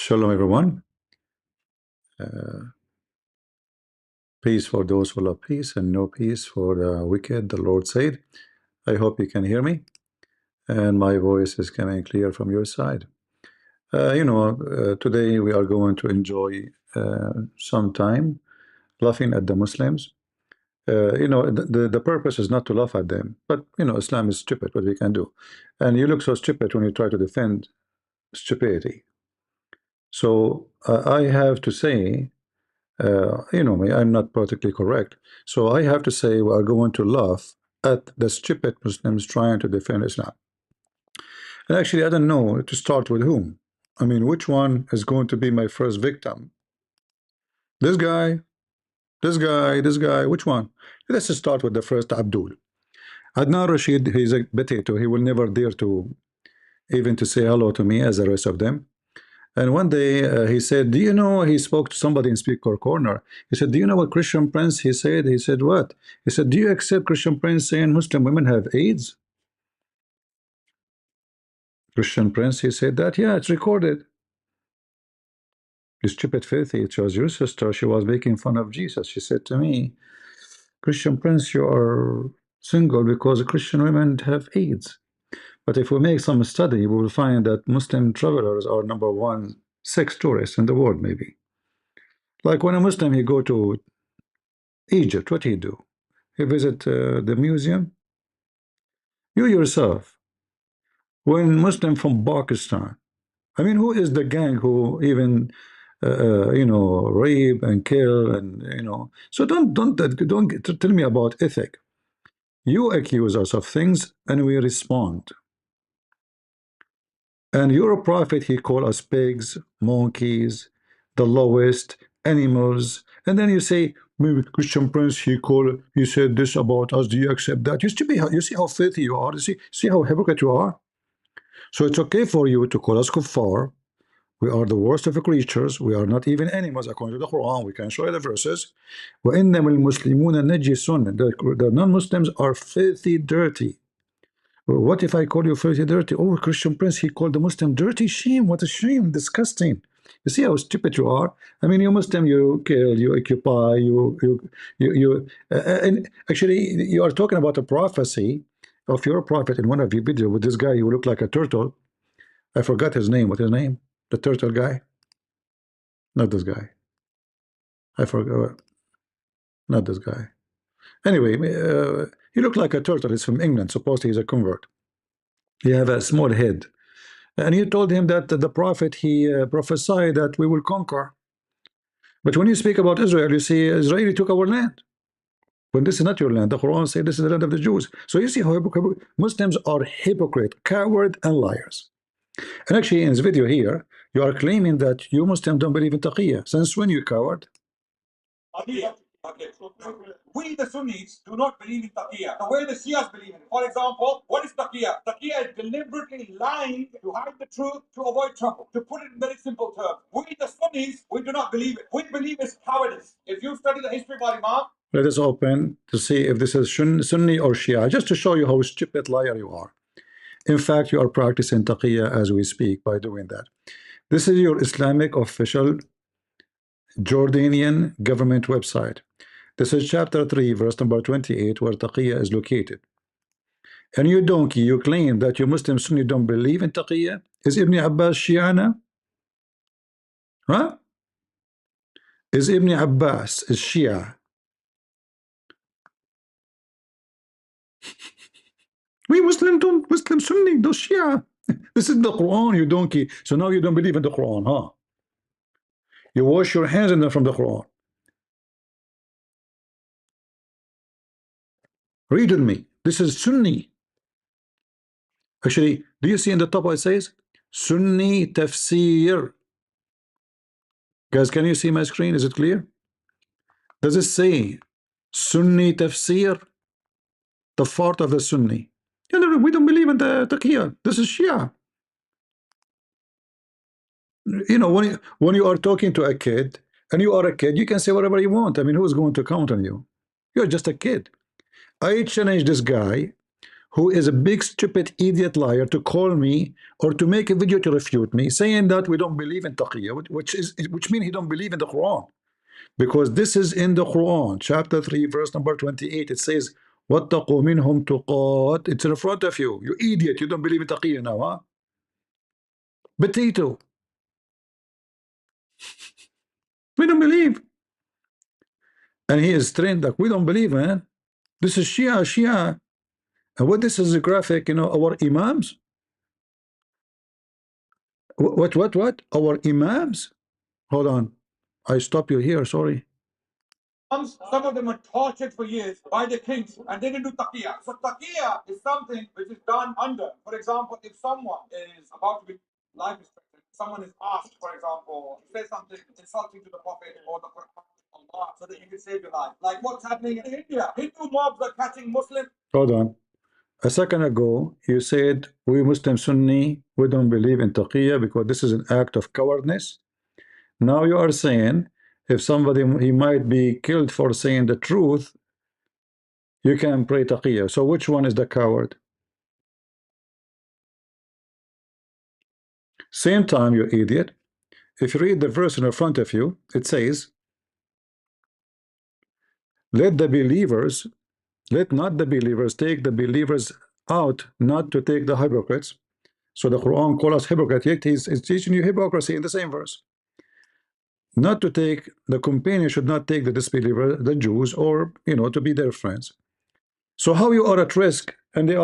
Shalom, everyone. Uh, Peace for those who love peace, and no peace for the wicked, the Lord said. I hope you can hear me, and my voice is coming clear from your side. Today we are going to enjoy some time laughing at the Muslims. The purpose is not to laugh at them, but Islam is stupid. What we can do, and you look so stupid when you try to defend stupidity. So I have to say. You know me, I'm not politically correct. So I have to say we are going to laugh at the stupid Muslims trying to defend Islam. And actually, I don't know to start with whom. I mean, which one is going to be my first victim? This guy, this guy, this guy, which one? Let's just start with the first Abdul. Adnan Rashid, he's a potato. He will never dare to even to say hello to me as the rest of them. And one day he said, do you know, he spoke to somebody in Speaker Corner. He said, do you know what Christian Prince, he said? He said, what? He said, do you accept Christian Prince saying Muslim women have AIDS? Christian Prince, he said that, yeah, it's recorded. You stupid filthy, it was your sister. She was making fun of Jesus. She said to me, Christian Prince, you are single because Christian women have AIDS. But if we make some study, we will find that Muslim travelers are #1 sex tourists in the world, maybe. Like when a Muslim, he go to Egypt, what he do? He visit the museum. You yourself, when Muslim from Pakistan, I mean, who is the gang who even rape and kill and So don't tell me about ethic. You accuse us of things and we respond. And your prophet, he called us pigs, monkeys, the lowest animals, and then you say, maybe Christian Prince, he said this about us. Do you accept that? You see how filthy you are. You see how hypocrite you are. So it's okay for you to call us kuffar. We are the worst of the creatures. We are not even animals according to the Quran. We can show you the verses. وَإِنَّمَا الْمُسْلِمُونَ نَجِسٌ. The non-Muslims are filthy, dirty. What if I call you filthy, dirty? Oh, Christian Prince, he called the Muslim dirty. Shame, what a shame, disgusting. You see how stupid you are. I mean, you Muslim, you kill, you occupy, and actually you are talking about a prophecy of your prophet in one of your videos with this guy who looked like a turtle. I forgot his name. What's his name? The turtle guy? Not this guy. I forgot. Not this guy. Anyway, he looked like a turtle. He's from England. Supposedly he's a convert. He have a small head. And you told him that the prophet, he prophesied that we will conquer. But when you speak about Israel, you see Israeli took our land. When this is not your land, the Quran says this is the land of the Jews. So you see how Muslims are hypocrite, coward, and liars. And actually, in this video here, you are claiming that you Muslims don't believe in taqiyya. Since when, you coward? Okay. We the Sunnis do not believe in taqiyya the way the Shias believe in it. For example, what is taqiyya? Taqiyya is deliberately lying to hide the truth, to avoid trouble. To put it in very simple terms, we the Sunnis, we do not believe it. We believe it's cowardice. If you study the history of our Imam, let us open to see if this is Sunni or Shia, just to show you how stupid liar you are. In fact, you are practicing taqiyya as we speak by doing that. This is your Islamic official Jordanian government website. This is chapter 3, verse number 28, where taqiyya is located. And you donkey, you claim that you Muslim Sunni don't believe in taqiyya? Is Ibn Abbas Shi'ana? Huh? Is Ibn Abbas is Shia? We Muslim don't, Muslim Sunni, those Shia. This is the Quran, you donkey. So now you don't believe in the Quran, huh? You wash your hands and then from the Quran. Read with me. This is Sunni. Actually, do you see in the top what it says? Sunni tafsir. Guys, can you see my screen? Is it clear? Does it say Sunni tafsir? The fault of the Sunni. No, we don't believe in the taqiyya. This is Shia. You know, when you are talking to a kid, and you are a kid, you can say whatever you want. I mean, who's going to count on you? You're just a kid. I challenge this guy who is a big stupid idiot liar to call me or to make a video to refute me, saying that we don't believe in taqiyya, which means he don't believe in the Quran, because this is in the Quran, chapter 3, verse number 28. It says, وَاتَّقُوا مِنْهُمْ تُقَاتٍ. It's in front of you. You idiot. You don't believe in taqiyya now, huh? Potato. We don't believe. And he is trained like we don't believe, man. This is Shia. And what this is a graphic, our imams. What? Our imams? Hold on. I stop you here, sorry. Some of them were tortured for years by the kings and they didn't do taqiyya. So taqiyya is something which is done under. For example, if someone is about to be life is threatened, someone is asked, for example, to say something insulting to the Prophet or the Quran, Allah, so that you can save your life. Like what's happening in India. Hindu mobs are catching Muslims. Hold on. A second ago, you said we Muslim Sunni, we don't believe in taqiyya because this is an act of cowardness. Now you are saying if somebody, he might be killed for saying the truth, you can pray taqiyya. So which one is the coward? Same time, you idiot. If you read the verse in front of you, it says, let the believers, let not the believers take the believers out, not to take the hypocrites. So the Quran calls us hypocrite, yet he's teaching you hypocrisy in the same verse. Not to take, the companion should not take the disbeliever, the Jews, or to be their friends. So how you are at risk and they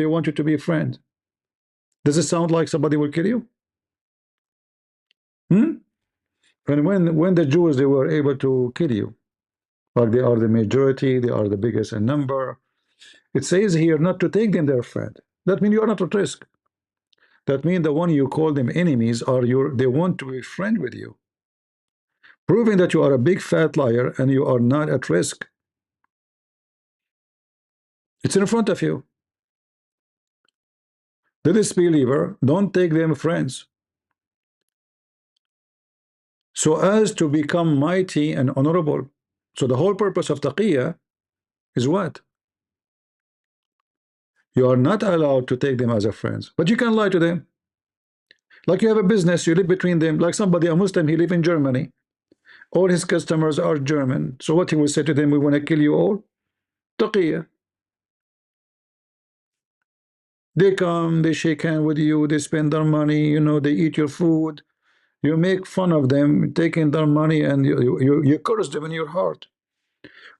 want you to be a friend? Does it sound like somebody will kill you? And when the Jews, they were able to kill you, like they are the majority, they are the biggest in number. It says here not to take them their friend. That means you are not at risk. That means the one you call them enemies are they want to be friend with you, proving that you are a big fat liar and you are not at risk. It's in front of you. The disbeliever, don't take them friends, so as to become mighty and honorable. So the whole purpose of taqiyya is what? You are not allowed to take them as a friends, but you can lie to them. Like you have a business, you live between them. Like somebody, a Muslim, he live in Germany. All his customers are German. So what he will say to them, we want to kill you all? Taqiyya. They come, they shake hands with you, they spend their money, they eat your food. You make fun of them, taking their money, and you curse them in your heart.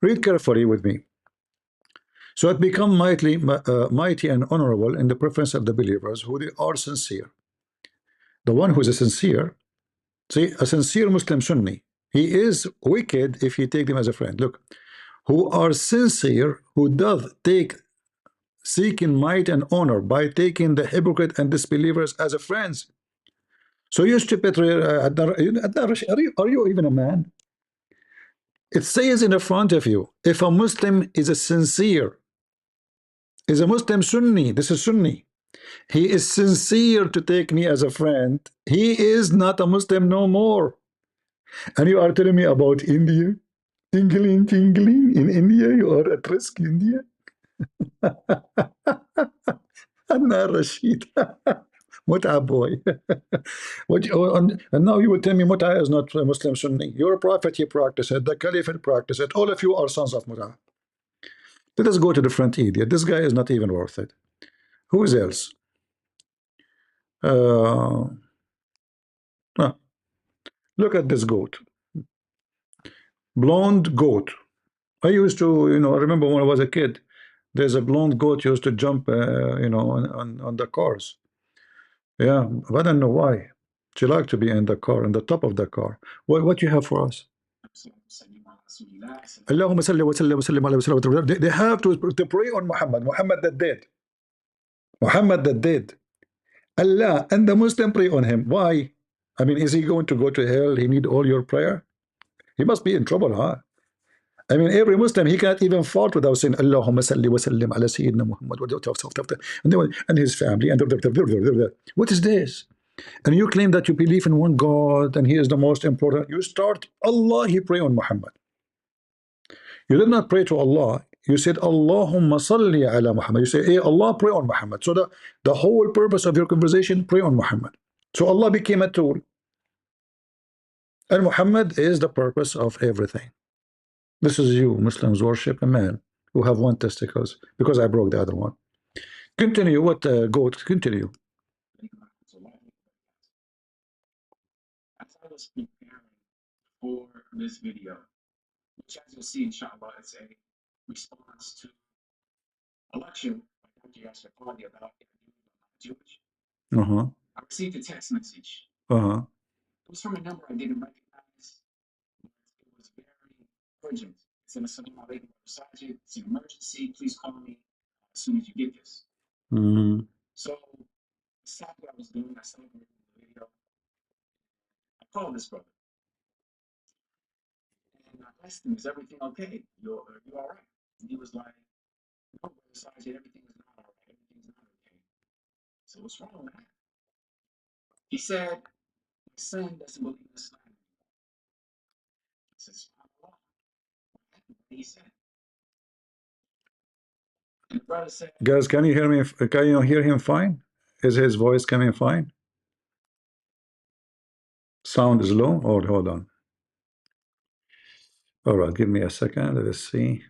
Read carefully with me. So it become mighty and honorable in the preference of the believers who they are sincere. The one who is a sincere, see, a sincere Muslim Sunni, he is wicked if he take them as a friend. Look, who are sincere, who doth take seeking might and honor by taking the hypocrite and disbelievers as a friends. So you stupid, are you even a man? It says in the front of you, if a Muslim is a sincere, is a Muslim Sunni, this is Sunni, he is sincere to take me as a friend, he is not a Muslim no more. And you are telling me about India? Tingling, in India, you are at risk, India. Adnan Rashid. Mut'a boy. And now you will tell me Mut'a is not Muslim Sunni. Your prophet, he practiced it. The Caliphate practiced it. All of you are sons of Mut'a. Let us go to the front idiot. This guy is not even worth it. Who is else? Look at this goat. Blonde goat. I used to, I remember when I was a kid, there's a blonde goat used to jump, on the cars. Yeah, but I don't know why. She liked to be in the car, in the top of the car. What you have for us? Allahumma salli wa sallim wa sallim ala Rasulillah. They have to pray on Muhammad. Muhammad that dead. Muhammad that dead. Allah and the Muslim pray on him. Why? I mean, is he going to go to hell? He need all your prayer? He must be in trouble, huh? I mean, every Muslim, he can't even fart without saying Allahumma salli wa sallim ala Sayyidina Muhammad and his family. And what is this? And you claim that you believe in one God and he is the most important. You start Allah, he pray on Muhammad. You did not pray to Allah. You said Allahumma salli ala Muhammad. You say, hey Allah, pray on Muhammad. So the whole purpose of your conversation, pray on Muhammad. So Allah became a tool. And Muhammad is the purpose of everything. This is you, Muslims worship a man who have one testicles because I broke the other one. Continue. What goat? Continue. As I was preparing for this video, which as you'll see, inshallah, it's a response to a lecture by Dr. Yasser Qadhi about Jewish. I received a text message. It was from a number I didn't recognize. It was very urgent. It said, Assalamu alaikum, Sajid. It's an emergency. Please call me as soon as you get this. So, exactly what I was doing. I started the video. I called this brother. And I asked him, is everything okay? You all right? And he was like, no, brother Sajid, everything is not all right. Everything's not okay. So what's wrong with that? He said, my son doesn't believe in Islam anymore. I said, SubhanAllah. He said. And the brother said, guys, can you hear me? Can you hear him fine? Is his voice coming fine? Sound is low? Or hold on. All right, give me a second. Let's see.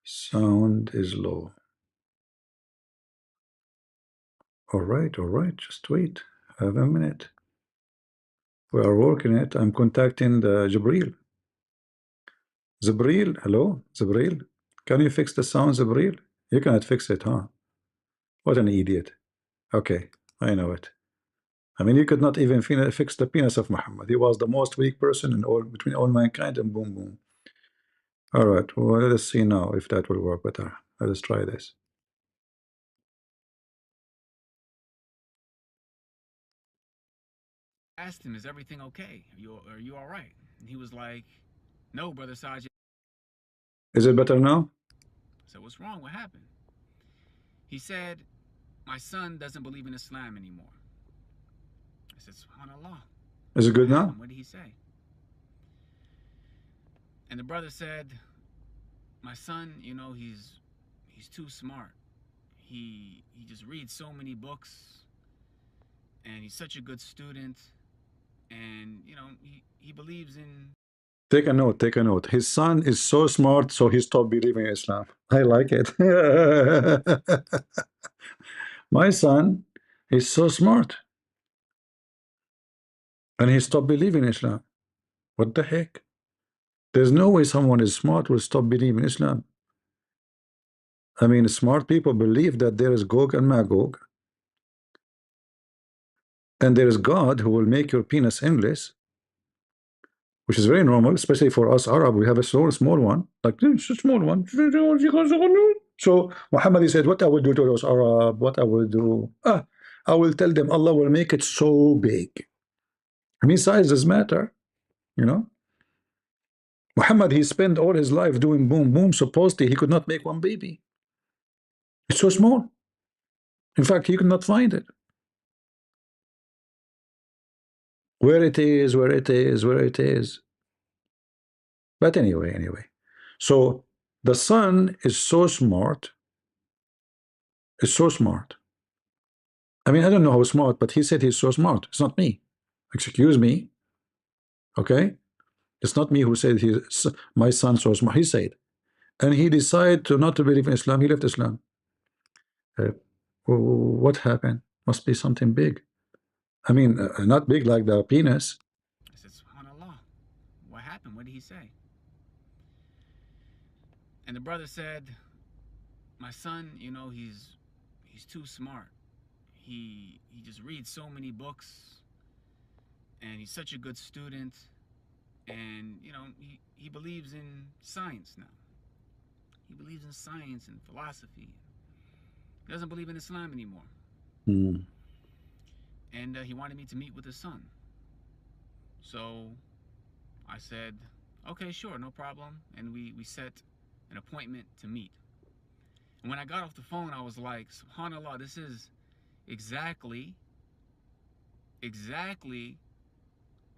Sound is low. All right, just wait. Have a minute. We are working it. I'm contacting the Jibril. Jibril, hello, Jibril. Can you fix the sound, Jibril? You cannot fix it, huh? What an idiot. Okay, I know it. I mean, you could not even fix the penis of Muhammad. He was the most weak person in all between all mankind, and boom, boom. All right, well, let us see now if that will work better. Let us try this. asked him, is everything okay? Are you all right? And he was like, no, brother Sajid. Is it better now? So what's wrong? What happened? He said, my son doesn't believe in Islam anymore. I said, SubhanAllah. Is it good now? What did he say? And the brother said, my son, you know, he's too smart. He just reads so many books, and he's such a good student, and you know, he believes in. Take a note, take a note. His son is so smart, so he stopped believing in Islam. I like it. My son is so smart, and he stopped believing in Islam. What the heck? There's no way someone is smart will stop believing in Islam. I mean, smart people believe that there is Gog and Magog, and there is God who will make your penis endless, which is very normal, especially for us Arab. We have a so small one, like it's a small one. So Muhammad said, what I will do to those Arab, what I will do, I will tell them Allah will make it so big. I mean, size does matter, you know. Muhammad, he spent all his life doing boom boom. Supposedly he could not make one baby. It's so small. In fact, he could not find it. Where it is, where it is, where it is. But anyway. So the son is so smart. Is so smart. I mean, I don't know how smart, but he said he's so smart. It's not me. Excuse me. Okay? It's not me who said he's my son so smart. He said. And he decided to not to believe in Islam. He left Islam. What happened? Must be something big. I mean, not big like the penis. I said, SubhanAllah. What happened? What did he say? And the brother said, my son, you know, he's too smart. He just reads so many books, and he's such a good student, and you know, he believes in science now. He believes in science and philosophy. He doesn't believe in Islam anymore. And he wanted me to meet with his son. So I said, okay, sure, no problem. And we set an appointment to meet. And when I got off the phone, I was like, SubhanAllah, this is exactly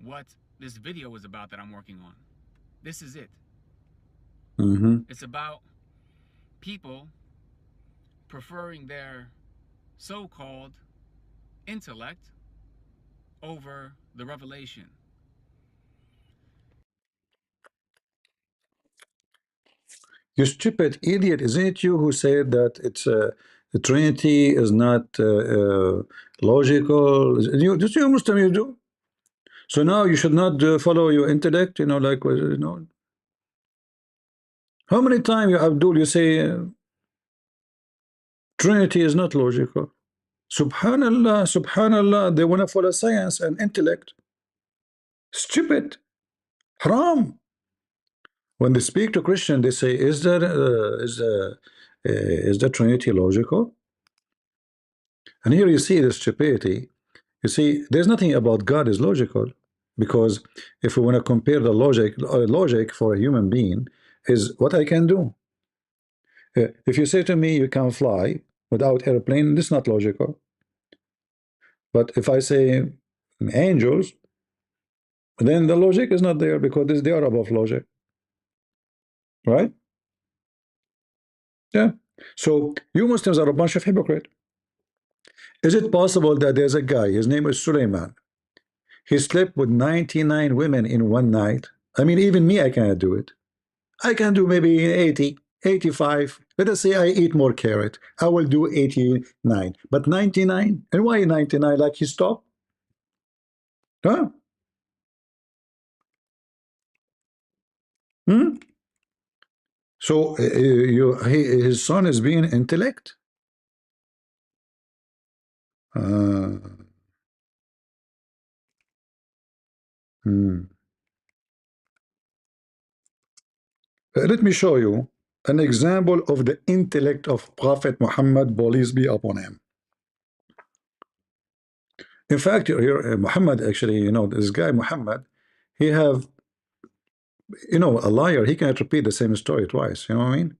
what this video is about that I'm working on. This is it. Mm-hmm. It's about people preferring their so-called intellect over the revelation. You stupid idiot! Isn't it you who said that it's the Trinity is not logical? You just you Muslim you do. So now you should not follow your intellect. You know, like you know. How many times you Abdul you say Trinity is not logical? Subhanallah, Subhanallah. They want to follow science and intellect. Stupid, haram. When they speak to Christian, they say, is the Trinity logical? And here you see the stupidity. You see, there's nothing about God is logical, because if we want to compare the logic for a human being is what I can do. If you say to me you can fly without airplane, this is not logical. But if I say angels, then the logic is not there, because they are above logic, right? Yeah. So you Muslims are a bunch of hypocrites. Is it possible that there's a guy, his name is Suleiman, he slept with 99 women in one night? I mean, even me, I cannot do it. I can do maybe 80, 85. Let us say I eat more carrot. I will do 89. But 99? And why 99? Like he stopped? Huh? Hmm? So his son is being intellect? Uh, hmm. Let me show you an example of the intellect of Prophet Muhammad, peace be upon him. In fact, here, Muhammad, actually, you know, this guy Muhammad, he have, you know, a liar, he cannot repeat the same story twice. You know what I mean?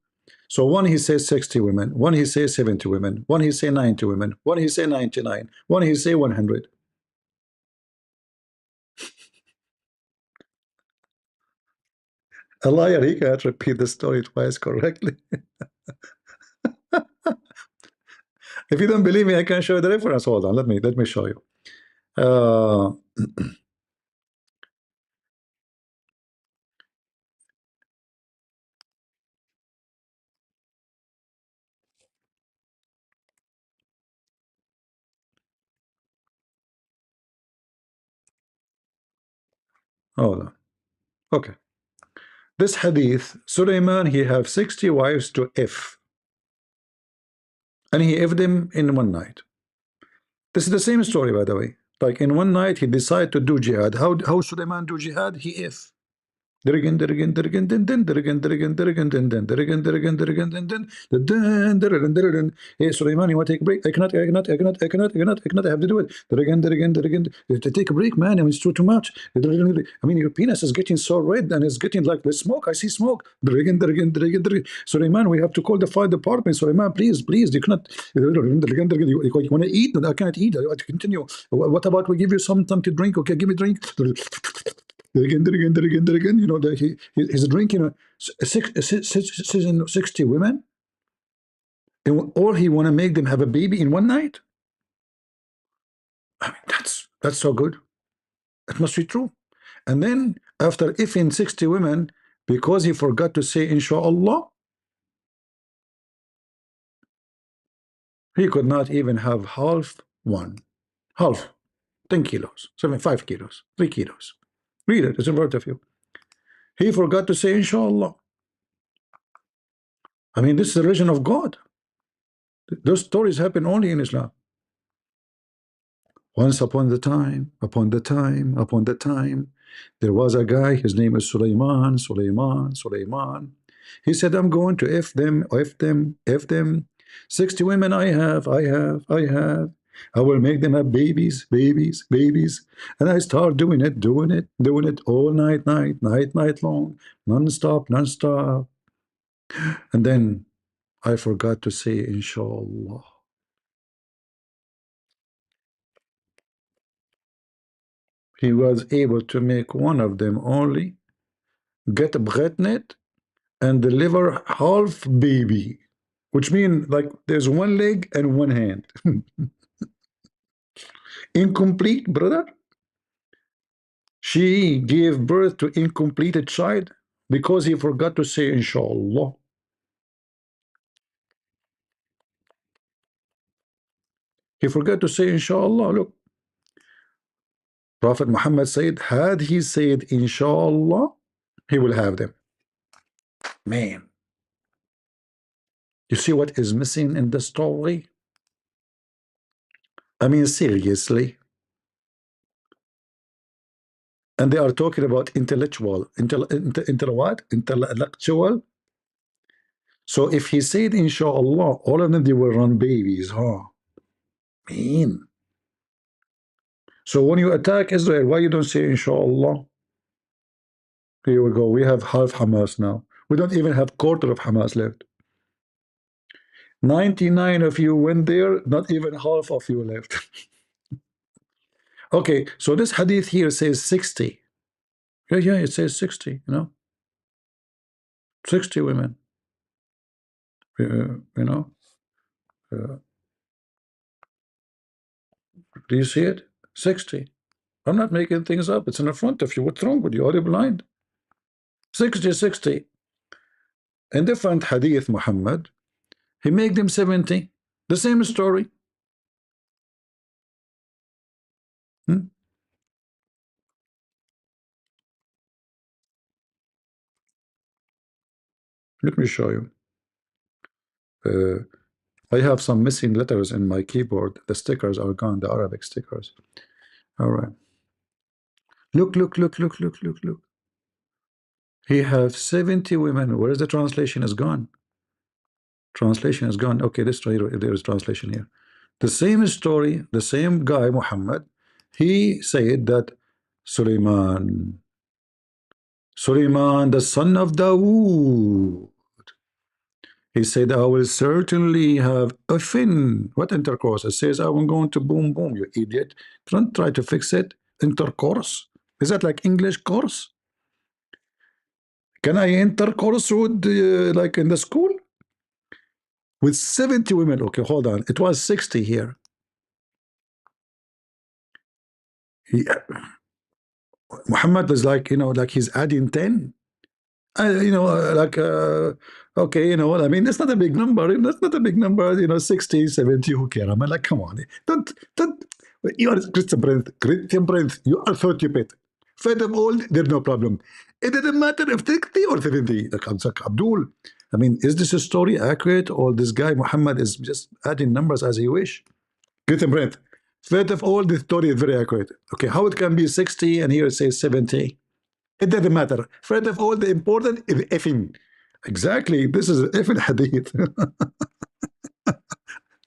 So one he says 60 women, one he says 70 women, one he say 90 women, one he say 99, one he say 100. A liar, he cannot repeat the story twice correctly. If you don't believe me, I can show you the reference. Hold on, let me show you. Uh, hold on. Okay. This hadith, Suleiman, he have 60 wives to F, and he F them in one night. This is the same story, by the way. Like in one night, he decided to do jihad. How Suleiman do jihad? He F. Dirigen, dirigen, dirigen, din, din, dirigen, dirigen, dirigen, din, din, dirigen, dirigen, dirigen, din, din, din, dirigen, dirigen. Hey, Sulaiman, you want to take a break? I have to do it. Dirigen, dirigen, dirigen. To take a break, man. I mean, it's too much. I mean, your penis is getting so red and it's getting like the smoke. I see smoke. Dirigen, dirigen, dirigen, dirigen. Sulaiman, we have to call the fire department. Sulaiman, please, you cannot. You want to eat? I can't eat. I have to continue. What about we give you something to drink? Okay, give me drink. Again, you know, he's drinking 60 women, and all he want to make them have a baby in one night. I mean, that's so good. It must be true. And then after ifing 60 women, because he forgot to say inshallah, he could not even have half 10 kilos, 5 kilos, 3 kilos. Read it, it's in front of you. He forgot to say inshallah. I mean, this is the religion of God. Those stories happen only in Islam. Once upon the time, there was a guy, his name is Suleiman. He said, I'm going to F them. 60 women I have. I will make them have babies. And I start doing it all night long, non-stop. And then I forgot to say, inshallah. He was able to make one of them only, get pregnant and deliver half baby, which means like there's one leg and one hand. Incomplete, brother. She gave birth to incomplete child because he forgot to say inshallah. He forgot to say inshallah. Look, Prophet Muhammad said, had he said inshallah, he will have them. Man, you see what is missing in the story? I mean, seriously. And they are talking about intellectual. Intellectual. So if he said inshallah, all of them, they will run babies, huh? Man. So when you attack Israel, why you don't say inshallah? Here we go. We have half Hamas now. We don't even have quarter of Hamas left. 99 of you went there, not even half of you left. Okay, so this hadith here says 60. Yeah, it says 60, 60 women. You know, uh, do you see it? 60. I'm not making things up. It's in the front of you. What's wrong with you? Are you blind? 60, 60. In different hadith, Muhammad, he made them 70. The same story. Hmm? Let me show you. I have some missing letters in my keyboard. The stickers are gone, the Arabic stickers. All right. Look, look, look, look, look, look, look. He have 70 women. Where is the translation? Is gone. Translation is gone. Okay, this there is translation here. The same story, the same guy, Muhammad, he said that Suleiman, the son of Dawood, he said, I will certainly have a fin. What intercourse? It says, I'm going to boom, boom, you idiot. Don't try to fix it. Intercourse. Is that like English course? Can I intercourse with, like in the school? With 70 women. Okay, hold on. It was 60 here. He, Muhammad was like, like he's adding 10. Okay, I mean, it's not a big number. That's not a big number, 60, 70, who care? I'm like, come on. Don't, you are Christian Prince, you are 30 bit. Fed them all, there's no problem. It doesn't matter if 60 or 70. Like Abdul, I mean, is this a story accurate, or this guy, Muhammad, is just adding numbers as he wish? Christian Prince, first of all, the story is very accurate. Okay, how it can be 60 and here it says 70? It doesn't matter. First of all, the important is effing. Exactly. This is effing hadith.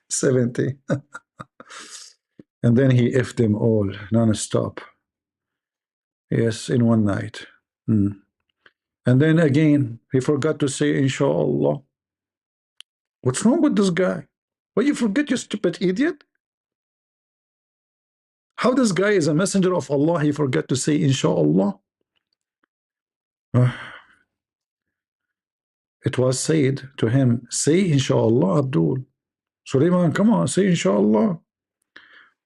70. And then he effed them all non-stop. Yes, in one night. And then again, he forgot to say inshallah. What's wrong with this guy? Well, you forget, you stupid idiot. How this guy is a messenger of Allah, he forgot to say inshallah. It was said to him, say inshallah, Abdul. Suleiman, come on, say inshallah.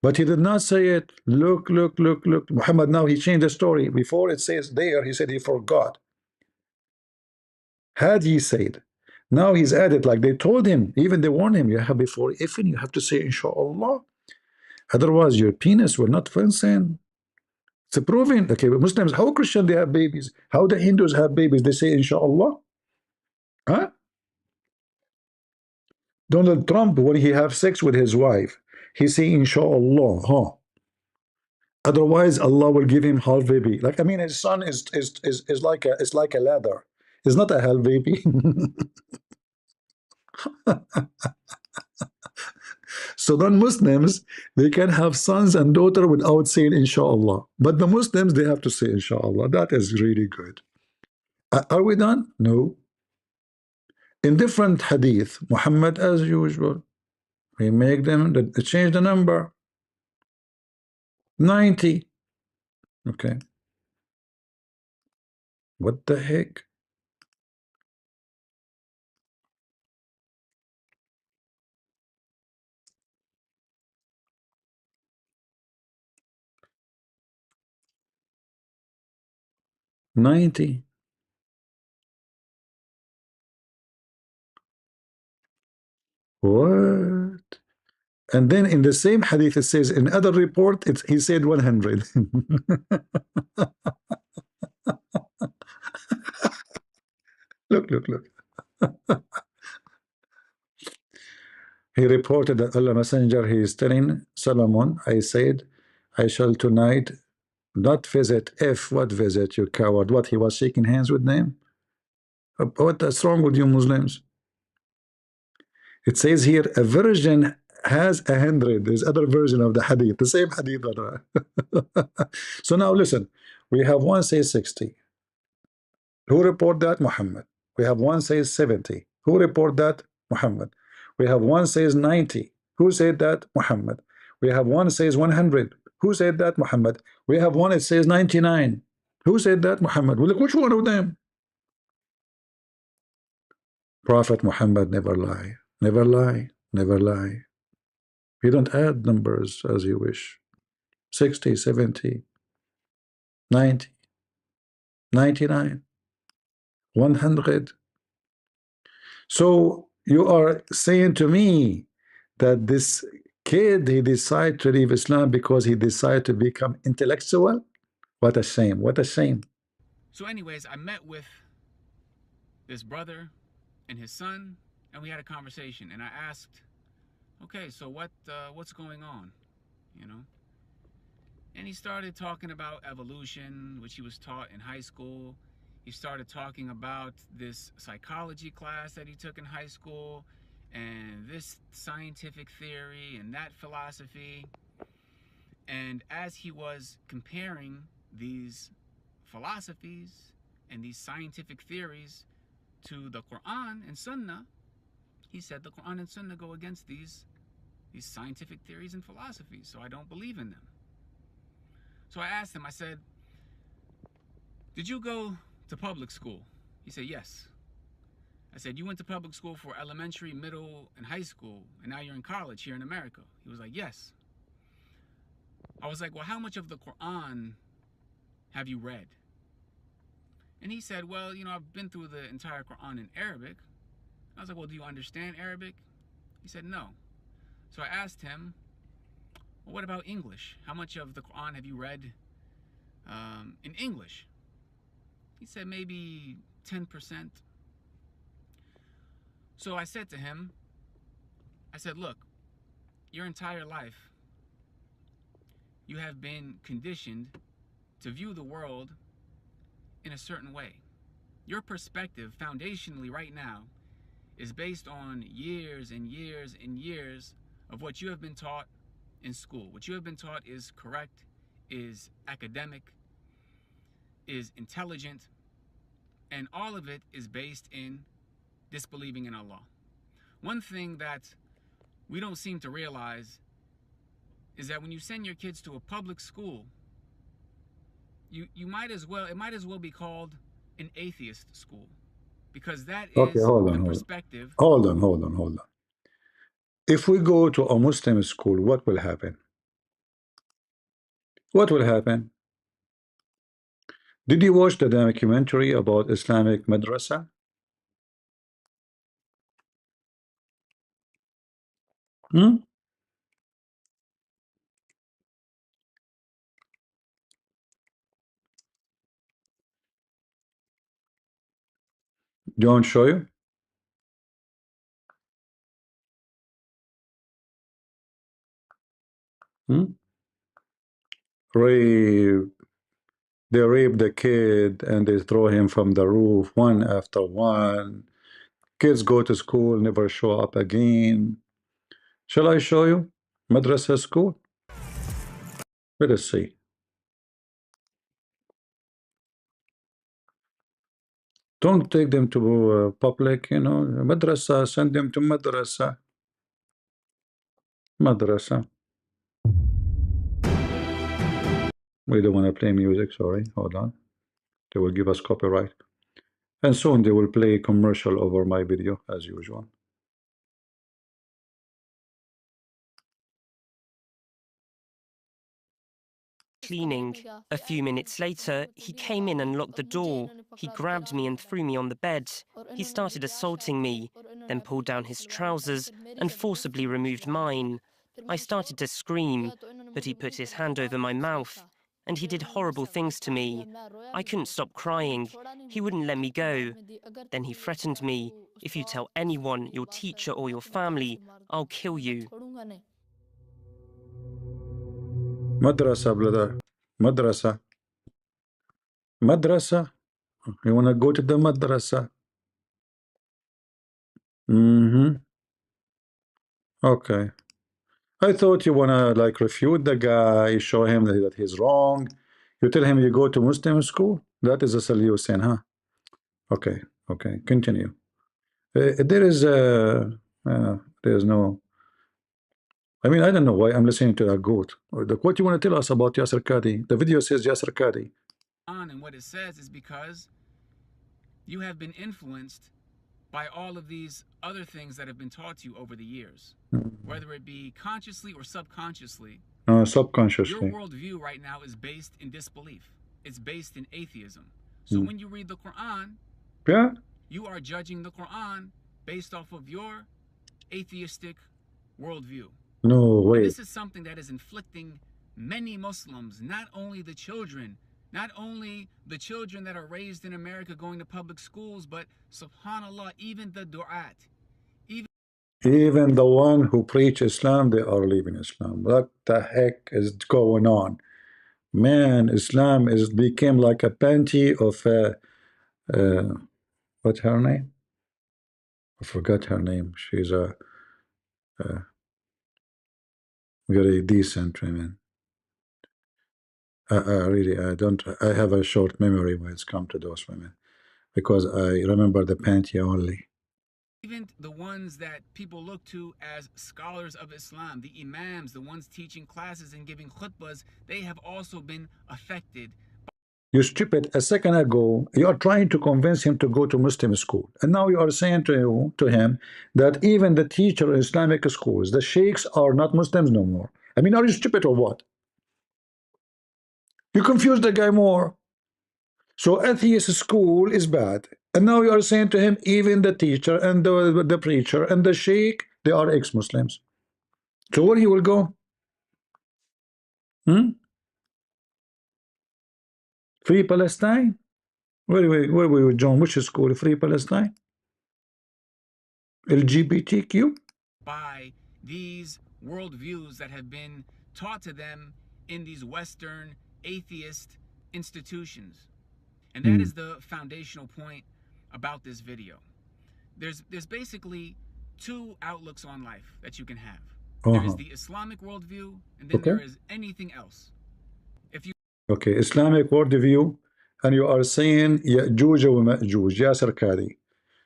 But he did not say it. Look, look, look, look. Muhammad, now he changed the story. Before it says there, he said he forgot. Had he said, now he's added, like they told him, even they warned him, you have before ifin, you have to say inshallah. Otherwise, your penis will not function. It's proven. Okay, but Muslims, how Christian they have babies? How the Hindus have babies? They say inshallah. Huh? Donald Trump, when he have sex with his wife, he say inshallah, huh? Otherwise, Allah will give him half baby. Like, I mean, his son is like a ladder. It's not a half baby. So non-Muslims, they can have sons and daughter without saying inshallah. But the Muslims, they have to say inshallah. That is really good. Are we done? No. In different hadith, Muhammad, as usual, we make them change the number 90. Okay. What the heck? $90. What? And then in the same hadith, it says in other report, he said 100. Look. He reported that Allah Messenger, he is telling Solomon, I said, I shall tonight not visit. If what visit, you coward? What, he was shaking hands with them? What's wrong with you Muslims? It says here a virgin has 100. There's other version of the hadith, the same hadith. So now listen, we have one says 60. Who report that? Muhammad. We have one says 70. Who report that? Muhammad. We have one says 90. Who said that? Muhammad. We have one says 100. Who said that? Muhammad. We have one that says 99. Who said that? Muhammad. Well, look, which one of them? Prophet Muhammad never lie. Never lie. Never lie. You don't add numbers as you wish. 60, 70, 90, 99, 100. So you are saying to me that this kid, he decided to leave Islam because he decided to become intellectual? What a shame. What a shame. So anyways, I met with this brother and his son, and we had a conversation, and I asked, okay, so what's going on, you know? And he started talking about evolution, which he was taught in high school. He started talking about this psychology class that he took in high school, and this scientific theory and that philosophy. And as he was comparing these philosophies and these scientific theories to the Quran and Sunnah, he said the Quran and Sunnah go against these scientific theories and philosophies, so I don't believe in them. So I asked him, I said, did you go to public school? He said, yes. I said, you went to public school for elementary, middle, and high school, and now you're in college here in America? He was like, yes. I was like, well, how much of the Quran have you read? And he said, well, you know, I've been through the entire Quran in Arabic. I was like, well, do you understand Arabic? He said, no. So I asked him, well, what about English? How much of the Quran have you read in English? He said maybe 10%. So I said to him, I said, look, your entire life, you have been conditioned to view the world in a certain way. Your perspective, foundationally right now, is based on years and years and years of what you have been taught in school. What you have been taught is correct, is academic, is intelligent, and all of it is based in disbelieving in Allah. One thing that we don't seem to realize is that when you send your kids to a public school, you might as well, it might as well be called an atheist school, because that Okay, is hold the on. perspective. Hold on. If we go to a Muslim school, what will happen? What will happen? Did you watch the documentary about Islamic madrasa? Hmm? Do you want to show you? Hmm? Rape. They rape the kid and they throw him from the roof one after one. Kids go to school, never show up again. Shall I show you? Madrasa school? Let us see. Don't take them to public, you know. Madrasa, send them to madrasa. Madrasa. We don't want to play music, sorry. Hold on. They will give us copyright. And soon they will play commercial over my video as usual. Cleaning. A few minutes later, he came in and locked the door. He grabbed me and threw me on the bed. He started assaulting me, then pulled down his trousers and forcibly removed mine. I started to scream, but he put his hand over my mouth, and he did horrible things to me. I couldn't stop crying. He wouldn't let me go. Then he threatened me, "If you tell anyone, your teacher or your family, I'll kill you." Madrasa, brother. Madrasa. Madrasa. You want to go to the madrasa? Okay. I thought you want to like refute the guy, show him that he's wrong. You tell him you go to Muslim school? That is a solution, huh? Okay. Okay. Continue. There is no. I mean, I don't know why I'm listening to that goat. What you want to tell us about Yasser Qadhi? The video says Yasser Qadhi. And what it says is because you have been influenced by all of these other things that have been taught to you over the years, whether it be consciously or subconsciously. Subconsciously. Your worldview right now is based in disbelief. It's based in atheism. So when you read the Quran, yeah, you are judging the Quran based off of your atheistic worldview. No way. And this is something that is inflicting many Muslims, not only the children that are raised in America going to public schools, but subhanAllah, even the du'at. Even the one who preach Islam, they are leaving Islam. What the heck is going on? Man, Islam became like a panty of what's her name? I forgot her name. She's a very decent woman. Really, I have a short memory when it's come to those women, because I remember the panty only. Even the ones that people look to as scholars of Islam, the imams, the ones teaching classes and giving khutbahs, they have also been affected. You stupid, a second ago, you are trying to convince him to go to Muslim school. And now you are saying to him that even the teacher in Islamic schools, the sheikhs are not Muslims no more. I mean, are you stupid or what? You confuse the guy more. So atheist school is bad. And now you are saying to him, even the teacher and the preacher and the sheikh, they are ex-Muslims. So where he will go? Free Palestine? Where we join? Which school? Free Palestine? LGBTQ? By these worldviews that have been taught to them in these Western atheist institutions. And that is the foundational point about this video. There's basically two outlooks on life that you can have. There is the Islamic worldview, and then there is anything else. Okay, Islamic worldview, and you are saying Ya'juj wa Ma'juj, Yasser Qadhi.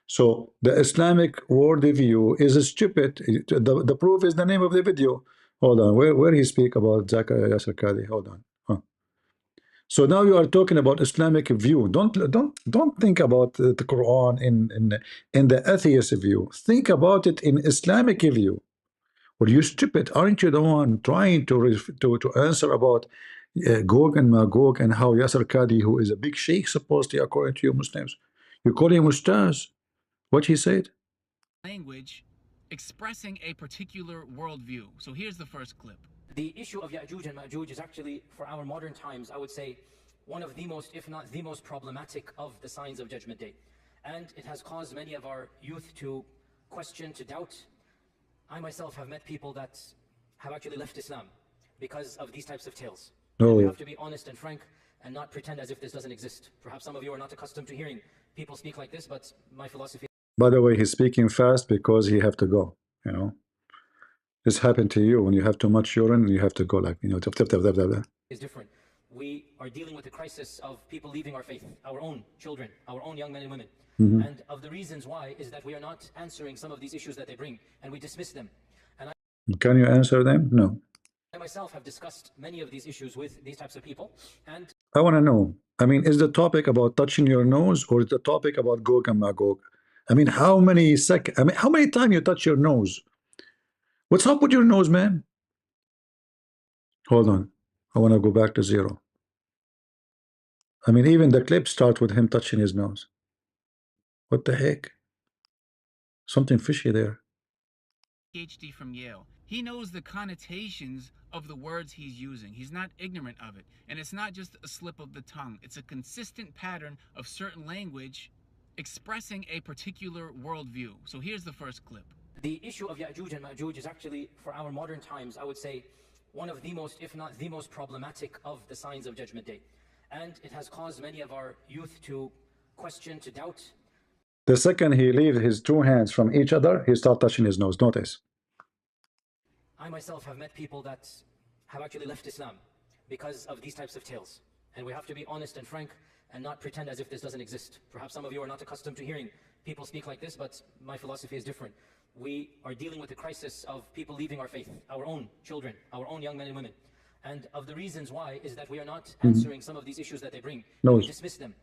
So the Islamic worldview is stupid. The proof is the name of the video. Hold on, where he speak about Zakir Yasser Qadhi? Hold on. So now you are talking about Islamic view. Don't think about the Quran in the atheist view. Think about it in Islamic view. Well, you stupid, aren't you the one trying to answer about Gog and Magog and how Yasser Qadhi, who is a big sheikh supposedly according to you Muslims, you call him Ustaz? What he said? Language expressing a particular worldview. So here's the first clip. The issue of Ya'juj and Ma'juj is actually, for our modern times, I would say, one of the most, if not the most problematic of the signs of Judgment Day. And it has caused many of our youth to question, to doubt. I myself have met people that have actually left Islam because of these types of tales. And we have to be honest and frank and not pretend as if this doesn't exist. Perhaps some of you are not accustomed to hearing people speak like this, but my philosophy... By the way, he's speaking fast because he have to go, you know. This happened to you when you have too much urine, you have to go like, you know, is different. We are dealing with the crisis of people leaving our faith, our own children, our own young men and women. And of the reasons why is that we are not answering some of these issues that they bring, and we dismiss them. And can you answer them? No. I myself have discussed many of these issues with these types of people, and I want to know, I mean, is the topic about touching your nose or is the topic about Gog and Magog? I mean, how many how many times you touch your nose? What's up with your nose, man? Hold on. I want to go back to 0. I mean, even the clip starts with him touching his nose. What the heck? Something fishy there. PhD from Yale. He knows the connotations of the words he's using. He's not ignorant of it. And it's not just a slip of the tongue. It's a consistent pattern of certain language expressing a particular worldview. So here's the first clip. The issue of Ya'juj and Ma'juj is actually, for our modern times, I would say, one of the most, if not the most problematic of the signs of Judgment Day. And it has caused many of our youth to question, to doubt. The second he leaves his 2 hands from each other, he starts touching his nose. Notice. I myself have met people that have actually left Islam because of these types of tales. And we have to be honest and frank and not pretend as if this doesn't exist. Perhaps some of you are not accustomed to hearing people speak like this, but my philosophy is different. We are dealing with the crisis of people leaving our faith, our own children, our own young men and women. And of the reasons why is that we are not answering some of these issues that they bring. No. We dismiss them.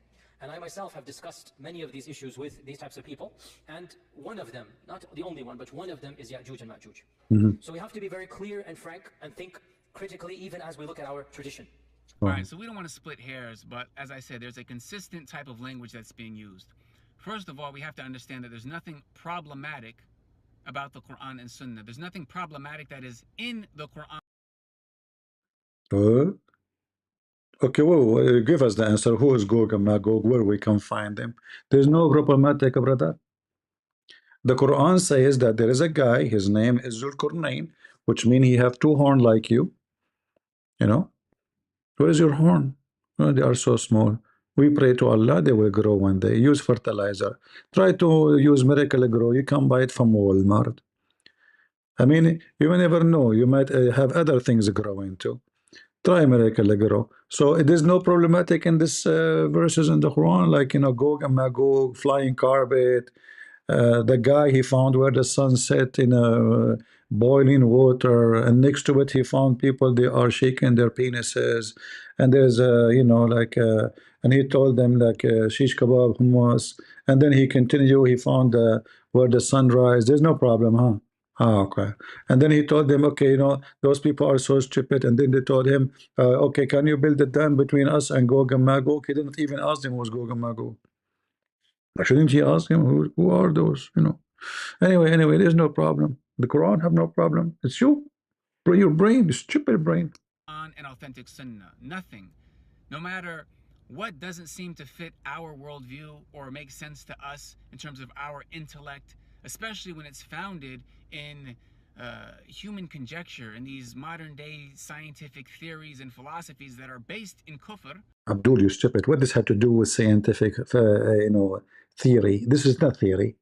And I myself have discussed many of these issues with these types of people. And one of them, not the only one, but one of them is Ya'juj and Ma'juj. So we have to be very clear and frank and think critically even as we look at our tradition. All right, so we don't want to split hairs, but as I said, there's a consistent type of language that's being used. First of all, we have to understand that there's nothing problematic about the Quran and Sunnah. There's nothing problematic that is in the Quran. Okay, well, give us the answer. Who is Gog and Magog? Where we can find them? There's no problematic, brother. The Quran says that there is a guy, his name is Zulkarnain, which means he have 2 horns like you. You know? Where is your horn? Oh, they are so small. We pray to Allah, they will grow one day. Use fertilizer. Try to use miracle grow. You can buy it from Walmart. I mean, you may never know. You might have other things growing too. Try miracle grow. So it is no problematic in this verses in the Quran, like, you know, Gog and Magog, flying carpet, the guy he found where the sun set in a boiling water, and next to it he found people, they are shaking their penises, and there's you know, like and he told them like shish kebab, hummus, and then he continued, he found where the sun rise. There's no problem, huh? Ah, okay. And then he told them, okay, you know, those people are so stupid. And then they told him, okay, can you build a dam between us and Gog and Magog? He didn't even ask them who was Gog and Magog. Shouldn't he ask him who are those? You know. Anyway, there's no problem. The Quran have no problem. It's you, your brain, the stupid brain. And authentic Sunnah. Nothing. No matter what doesn't seem to fit our worldview or make sense to us in terms of our intellect, especially when it's founded in human conjecture and these modern day scientific theories and philosophies that are based in kufr. Abdul, you stupid. What does have to do with scientific, you know, theory? This is not theory.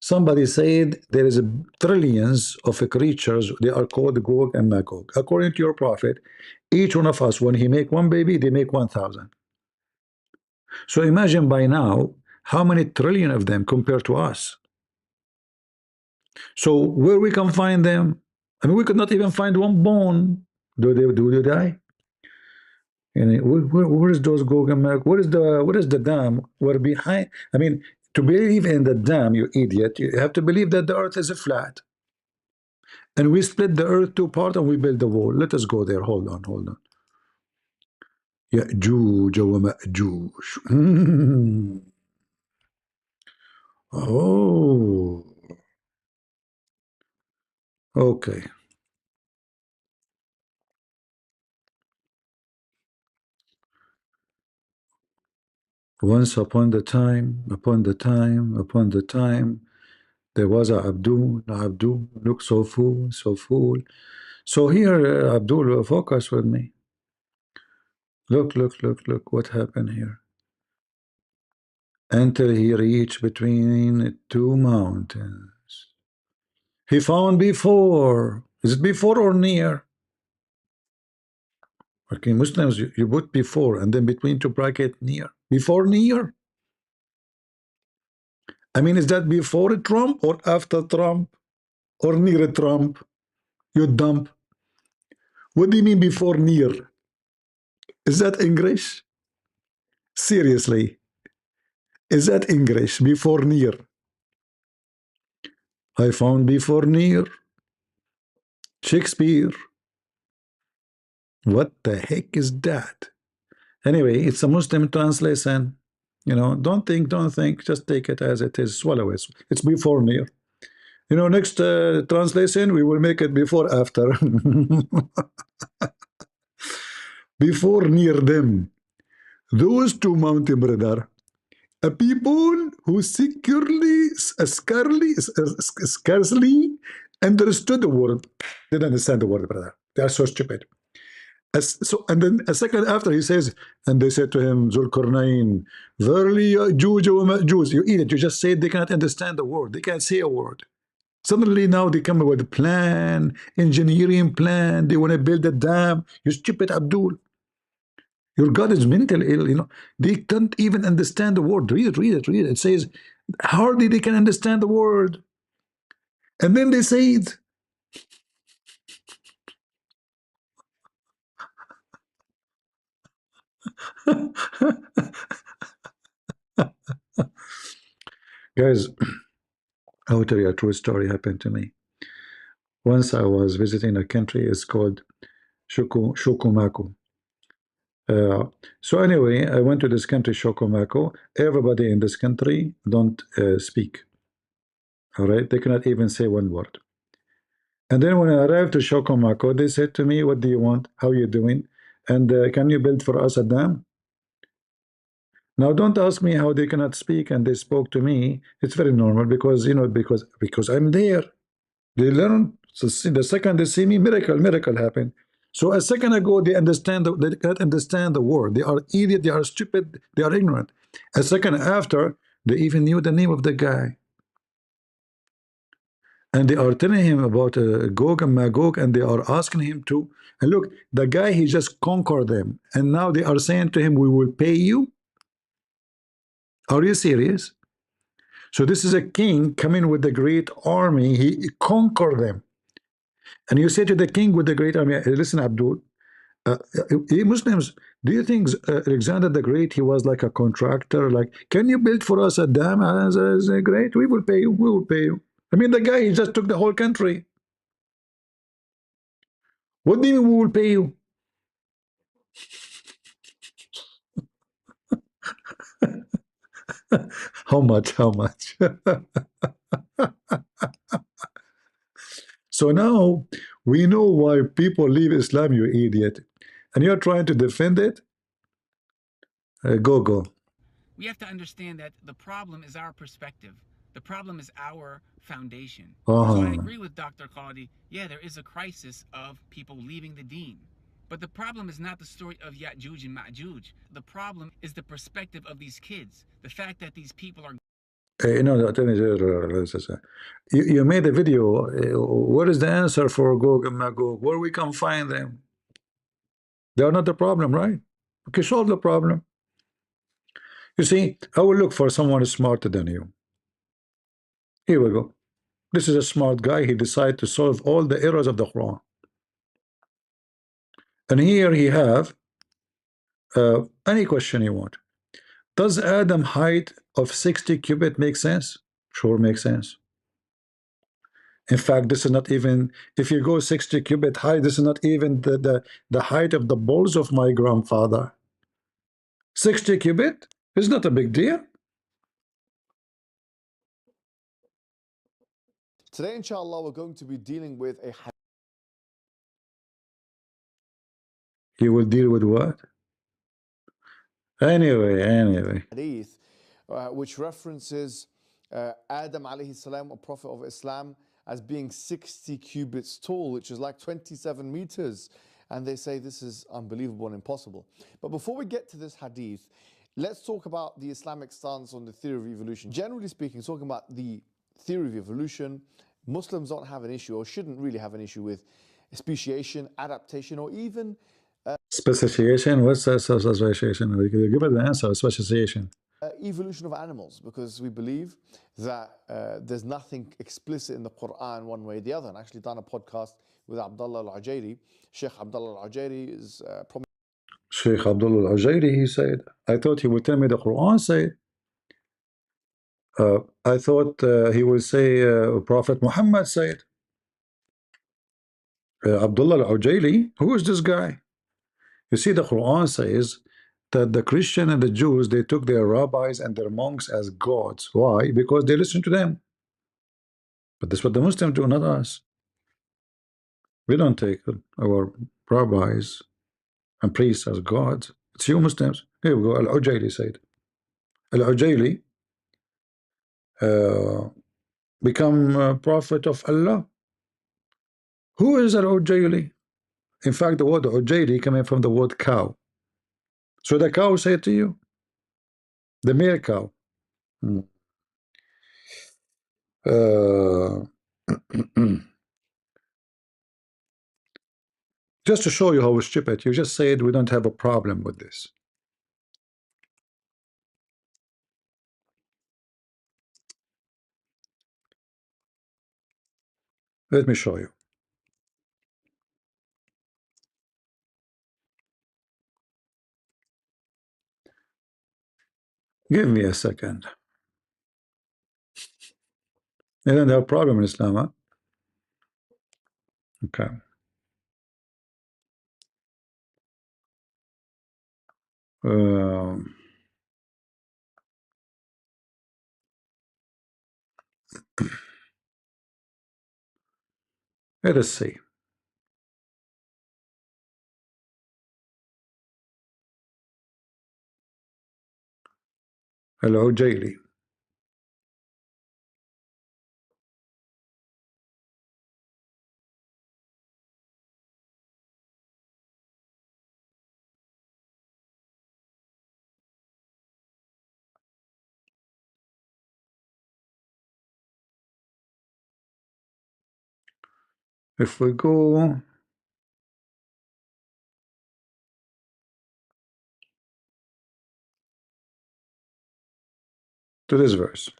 Somebody said there is trillions of creatures. They are called Gog and Magog. According to your prophet, each one of us, when he make one baby, they make 1,000. So imagine by now how many trillion of them compared to us. So where we can find them? I mean, we could not even find one bone. Do they die? And where is those Gog and Magog? What is the dam? Where behind? I mean, to believe in the dam, you idiot, you have to believe that the earth is flat. And we split the earth 2 parts and we build the wall. Let us go there. Hold on. Ya'juj wa Ma'juj. Oh. Okay. Once upon the time, there was a Abdul. Abdul looked so fool. So here, Abdul, focus with me. Look what happened here. Until he reached between 2 mountains. He found before. Is it before or near? Okay, Muslims, you put before and then between 2 bracket near. Before near? I mean, is that before Trump or after Trump or near Trump? You dump. What do you mean before near? Is that English? Seriously, is that English? Before near. I found before near. Shakespeare. What the heck is that? Anyway, it's a Muslim translation. You know, don't think, just take it as it is, swallow it. It's before near. You know, next translation, we will make it before after. Before near them. Those two mountain, brother, a people who scarcely understood the word. Didn't understand the word, brother. They are so stupid. And then a second after he says, and they said to him, Zulkarnain, verily Jews, you eat it. You just say they cannot understand the word. They can't say a word. Suddenly now they come up with a plan, engineering plan. They want to build a dam. You stupid Abdul. Your God is mentally ill, you know. They can't even understand the word. Read it. It says, hardly they can understand the word. And then they say it. Guys, I will tell you a true story happened to me. Once I was visiting a country, it's called Shukumaku. So anyway, I went to this country, Shokomako. Everybody in this country don't speak. All right, they cannot even say one word. And then when I arrived to Shokomako, they said to me, "What do you want? How are you doing? And can you build for us a dam?" Now, don't ask me how they cannot speak and they spoke to me. It's very normal because you know because I'm there. They learn. So the second they see me, miracle happen. So a second ago, they cannot understand the word. They are idiot, they are stupid, they are ignorant. A second after, they even knew the name of the guy. And they are telling him about Gog and Magog, and they are asking him to, and look, the guy, he just conquered them. And now they are saying to him, we will pay you. Are you serious? So this is a king coming with a great army. He conquered them. And you say to the king with the great army, listen, Abdul, Muslims, do you think Alexander the Great, he was like a contractor? Like, can you build for us a dam? As great, we will pay you. We will pay you. I mean, the guy, he just took the whole country. What do you mean we will pay you? How much? How much? So now we know why people leave Islam, you idiot. And you're trying to defend it? Go. We have to understand that the problem is our perspective. The problem is our foundation. So I agree with Dr. Qadhi. Yeah, there is a crisis of people leaving the deen. But the problem is not the story of Ya'juj and Ma'juj. The problem is the perspective of these kids. The fact that these people are... You know, you made a video. What is the answer for Gog and Magog? Where we can find them? They are not the problem, right? Okay, solve the problem. You see, I will look for someone smarter than you. Here we go. This is a smart guy. He decided to solve all the errors of the Quran. And here he have any question you want. Does Adam height of 60 cubit make sense? Sure, makes sense. In fact, this is not even, if you go 60 cubit high, this is not even the height of the balls of my grandfather. 60 cubit is not a big deal. Today, inshallah, we're going to be dealing with a He will deal with what? Anyway. hadith which references Adam alayhi salam, a prophet of Islam, as being 60 cubits tall, which is like 27 meters. And they say this is unbelievable and impossible. But before we get to this hadith, let's talk about the Islamic stance on the theory of evolution. Generally speaking, talking about the theory of evolution, Muslims don't have an issue, or shouldn't really have an issue, with speciation, adaptation, or even Speciation? What's speciation? Give it the answer. Speciation. Evolution of animals, because we believe that there's nothing explicit in the Quran one way or the other. And actually done a podcast with Abdullah al-Ajairi. Sheikh Abdullah al-Ajairi is Sheikh Abdul al-Ajayri, he said. I thought he would tell me the Quran said. I thought he would say Prophet Muhammad said. Abdullah al-Ujayli, who is this guy? You see, the Quran says that the Christian and the Jews, they took their rabbis and their monks as gods. Why? Because they listened to them. But that's what the Muslims do, not us. We don't take our rabbis and priests as gods. It's you Muslims. Here we go. Al-Ujayli said. Al-Ujayli become prophet of Allah. Who is Al-Ujayli? In fact, the word Ujayli coming from the word cow. So the cow said to you, the male cow. Hmm. Just to show you how stupid, you just said we don't have a problem with this. Let me show you. Give me a second. You don't have a problem in Islam, huh? Okay. Let us see. Hello, Jaylee. If we go to this verse,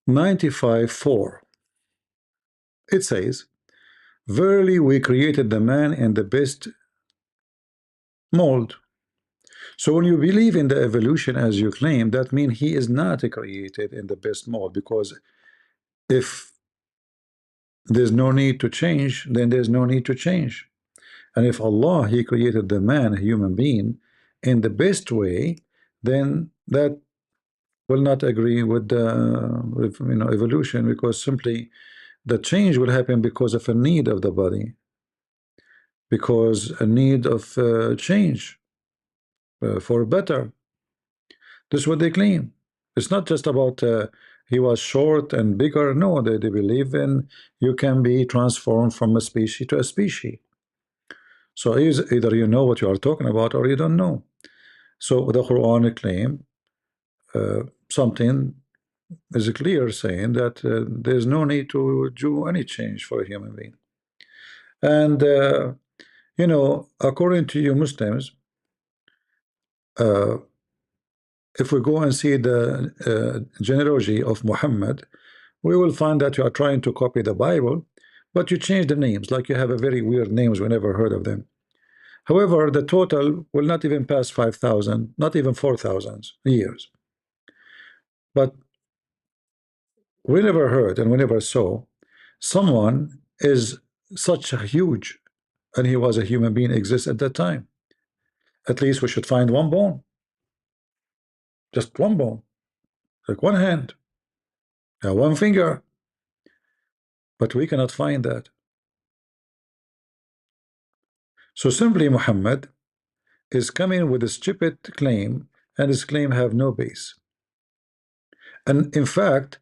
(95:4), it says, "Verily we created the man in the best mold." So when you believe in the evolution as you claim, that means he is not created in the best mold, because if there's no need to change, then there's no need to change. And if Allah, he created the man, a human being, in the best way, then that will not agree with the evolution, because simply the change will happen because of a need of the body, because a need of change for better. This is what they claim. It's not just about he was short and bigger. No, they believe in you can be transformed from a species to a species. So either you know what you are talking about or you don't know. So the Quran claim something is clear, saying that there's no need to do any change for a human being. And according to you Muslims, if we go and see the genealogy of Muhammad, we will find that you are trying to copy the Bible, but you change the names. Like you have a very weird names, we never heard of them. However, the total will not even pass 5,000, not even 4,000 years. But we never heard and we never saw someone is such a huge, and he was a human being, exists at that time. At least we should find one bone, just one bone, like one hand, one finger, but we cannot find that. So simply Muhammad is coming with a stupid claim, and his claim have no base. And in fact,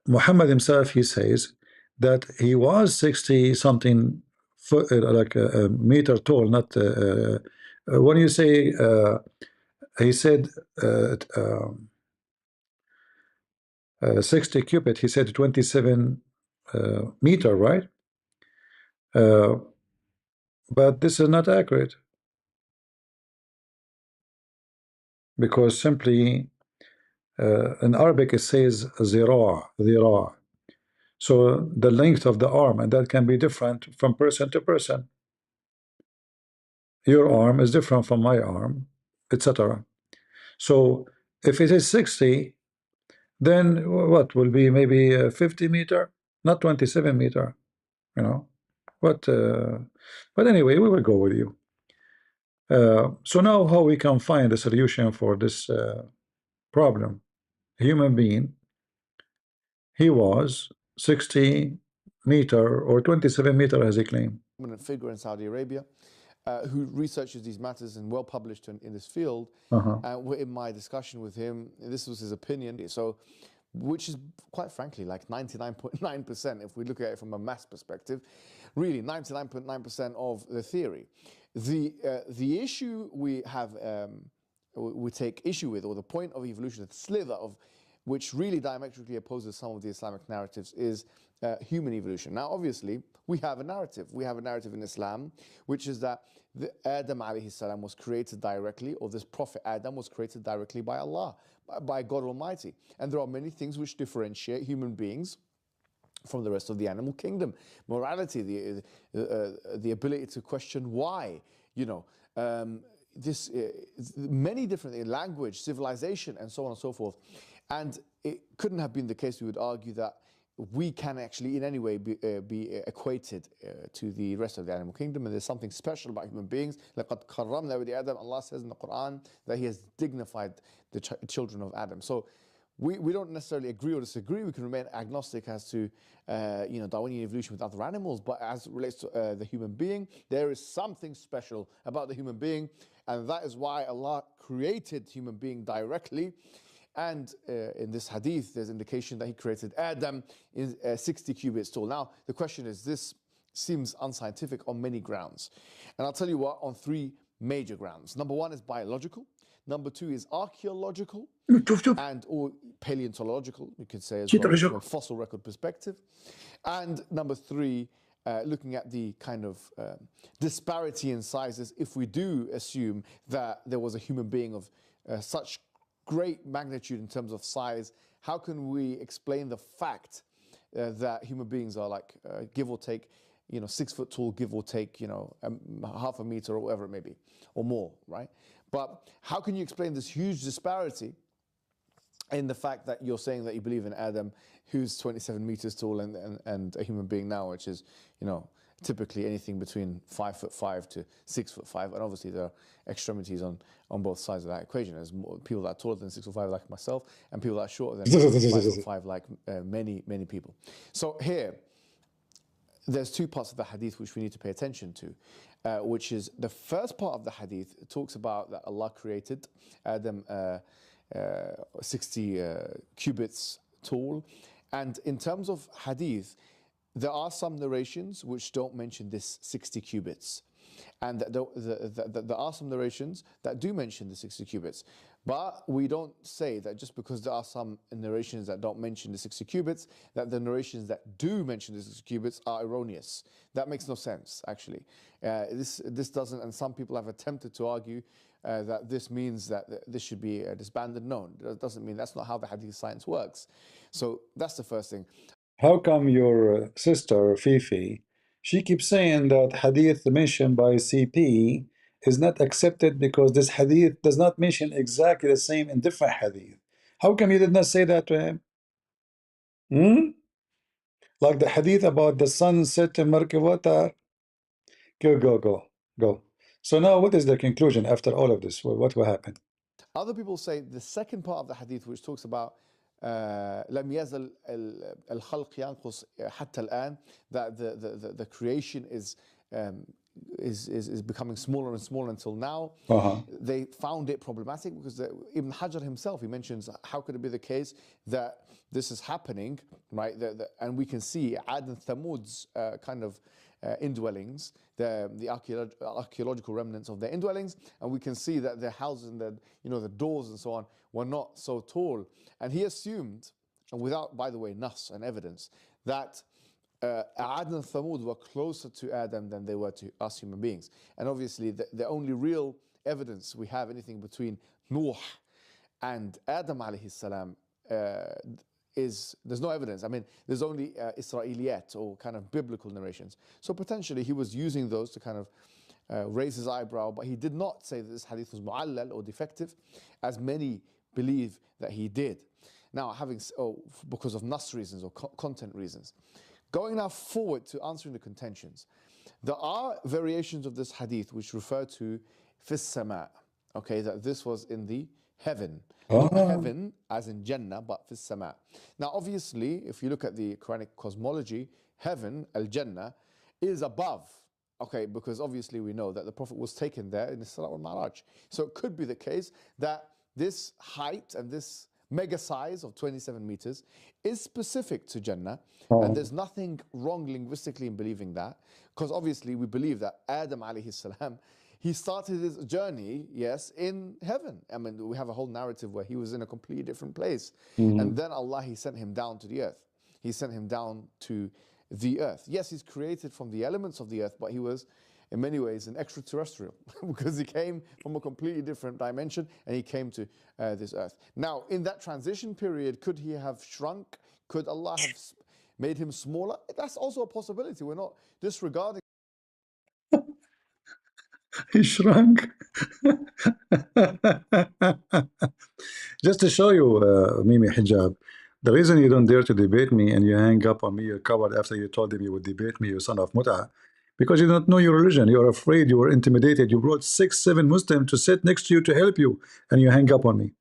Muhammad himself, he says that he was 60 something foot, like a meter tall, not when you say he said 60 cubit, he said 27 meter, right? But this is not accurate. because simply in Arabic it says zira. So the length of the arm, and that can be different from person to person. Your arm is different from my arm, etc. So if it is 60, then what will be maybe 50 meter, not 27 meter, you know. But anyway, we will go with you. So now how we can find a solution for this problem? A human being, he was 60 meter or 27 meter as he claimed. Prominent figure in Saudi Arabia who researches these matters and well published in this field. In my discussion with him, this was his opinion. So, which is quite frankly like 99.9% if we look at it from a mass perspective, really 99.9% of the theory. The issue we have, we take issue with, or the point of evolution, the slither of which really diametrically opposes some of the Islamic narratives, is human evolution. Now, obviously, we have a narrative. We have a narrative in Islam, which is that Adam alayhi salam was created directly, or this prophet Adam was created directly by Allah, by God Almighty. And there are many things which differentiate human beings from the rest of the animal kingdom. Morality, the ability to question why, you know, many different language, civilization, and so on and so forth. And it couldn't have been the case, we would argue, that we can actually in any way be equated to the rest of the animal kingdom, and there's something special about human beings. لَقَدْ كَرَّمْنَا بَنِي آدَمَ, Allah says in the Quran that He has dignified the children of Adam. So we don't necessarily agree or disagree. We can remain agnostic as to Darwinian evolution with other animals, but as it relates to the human being, there is something special about the human being, and that is why Allah created human being directly. And in this hadith, there's indication that He created Adam in 60 cubits tall. Now, the question is, this seems unscientific on many grounds. And I'll tell you what, on three major grounds. Number one is biological. Number two is archaeological and or paleontological, you could say as well, from a fossil record perspective. And number three, looking at the kind of disparity in sizes, if we do assume that there was a human being of such great magnitude in terms of size, how can we explain the fact that human beings are like, give or take, 6 foot tall, give or take, half a meter or whatever it may be, or more, right? But how can you explain this huge disparity in the fact that you're saying that you believe in Adam, who's 27 meters tall, and a human being now, which is, typically anything between 5'5" to 6'5", and obviously there are extremities on both sides of that equation. There's people that are taller than 6'5", like myself, and people that are shorter than 5'5", like many people. So here, there's two parts of the hadith which we need to pay attention to, which is the first part of the hadith talks about that Allah created Adam 60 cubits tall, and in terms of hadith, there are some narrations which don't mention this 60 cubits. And there are some narrations that do mention the 60 cubits. But we don't say that just because there are some narrations that don't mention the 60 cubits, that the narrations that do mention the 60 cubits are erroneous. That makes no sense, actually. This doesn't, and some people have attempted to argue that this means that this should be disbanded. No, it doesn't mean, that's not how the hadith science works. So that's the first thing. How come your sister, Fifi, she keeps saying that hadith mentioned by CP is not accepted because this hadith does not mention exactly the same in different hadith? How come you did not say that to him? Like the hadith about the sun set in murky water. Go. So now what is the conclusion after all of this? What will happen? Other people say the second part of the hadith, which talks about لم يزل الخلق ينقص حتى الآن, that the creation is becoming smaller and smaller until now. They found it problematic because Ibn Hajar himself, he mentions, how could it be the case that this is happening, right? And we can see Ad and Thamud's kind of indwellings, the archaeological remnants of their indwellings, and we can see that their houses and the doors and so on were not so tall. And he assumed, and without, by the way, nas and evidence, that Ad and Thamud were closer to Adam than they were to us human beings. And obviously, the only real evidence we have anything between Nuh And Adam alayhi salam there's no evidence. I mean, there's only Israeliyat or kind of biblical narrations. So potentially he was using those to kind of raise his eyebrow, but he did not say that this hadith was mu'allal or defective, as many believe that he did. Now, because of nas reasons or content reasons. Going now forward to answering the contentions. There are variations of this hadith which refer to fis sama, okay, that this was in the heaven. Not heaven as in Jannah, but fis sama. Now, obviously, if you look at the Quranic cosmology, heaven, al-Jannah, is above. Okay, because obviously we know that the Prophet was taken there in the Isra wal Mi'raj. So it could be the case that this height and this mega size of 27 meters is specific to Jannah, and there's nothing wrong linguistically in believing that, because obviously we believe that Adam alayhi salam, he started his journey, yes, in heaven. I mean, we have a whole narrative where he was in a completely different place, and then Allah, he sent him down to the earth. He sent him down to the earth. Yes, he's created from the elements of the earth, but he was in many ways an extraterrestrial because he came from a completely different dimension and he came to this earth. Now, in that transition period, could he have shrunk? Could Allah have made him smaller? That's also a possibility. We're not disregarding. He shrunk. Just to show you, Mimi Hijab, the reason you don't dare to debate me and you hang up on me, you're covered after you told him you would debate me, you son of Mut'a, because you don't know your religion. You're afraid, you were intimidated. You brought 6, 7 Muslims to sit next to you to help you, and you hang up on me.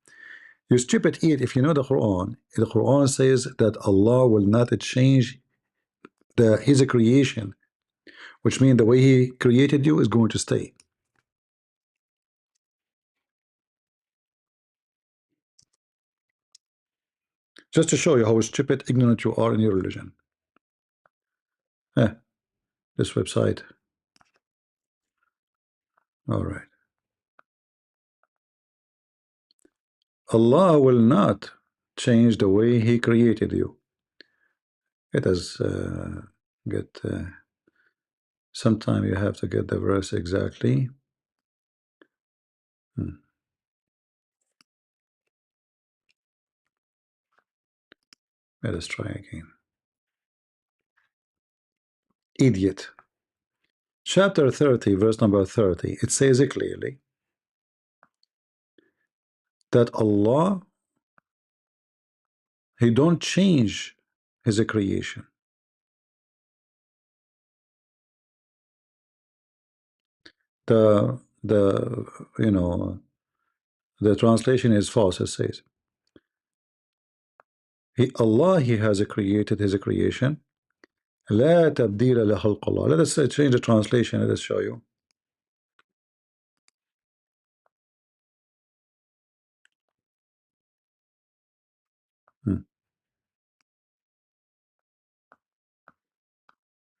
You stupid idiot. If you know the Quran says that Allah will not change His creation, which means the way He created you is going to stay. Just to show you how stupid, ignorant you are in your religion. This website. All right. Allah will not change the way He created you. It does get sometime you have to get the verse exactly. Let us try again. Idiot. Chapter 30, verse number 30, it says it clearly that Allah, He don't change His creation. The translation is false. It says Allah, He has created His creation. لا تبديل لخلق الله. Let us change the translation. Let us show you.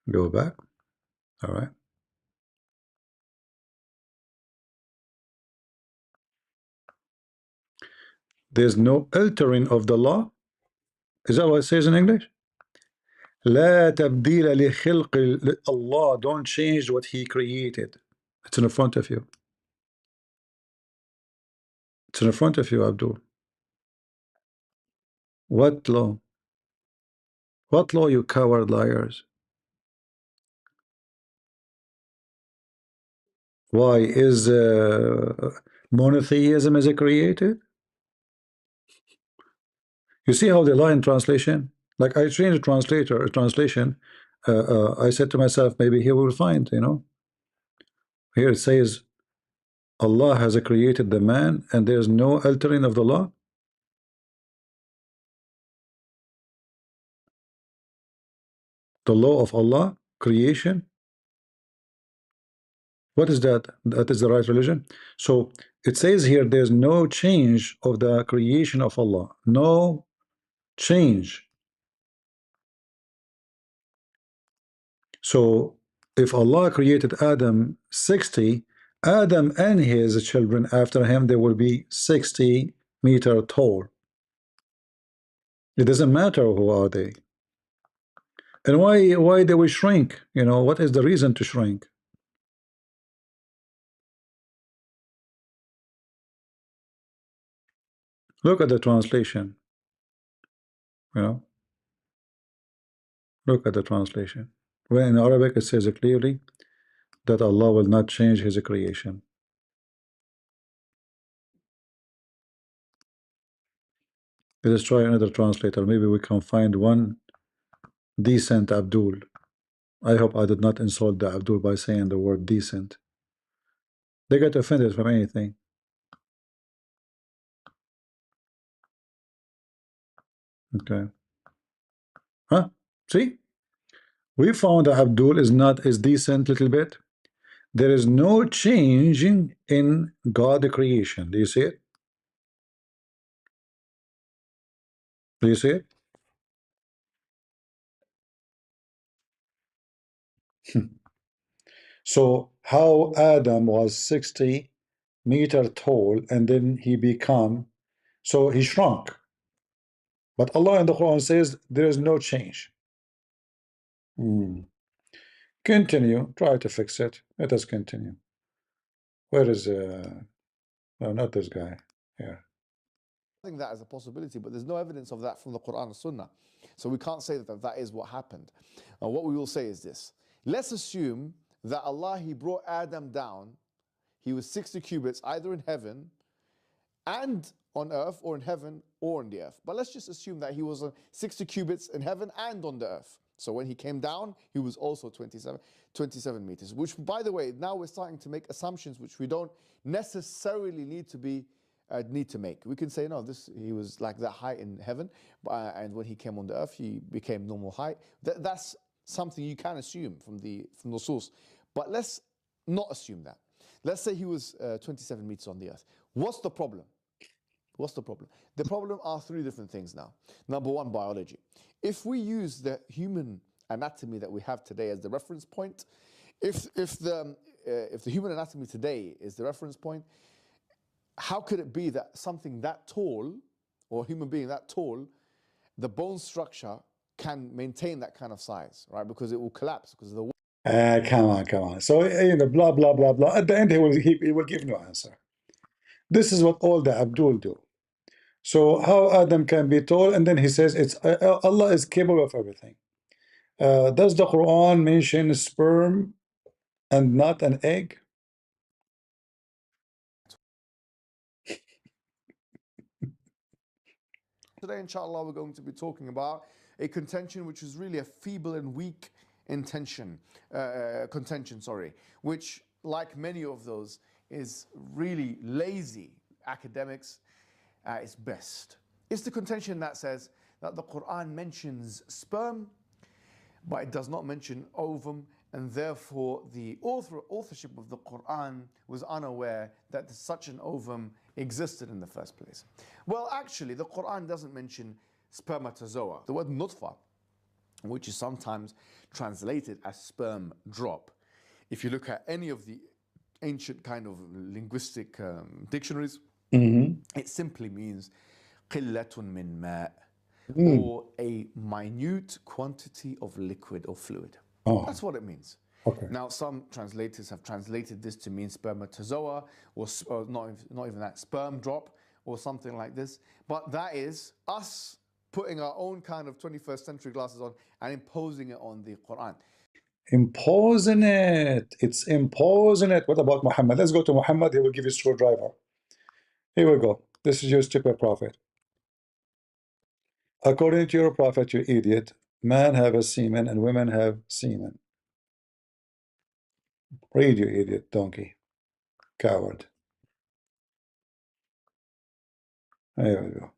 Go back. All right. There's no altering of the law. Is that what it says in English? لا تبديل لخلق Allah. Don't change what He created. It's in front of you. It's in front of you, Abdul. What law? What law, you coward liars? Why is monotheism is created? You see how they lie in translation? Like I changed a translation. I said to myself, maybe he will find, Here it says, Allah has created the man and there's no altering of the law. The law of Allah, creation. What is that? That is the right religion. So it says here there's no change of the creation of Allah. No change. So if Allah created Adam 60, Adam and his children after him, they will be 60 meter tall. It doesn't matter who are they. And why they will shrink? What is the reason to shrink? Look at the translation. You know, look at the translation. When in Arabic it says clearly that Allah will not change His creation. Let us try another translator. Maybe we can find one decent Abdul. I hope I did not insult the Abdul by saying the word decent. They get offended from anything. Okay. Huh? See? We found that Abdul is decent little bit. There is no changing in God creation. Do you see it? Do you see it? So how Adam was 60 meters tall and then he become, so he shrunk. But Allah in the Quran says there is no change. Continue. Try to fix it. Let us continue. Where is no, not this guy. Yeah. I think that is a possibility, but there's no evidence of that from the Quran and Sunnah. So we can't say that that is what happened. What we will say is this. Let's assume that Allah, He brought Adam down. He was 60 cubits, either in heaven and on earth, or in heaven or on the earth. But let's just assume that He was 60 cubits in heaven and on the earth. So when He came down, He was also 27 meters, which, by the way, now we're starting to make assumptions which we don't necessarily need to make. We can say, no, he was like that height in heaven, and when he came on the earth, he became normal height. That's something you can assume from the source. But let's not assume that. Let's say he was 27 meters on the earth. What's the problem? What's the problem? The problem are three different things now. Number one, biology. If we use the human anatomy that we have today as the reference point, if the human anatomy today is the reference point, how could it be that something that tall, or a human being that tall, the bone structure can maintain that kind of size, right? Because it will collapse because of the. Come on. So blah blah blah blah. At the end, he will give no answer. This is what all the Abdul do. So how Adam can be tall, and then he says it's Allah is capable of everything. Does the Quran mention sperm and not an egg? Today, inshallah, we're going to be talking about a contention which is really a feeble and weak contention, which, like many of those, is really lazy academics at its best. It's the contention that says that the Quran mentions sperm, but it does not mention ovum, and therefore the authorship of the Quran was unaware that such an ovum existed in the first place. Well, actually, the Quran doesn't mention spermatozoa. The word nutfa, which is sometimes translated as sperm drop, if you look at any of the ancient kind of linguistic dictionaries, it simply means qillatun min ma', or a minute quantity of liquid or fluid. That's what it means. Okay. Now, some translators have translated this to mean spermatozoa, or not even that, sperm drop, or something like this. But that is us putting our own kind of 21st century glasses on and imposing it on the Quran. Imposing it. It's imposing it. What about Muhammad? Let's go to Muhammad. He will give you a screwdriver. Here we go. This is your stupid prophet. According to your prophet, you idiot, men have a semen and women have semen. Read, you idiot, donkey, coward. There we go.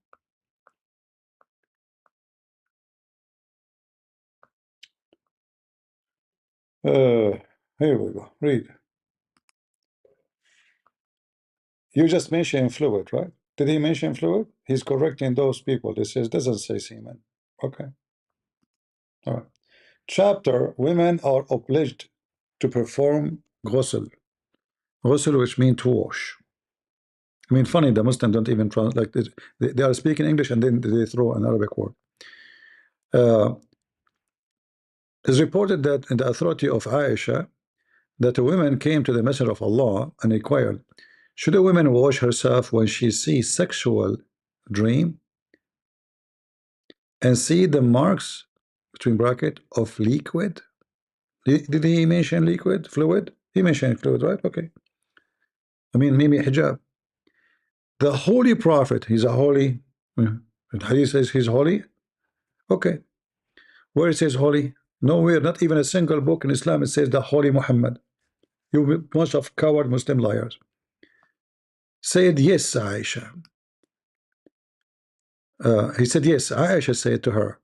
Here we go. Read. You just mentioned fluid, right? Did he mention fluid? He's correcting those people. This doesn't say semen. Okay. All right. Chapter: Women are obliged to perform ghusl. Ghusl, which means to wash. I mean, funny, the Muslims don't even like this. They are speaking English and then they throw an Arabic word. It's reported that in the authority of Aisha, that a woman came to the Messenger of Allah and inquired, should a woman wash herself when she sees sexual dream and see the marks between bracket of liquid. Did he mention liquid, fluid? He mentioned fluid, right? Okay. I mean, maybe hijab. The holy prophet, he's a holy. The hadith says he's holy. Okay. Where it says holy? Nowhere, not even a single book in Islam, it says the holy Muhammad. You bunch of coward Muslim liars. Said yes, Aisha. He said yes. Aisha said to her,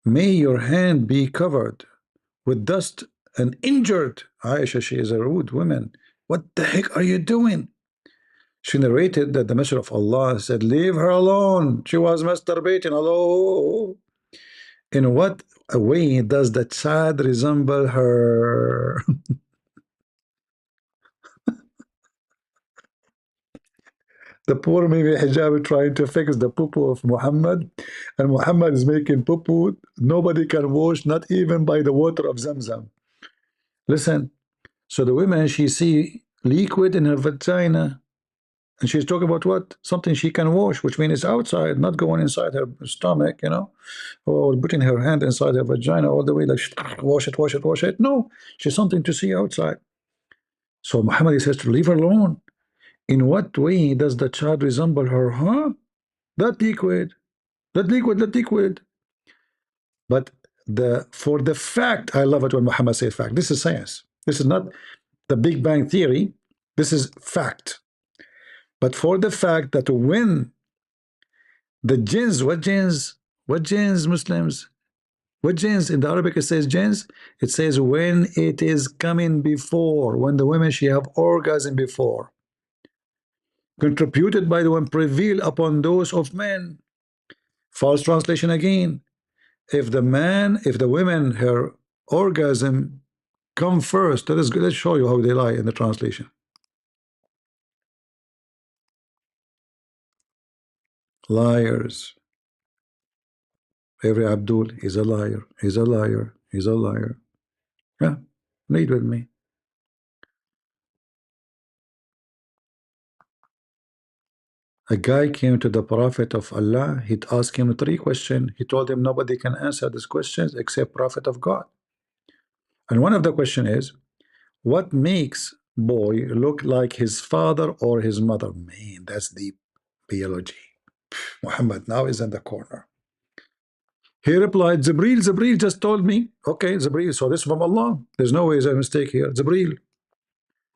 may your hand be covered with dust and injured. Aisha, she is a rude woman. What the heck are you doing? She narrated that the Messenger of Allah said, leave her alone. She was masturbating. Hello. In what way does the child resemble her? The poor maybe hijab trying to fix the poo-poo of Muhammad, and Muhammad is making poo-poo. Nobody can wash, not even by the water of Zamzam. Listen, so the woman, she see liquid in her vagina, and she's talking about what? Something she can wash, which means it's outside, not going inside her stomach, you know, or putting her hand inside her vagina all the way, like wash it, wash it, wash it. No, she's something to see outside. So Muhammad says to leave her alone. In what way does the child resemble her? Huh? That liquid, that liquid, that liquid. But for the fact, I love it when Muhammad says fact. This is science. This is not the Big Bang Theory. This is fact. But for the fact that when the jinns, what jinns? What jinns, Muslims? What jinns? In the Arabic it says jinns. It says when it is coming before, when the women, she have orgasm before. Contributed by the one prevail upon those of men. False translation again. If the man, if the women, her orgasm come first, let's show you how they lie in the translation. Liars. Every Abdul is a liar. He's a liar. He's a liar. Yeah, read with me. A guy came to the Prophet of Allah. He'd ask him 3 questions. He told him nobody can answer these questions except Prophet of God. And one of the questions is, what makes boy look like his father or his mother? Man, that's deep biology. Muhammad now is in the corner. He replied, Jibreel, Jibreel just told me. Okay, Jibreel, so this is from Allah. There's no way there's a mistake here. Jibreel.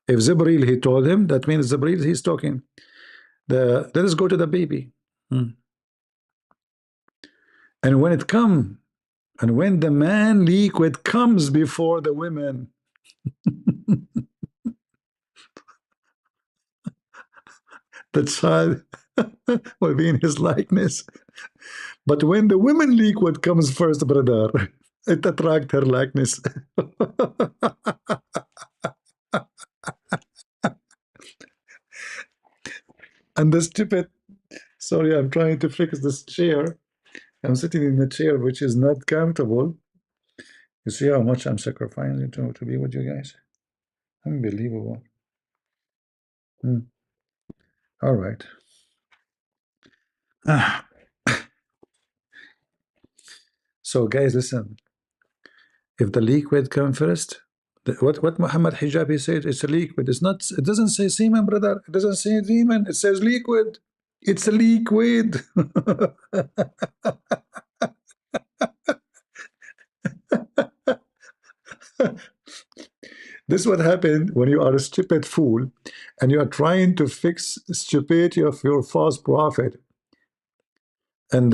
If Jibreel, he told him, that means Jibreel, he's talking. Let us go to the baby. And when it comes, and when the man liquid comes before the women, the child will be in his likeness. But when the woman liquid comes first, brother, it attracts her likeness. And the stupid, sorry, I'm trying to fix this chair. I'm sitting in a chair which is not comfortable. You see how much I'm sacrificing to be with you guys? Unbelievable. All right. So guys, listen. If the liquid come first, what Muhammad Hijab, he said, it's a liquid. It's not. It doesn't say semen, brother. It doesn't say semen. It says liquid. It's a liquid. This is what happened when you are a stupid fool and you are trying to fix stupidity of your false prophet. And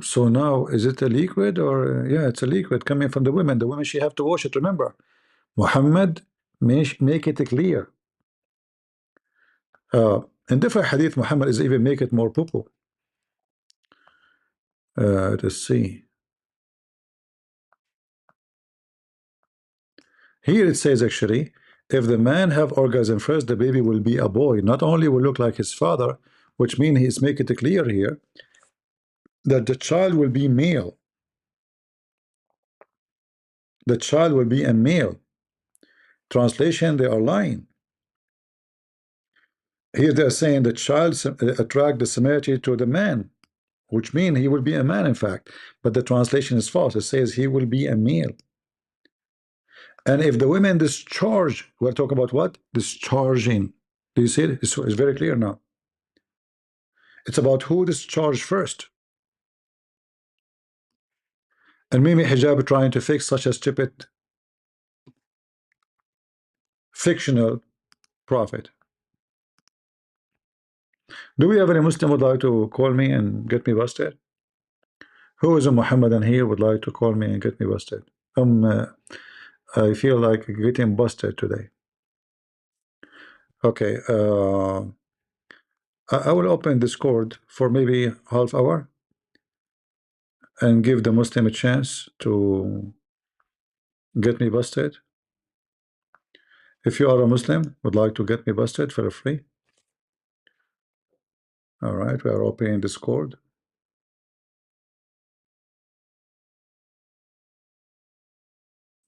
so now, is it a liquid or yeah, it's a liquid coming from the women. The women, she have to wash it. Remember, Muhammad make it clear. In different hadith, Muhammad is even make it more poo-poo. Let's see. Here it says actually, if the man have orgasm first, the baby will be a boy. Not only will look like his father, which means he's making it clear here that the child will be male. The child will be a male. Translation, they are lying. Here they're saying the child attract the similarity to the man, which means he will be a man, in fact. But the translation is false. It says he will be a male. And if the women discharge, we're talking about what? Discharging. Do you see it? It's very clear now. It's about who discharged first. And maybe Hijab trying to fix such a stupid fictional prophet. Do we have any Muslim would like to call me and get me busted? Who is a Mohammedan here would like to call me and get me busted? I feel like getting busted today. Okay, I will open Discord for maybe half hour and give the Muslim a chance to get me busted. If you are a Muslim would like to get me busted, feel free. All right, we are opening Discord.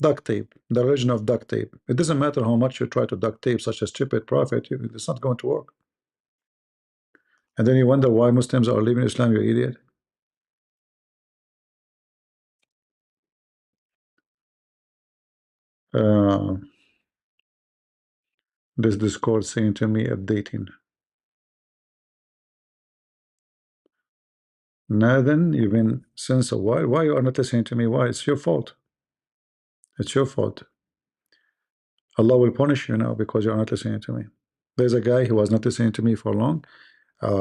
Duct tape, the origin of duct tape. It doesn't matter how much you try to duct tape such a stupid prophet, it's not going to work. And then you wonder why Muslims are leaving Islam, you idiot. This Discord saying to me updating. Nathan, you've been since a while. Why you are not listening to me? Why? It's your fault. It's your fault. Allah will punish you now because you're not listening to me. There's a guy who was not listening to me for long.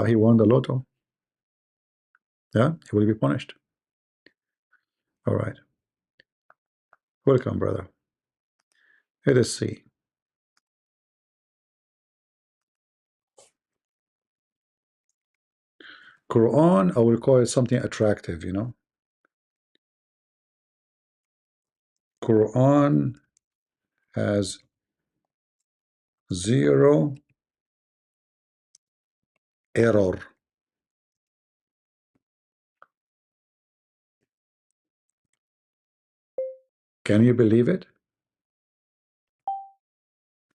He won the lotto. Yeah, he will be punished. All right. Welcome, brother. Let us see. Quran, I will call it something attractive, you know. Quran has zero error. Can you believe it?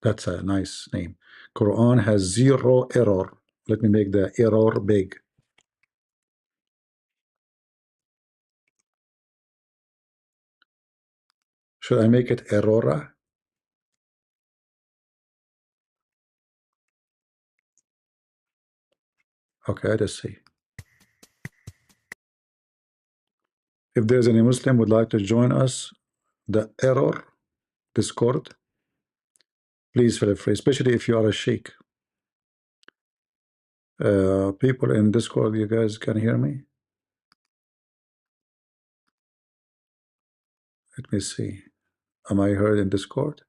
That's a nice name. Quran has zero error. Let me make the error big. Should I make it errora? Okay, let's see. If there's any Muslim would like to join us, the error Discord, please feel free, especially if you are a sheikh. People in Discord, you guys can hear me? Let me see. Am I heard in Discord?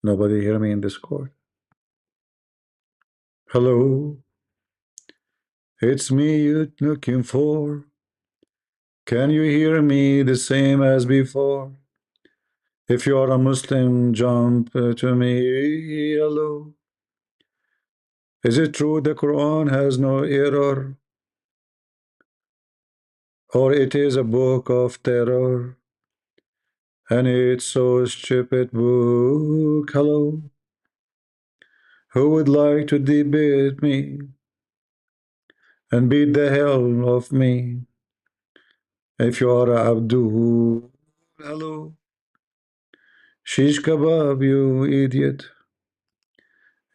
Nobody hear me in Discord? Hello? It's me you're looking for. Can you hear me the same as before? If you are a Muslim, jump to me. Hello? Is it true the Quran has no error? Or it is a book of terror? And it's so stupid book. Hello? Who would like to debate me and beat the hell of me? If you are Abdul, hello? Shish kebab, you idiot.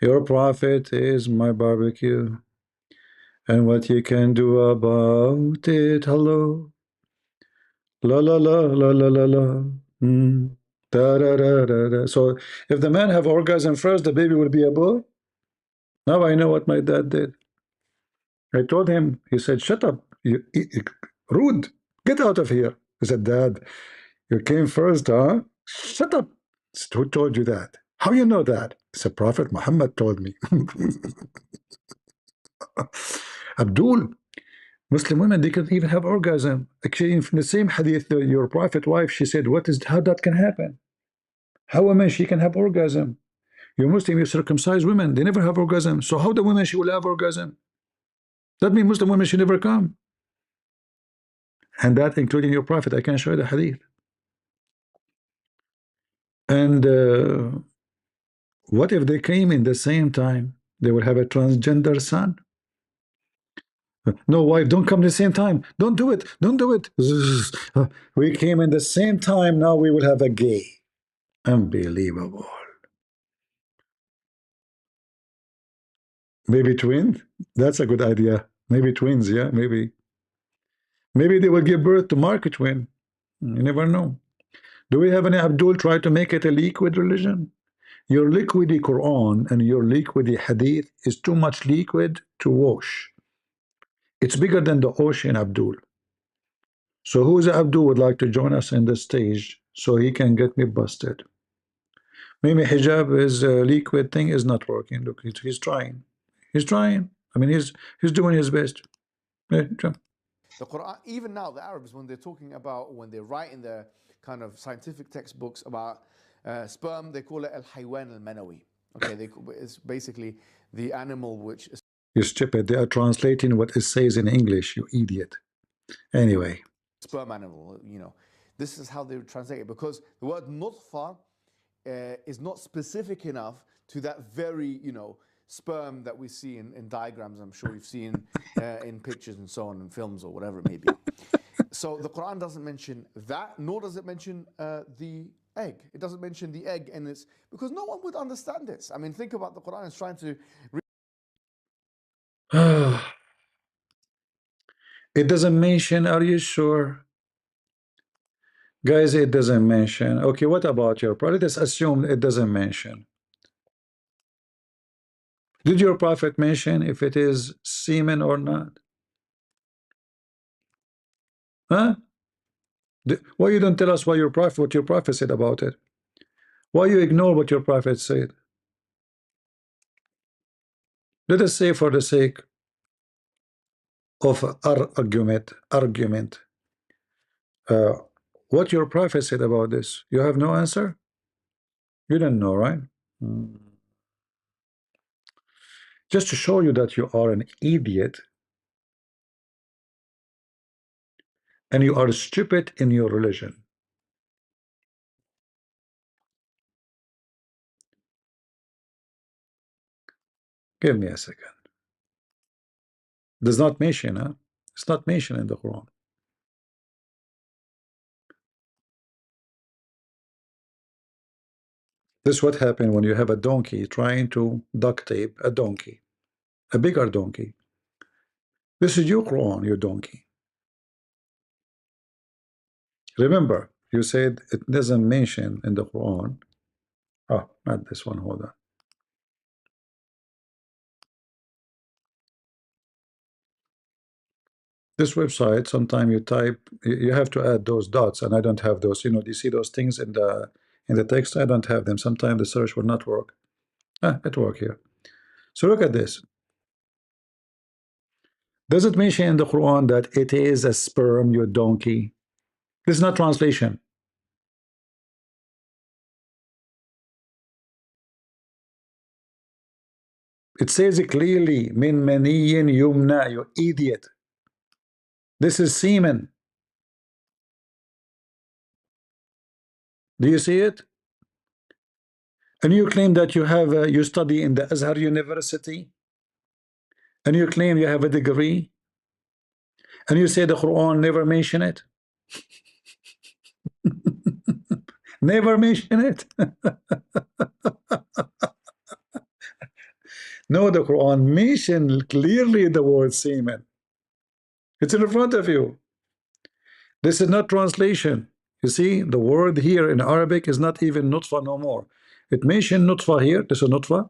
Your prophet is my barbecue. And what you can do about it, hello? La la la la la la la. Da, da, da, da, da. So if the man have orgasm first, the baby will be a boy? Now I know what my dad did. I told him, he said, shut up, you rude, get out of here. I said, Dad, you came first, huh? Shut up. Who told you that? How you know that? It's a Prophet Muhammad told me. Abdul, Muslim women, they can even have orgasm. Actually, in the same hadith, your Prophet wife, she said, how that can happen? How a man, she can have orgasm? You Muslim, you circumcise women, they never have orgasm. So how the women, she will have orgasm? That means Muslim women should never come. And that including your Prophet. I can show you the hadith. And what if they came in the same time? They will have a transgender son. No, wife, don't come at the same time. Don't do it. Don't do it. We came in the same time. Now we will have a gay. Unbelievable. Maybe twins. That's a good idea. Maybe twins. Yeah, maybe. Maybe they will give birth to Mark twin. You never know. Do we have any Abdul try to make it a liquid religion? Your liquidy Quran and your liquidy Hadith is too much liquid to wash. It's bigger than the ocean, Abdul. So who is Abdul would like to join us in the stage so he can get me busted? Maybe hijab is a liquid thing is not working. Look, he's trying. He's trying. I mean, he's doing his best. Yeah, sure. The Quran, even now, the Arabs, when they're talking about, when they write in their kind of scientific textbooks about sperm, they call it al-haywan al-manawi. Okay, it's basically the animal which is. You stupid. They are translating what it says in English, you idiot. Anyway. Sperm animal, you know. This is how they would translate it, because the word nutfa is not specific enough to that very, you know, sperm that we see in diagrams. I'm sure you've seen in pictures and so on, in films or whatever it may be. So the Quran doesn't mention that, nor does it mention the egg. It doesn't mention the egg, and it's because no one would understand this. I mean, think about the Quran is trying to. It doesn't mention. Are you sure? Guys, it doesn't mention. Okay, what about your prophet? Let's assume it doesn't mention. Did your prophet mention if it is semen or not? Huh? Why you don't tell us what your prophet said about it? Why you ignore what your prophet said? Let us say, for the sake of our argument, what your prophet said about this. You have no answer? You don't know, right? Just to show you that you are an idiot and you are stupid in your religion. Give me a second. Does not mention, huh? It's not mentioned in the Quran. This is what happened when you have a donkey trying to duct tape a donkey, a bigger donkey. This is your Quran, your donkey. Remember, you said it doesn't mention in the Quran. Oh, not this one. Hold on. This website, sometimes you type, you have to add those dots, and I don't have those. You know, do you see those things in the text? I don't have them. Sometimes the search will not work. It work here. So look at this. Does it mention in the Quran that it is a sperm, your donkey? This is not translation. It says it clearly, min maniyin yumna, you idiot. This is semen. Do you see it? And you claim that you have you study in the Azhar University, and you claim you have a degree, and you say the Quran never mention it. Never mention it. No, the Quran mentioned clearly the word semen. It's in front of you. This is not translation. You see, the word here in Arabic is not even nutfa no more. It mentioned nutfa here. This is nutfa.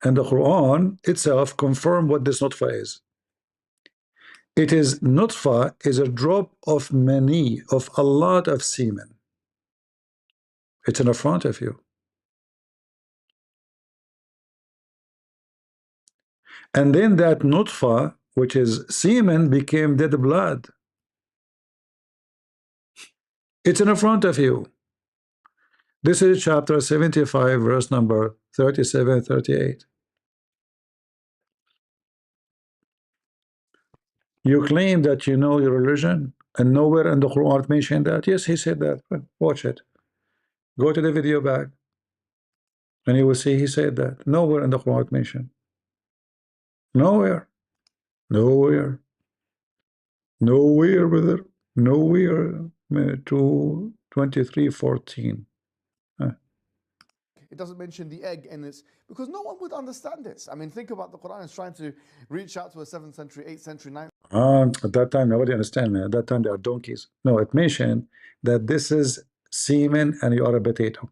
And the Quran itself confirmed what this nutfa is. It is nutfa is a drop of mani, of a lot of semen. It's in front of you. And then that nutfa, which is semen, became dead blood. It's in front of you. This is chapter 75, verse number 37, 38. You claim that you know your religion, and nowhere in the Quran mentioned that. Yes, he said that. Watch it. Go to the video back, and you will see he said that. Nowhere in the Quran mentioned. Nowhere. Nowhere. Nowhere, brother. Nowhere. 2:23:14. It doesn't mention the egg, and it's because no one would understand this. I mean, think about the Quran is trying to reach out to a 7th century, 8th century, 9th. At that time, nobody understand, man. At that time, they are donkeys. No, it mentioned that this is semen and you are a potato.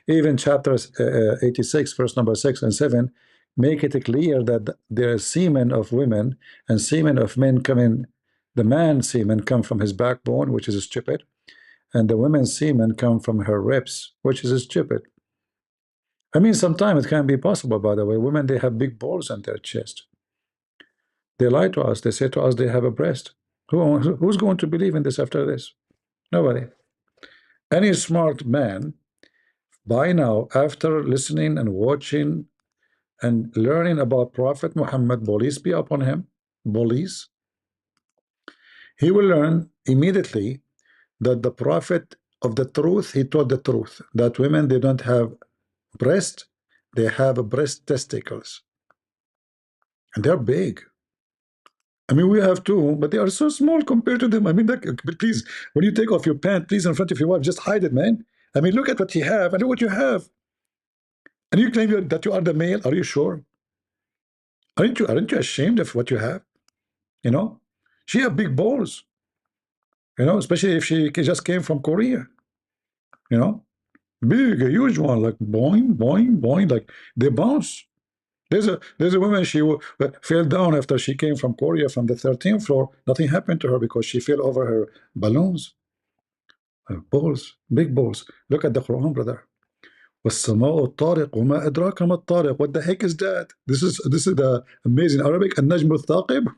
Even chapters 86, verse number 6 and 7, make it clear that there is semen of women and semen of men coming. The man's semen come from his backbone, which is stupid, and the women's semen come from her ribs, which is stupid. I mean, sometimes it can be possible, by the way. Women, they have big balls on their chest. They lie to us. They say to us they have a breast. Who's going to believe in this after this? Nobody. Any smart man, by now, after listening and watching and learning about Prophet Muhammad, peace be upon him, peace, he will learn immediately that the Prophet of the truth, he taught the truth, that women, they don't have breast, they have breast testicles. And they're big. I mean, we have two, but they are so small compared to them. I mean, please, when you take off your pant, please, in front of your wife, just hide it, man. I mean, look at what you have, and look what you have. And you claim that you are the male. Are you sure? Aren't you ashamed of what you have? You know, she have big balls. You know, especially if she just came from Korea. You know, big, a huge one, like boing, boing, boing, like they bounce. There's a woman, she fell down after she came from Korea from the 13th floor. Nothing happened to her because she fell over her balloons. Balls, big balls. Look at the Quran, brother. والسماء الطارق وما أدراك ما الطارق. What the heck is that? This is the amazing Arabic. النجم الثاقب.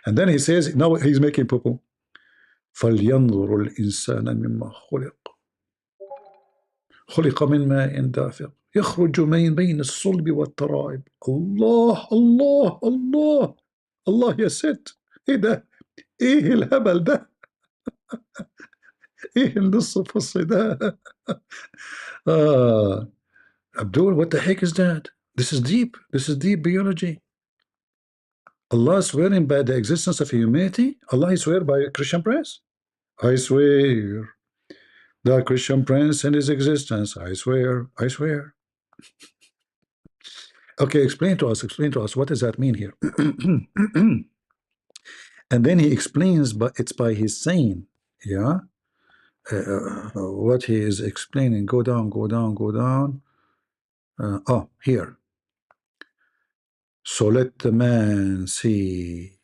And then he says, now he's making poo-poo. فلينظر الإنسان مما خلق من ماء دافق يخرج من بين الصلب والترائب. الله الله الله الله يا ست. ايه ده؟ ايه الهبل ده؟ ايه النص فص ده؟ Abdul, what the heck is that? This is deep. This is deep biology. Allah swearing by the existence of humanity. Allah swear by a Christian prince. I swear the Christian prince and his existence. I swear. I swear. Okay, explain to us. Explain to us. What does that mean here? And then he explains, but it's by his saying. Yeah. What he is explaining. Go down. Go down. Go down. Oh, here. So let the man see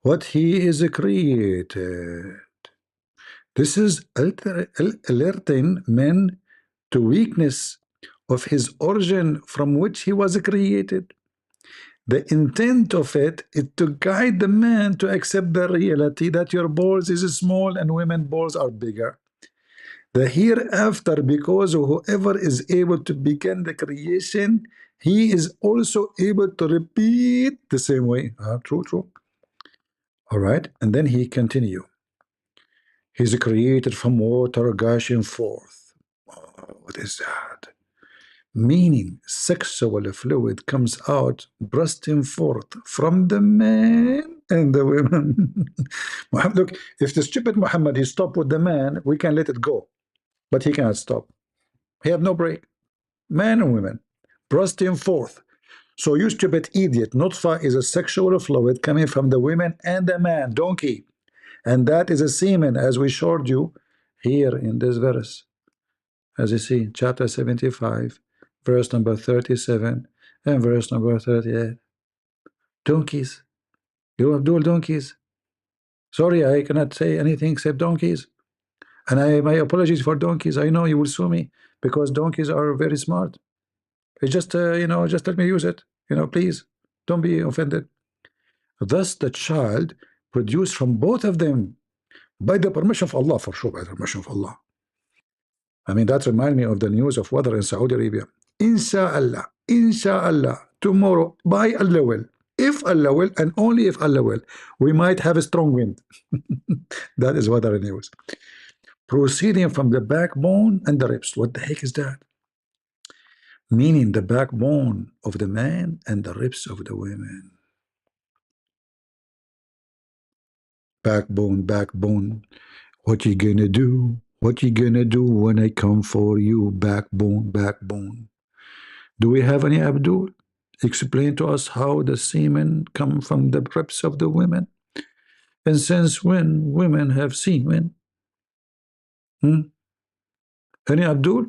what he is created. This is alerting men to weakness of his origin from which he was created. The intent of it is to guide the man to accept the reality that your balls is small and women's balls are bigger. The hereafter, because whoever is able to begin the creation, he is also able to repeat the same way. True, true. All right, and then he continue. He's created from water gushing forth. Oh, what is that? Meaning sexual fluid comes out bursting forth from the man and the women. Look, if the stupid Muhammad, he stopped with the man, we can let it go. But he cannot stop. He have no break. Man and women, bursting forth. So you stupid idiot, nutfa is a sexual fluid coming from the women and the man, donkey. And that is a semen, as we showed you here in this verse. As you see, chapter 75, verse number 37, and verse number 38. Donkeys. You Abdul donkeys. Sorry, I cannot say anything except donkeys. And my apologies for donkeys. I know you will sue me because donkeys are very smart. It's just, you know, just let me use it. You know, please don't be offended. Thus, the child produced from both of them by the permission of Allah, for sure, by the permission of Allah. I mean, that reminds me of the news of weather in Saudi Arabia. Inshallah, tomorrow, by Allah will, if Allah will, and only if Allah will, we might have a strong wind. That is weather news. proceeding from the backbone and the ribs. What the heck is that? Meaning the backbone of the man and the ribs of the women. Backbone, backbone. What you gonna do? What you gonna do when I come for you? Backbone, backbone. Do we have any Abdul? Explain to us how the semen come from the ribs of the women. And since when women have semen? Any Abdul?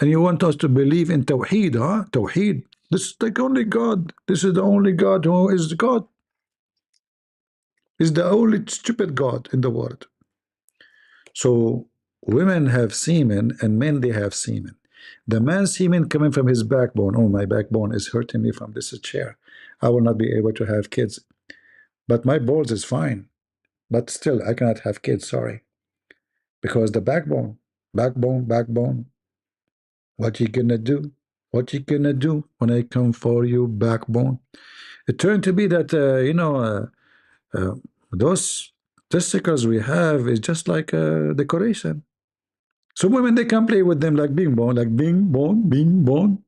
And you want us to believe in Tawheed, huh? Tawheed. This is the only God. This is the only God who is God. Is the only stupid God in the world. So women have semen and men they have semen. The man's semen coming from his backbone. Oh, my backbone is hurting me from this chair. I will not be able to have kids. But my balls is fine. But still, I cannot have kids. Sorry. Because the backbone, backbone, backbone. What you gonna do? What you gonna do when I come for you, backbone? It turned to be that those testicles we have is just like a decoration. So women they can play with them like bing bong, like bing bong, bing bong.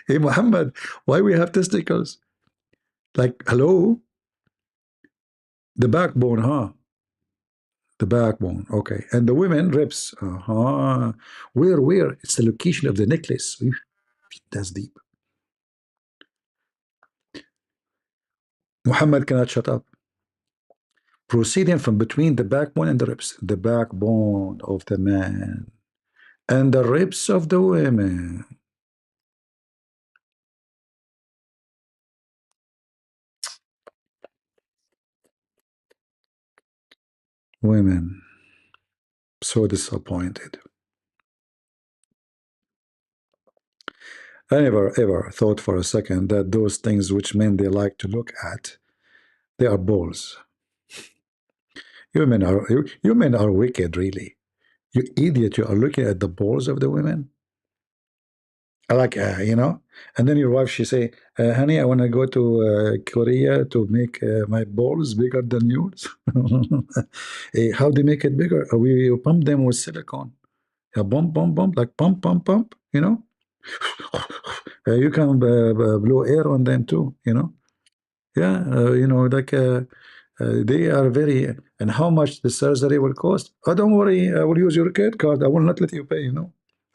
Hey Muhammad, why we have testicles? Like hello, the backbone, huh? The backbone, okay. And the women ribs, Where? It's the location of the necklace. That's deep. Muhammad cannot shut up. Proceeding from between the backbone and the ribs, the backbone of the man and the ribs of the women. Women, so disappointed. I never ever thought for a second that those things which men they like to look at, they are balls. You men are wicked, really. You idiot! You are looking at the balls of the women. I like, and then your wife she say, "Honey, I want to go to Korea to make my balls bigger than yours." How do you make it bigger? We pump them with silicone. Yeah, bump, bump, bump, like pump, pump, pump. You can blow air on them too. Yeah, like they are very. And how much the surgery will cost? Oh, don't worry, I will use your credit card. I will not let you pay.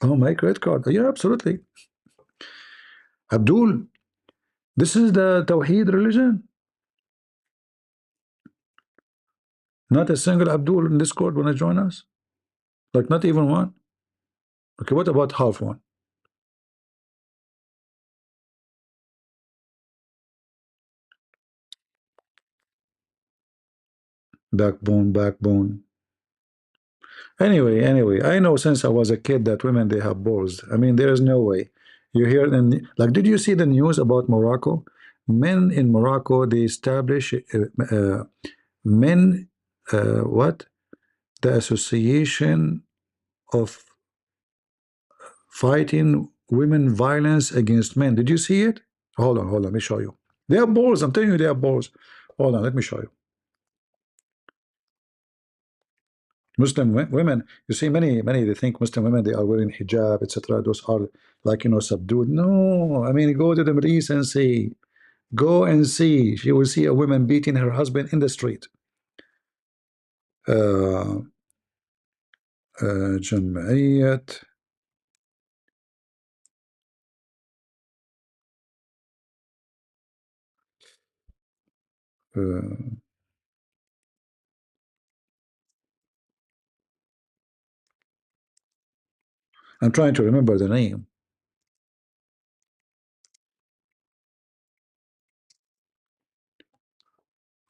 Oh, my credit card. Yeah, absolutely. Abdul, this is the Tawheed religion. Not a single Abdul in Discord want to join us. Like not even one. Okay, what about half one? Backbone, backbone. Anyway, I know since I was a kid that women they have balls. I mean, there is no way. You hear them like, did you see the news about Morocco? Men in Morocco they establish men what the Association of Fighting Women Violence Against Men. Did you see it? Hold on, let me show you. They have balls. I'm telling you, they have balls. Hold on, let me show you. Muslim women, you see, many they think Muslim women they are wearing hijab, etc. Those are like subdued. No, I mean, go to the Middle East and see. Go and see. You will see a woman beating her husband in the street. جمعية I'm trying to remember the name.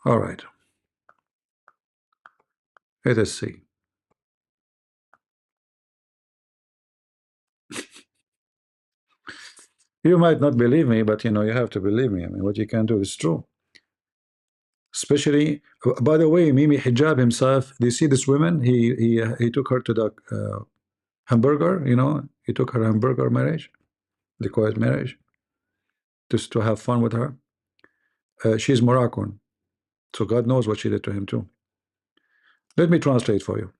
All right. Let us see. You might not believe me, but you have to believe me. I mean, what you can do is true. Especially, by the way, Mimi Hijab himself. Do you see this woman? He took her to the hamburger. He took her hamburger marriage, the quiet marriage, just to have fun with her. She's Moroccan, so God knows what she did to him too. Let me translate for you.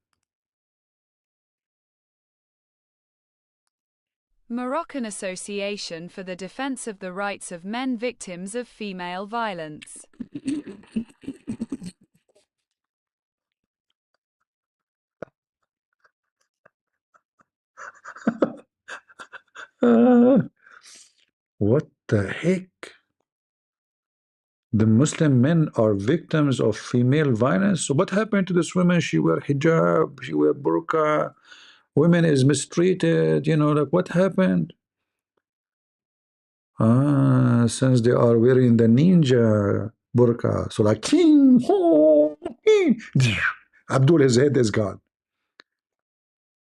Moroccan Association for the Defense of the Rights of Men Victims of Female Violence. What the heck? The Muslim men are victims of female violence. So what happened to this woman? She wear hijab, she wear burqa, women is mistreated, you know, like what happened? Since they are wearing the ninja burqa, so like king, Abdul, his head is gone.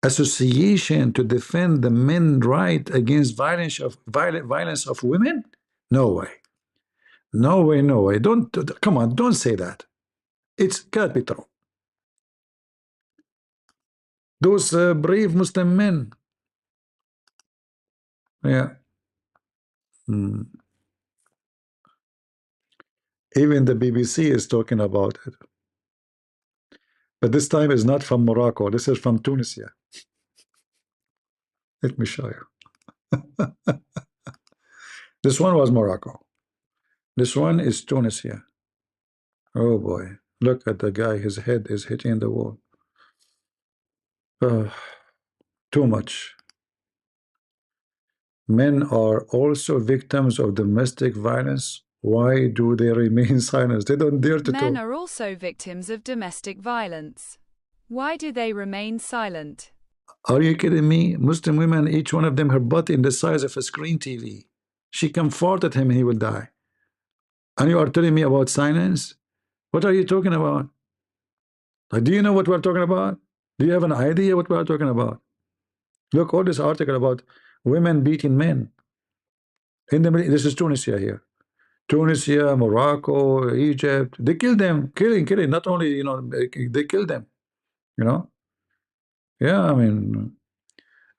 Association to defend the men right against violence of women? No way. No way, no way. Don't, come on, don't say that. It's can't be true. Those brave Muslim men. Yeah. Even the BBC is talking about it. But this time is not from Morocco. This is from Tunisia. Let me show you. This one was Morocco. This one is Tunisia. Oh boy. Look at the guy. His head is hitting the wall. Too much. Men are also victims of domestic violence. Why do they remain silent? They don't dare to talk. Men are also victims of domestic violence. Why do they remain silent? Are you kidding me? Muslim women, each one of them, her butt in the size of a screen TV. She can fart at him and he will die. And you are telling me about silence? What are you talking about? Like, do you know what we're talking about? Do you have an idea what we're talking about? Look, all this article about women beating men. In the Middle, this is Tunisia here. Tunisia, Morocco, Egypt. They kill them, killing. Not only, you know, they kill them. You know. Yeah, I mean,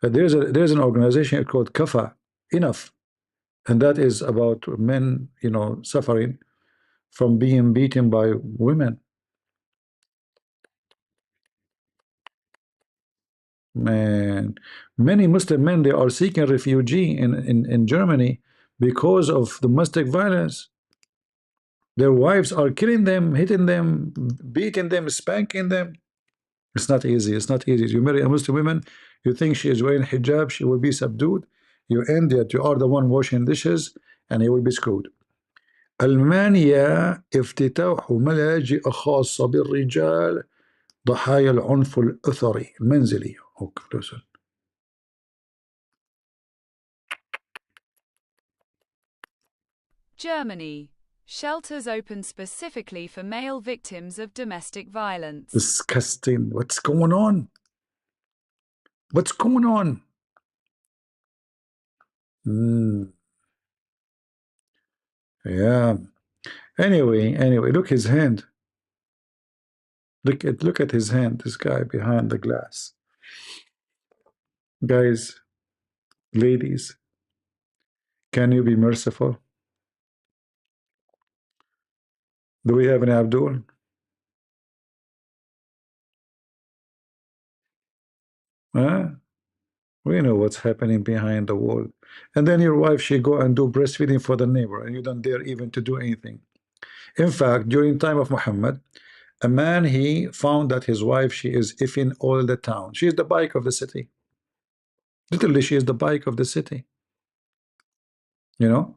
there's an organization called Kafa, enough, and that is about men, you know, suffering from being beaten by women. Man, many Muslim men, they are seeking refugee in Germany because of domestic violence. Their wives are killing them, hitting them, beating them, spanking them. It's not easy. It's not easy. You marry a Muslim woman, you think she is wearing hijab, she will be subdued. You end that you are the one washing dishes, and he will be screwed. ألمانيا افتتاح ملاجئ خاصة بالرجال ضحايا العنف الأسري المنزلي. Okay, listen. Germany. Shelters open specifically for male victims of domestic violence. Disgusting. What's going on? What's going on? Yeah. Anyway, look his hand. Look at his hand, this guy behind the glass. Guys, ladies, can you be merciful? Do we have an Abdul? Huh? We know what's happening behind the wall. And then your wife, she go and do breastfeeding for the neighbor, and you don't dare even to do anything. In fact, during time of Muhammad, a man, he found that his wife, she is effing all the town. She is the bike of the city. Literally, she is the bike of the city. You know?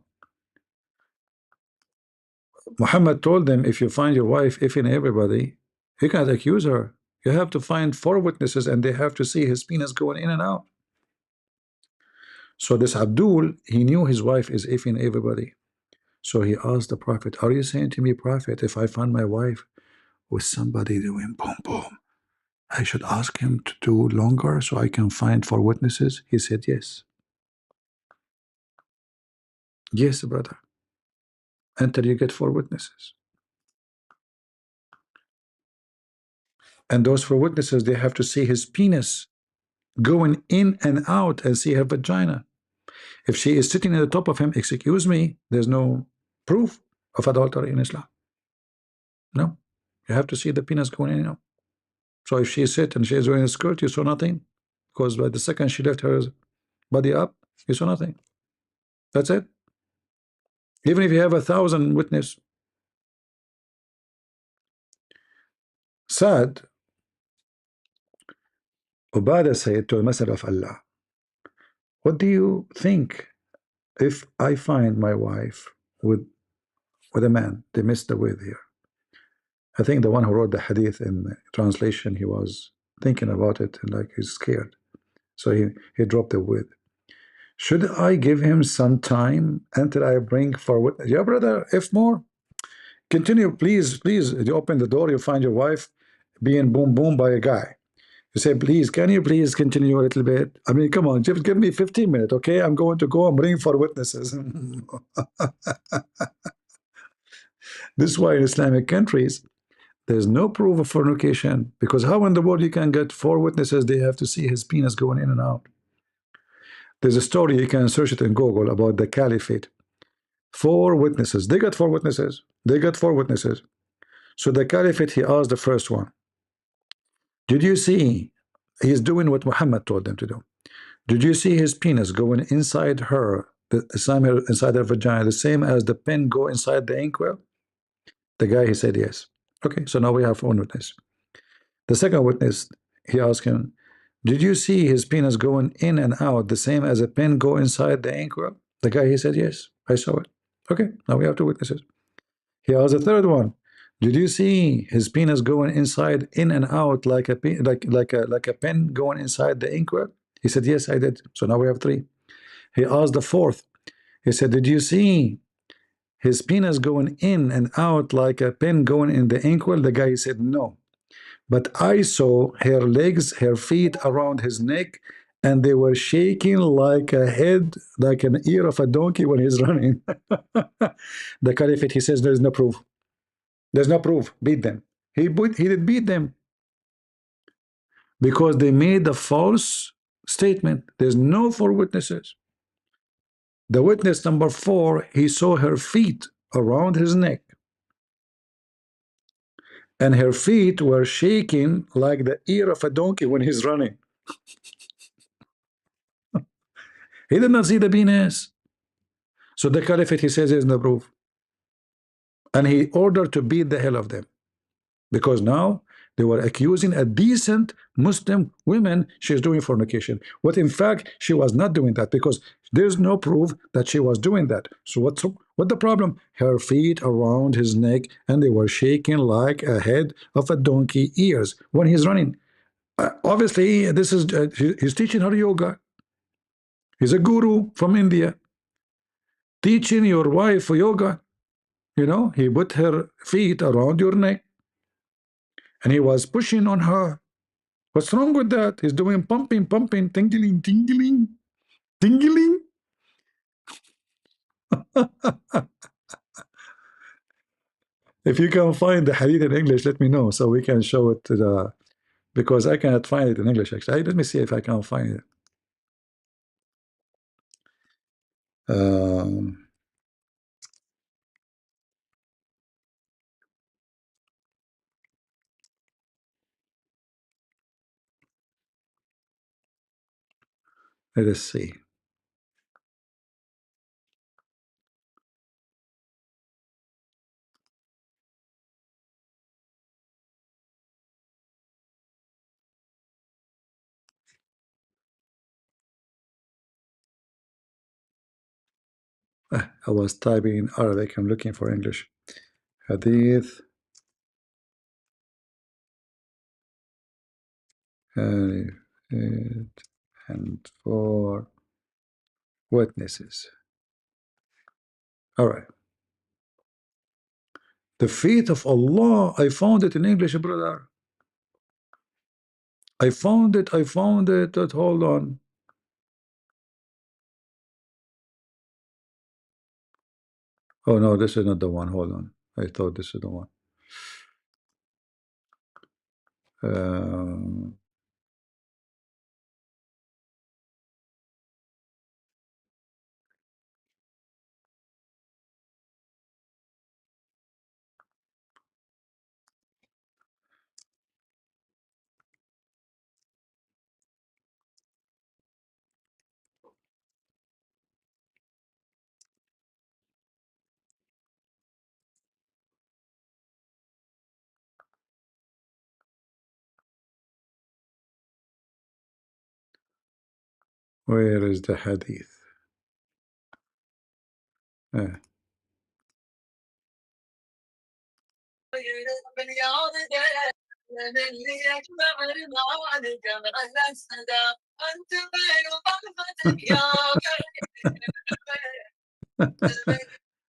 Muhammad told them, if you find your wife effing everybody, you can't accuse her. You have to find 4 witnesses, and they have to see his penis going in and out. So this Abdul, he knew his wife is effing everybody. So he asked the Prophet, are you saying to me, Prophet, if I find my wife with somebody doing boom boom, I should ask him to do longer so I can find 4 witnesses? He said, yes. Yes, brother. Until you get 4 witnesses. And those 4 witnesses, they have to see his penis going in and out and see her vagina. If she is sitting at the top of him, excuse me, there's no proof of adultery in Islam. No. You have to see the penis going in and out. So if she sit and she is wearing a skirt, you saw nothing, because by the second she left her body up, you saw nothing. That's it. Even if you have 1,000 witness. Sad. Ubadah said to the Messenger of Allah, what do you think if I find my wife with a man? They missed the word here. I think the one who wrote the hadith in translation, he was thinking about it and like he's scared. So he dropped the word. Should I give him some time until I bring forward? Yeah, brother, if more. Continue, please, please. You open the door, you find your wife being boom boom by a guy. You say, please, can you please continue a little bit? I mean, come on, just give me 15 minutes, okay? I'm going to go and bring for witnesses. This is why in Islamic countries, there's no proof of fornication, because how in the world you can get 4 witnesses? They have to see his penis going in and out. There's a story, you can search it in Google, about the caliphate. 4 witnesses. They got 4 witnesses. They got 4 witnesses. So the caliphate, he asked the first one, did you see, he's doing what Muhammad told them to do. Did you see his penis going inside her, inside her vagina, the same as the pen go inside the inkwell? The guy, he said yes. Okay, so now we have 1 witness. The second witness, he asked him, did you see his penis going in and out the same as a pen go inside the inkwell? The guy, he said yes, I saw it. Okay, now we have 2 witnesses. He asked the third one, did you see his penis going inside, in and out like a pen going inside the inkwell? He said yes, I did. So now we have 3. He asked the fourth. He said, did you see his penis going in and out like a pen going in the inkwell? The guy said no, but I saw her legs, her feet around his neck, and they were shaking like a head, like an ear of a donkey when he's running. The caliphate, he says, there's no proof. There's no proof. Beat them. He did beat them because they made a false statement. There's no 4 witnesses. The witness number 4, he saw her feet around his neck, and her feet were shaking like the ear of a donkey when he's running. He did not see the penis. So the caliphate, he says, there's no proof. And he ordered to beat the hell of them, because now they were accusing a decent Muslim woman she's doing fornication. What in fact she was not doing that, because there's no proof that she was doing that. So what the problem? Her feet around his neck, and they were shaking like a head of a donkey ears when he's running. Obviously, this is he's teaching her yoga. He's a guru from India, teaching your wife yoga. You know, he put her feet around your neck, and he was pushing on her. What's wrong with that? He's doing pumping, pumping, tingling, tingling, tingling. If you can find the hadith in English, let me know so we can show it to the, because I cannot find it in English actually. Let me see if I can find it. Um, Let us see. I was typing in Arabic. I'm looking for English. Hadith. And 4 witnesses. All right. The feet of Allah. I found it in English, brother. I found it. I found it. Hold on. Oh no, this is not the one. Hold on. I thought this is the one. Um, Where is the hadith?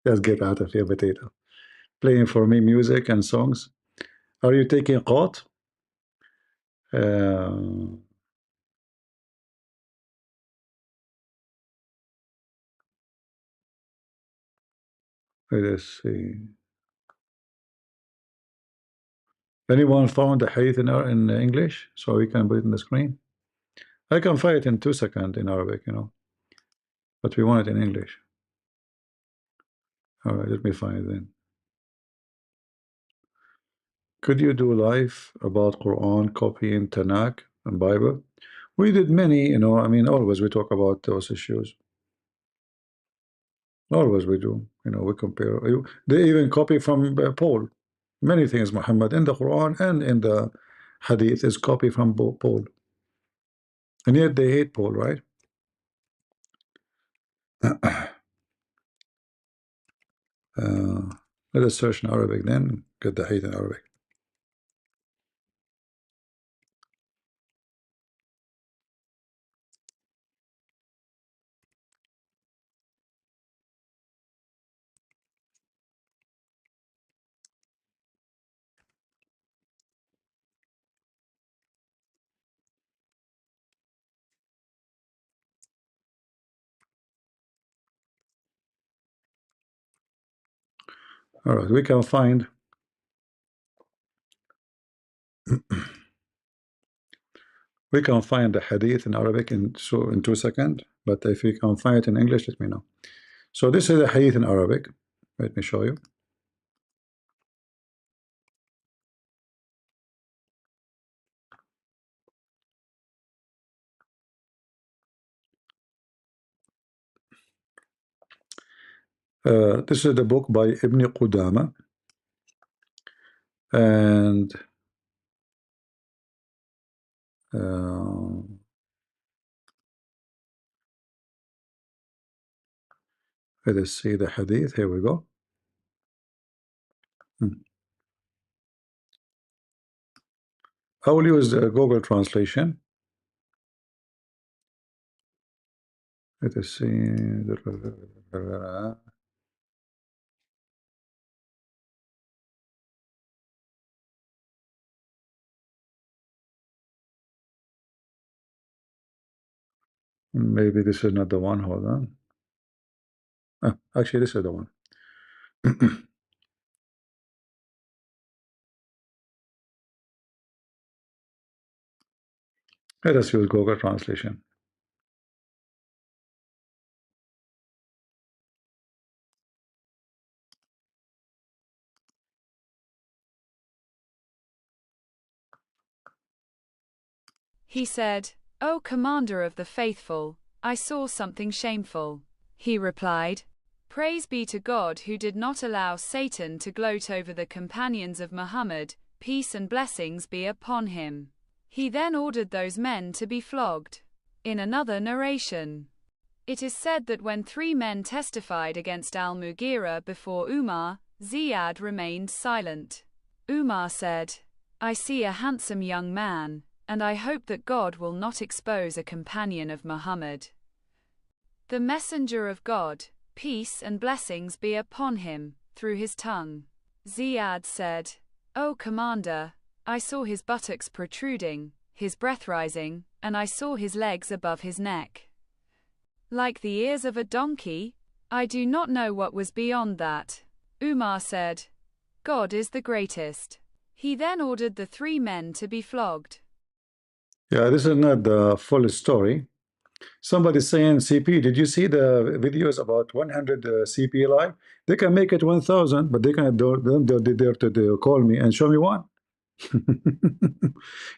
Just get out of here, potato. Playing for me music and songs. Are you taking qat? Let's see. Anyone found the hadith in English so we can put it in the screen? I can find it in 2 seconds in Arabic, you know, but we want it in English. All right, let me find it then. Could you do live about Quran copying Tanakh and Bible? We did many, you know, I mean, always we talk about those issues. Always we do, you know, we compare. They even copy from Paul. Many things, Muhammad, in the Quran and in the Hadith is copy from Paul. And yet they hate Paul, right? Let us search in Arabic then, get the hate in Arabic. All right, we can find the hadith in Arabic in 2 seconds, but if you can find it in English, let me know. So this is the hadith in Arabic. Let me show you. This is the book by Ibn Qudama, and let us see the hadith. Here we go. I will use the Google translation. Let us see. Maybe this is not the one. Hold on. Actually, this is the one. Let us use Google translation. He said, "O Commander of the Faithful, I saw something shameful." He replied, "Praise be to God who did not allow Satan to gloat over the companions of Muhammad, peace and blessings be upon him." He then ordered those men to be flogged. In another narration, it is said that when 3 men testified against al-Mughira before Umar, Ziyad remained silent. Umar said, "I see a handsome young man, and I hope that God will not expose a companion of Muhammad. The Messenger of God, peace and blessings be upon him, through his tongue." Ziyad said, "O Commander, I saw his buttocks protruding, his breath rising, and I saw his legs above his neck, like the ears of a donkey. I do not know what was beyond that." Umar said, "God is the greatest." He then ordered the 3 men to be flogged. Yeah, this is not the full story. Somebody saying, CP, did you see the videos about 100 CP live? They can make it 1,000, but they can don't dare to call me and show me one.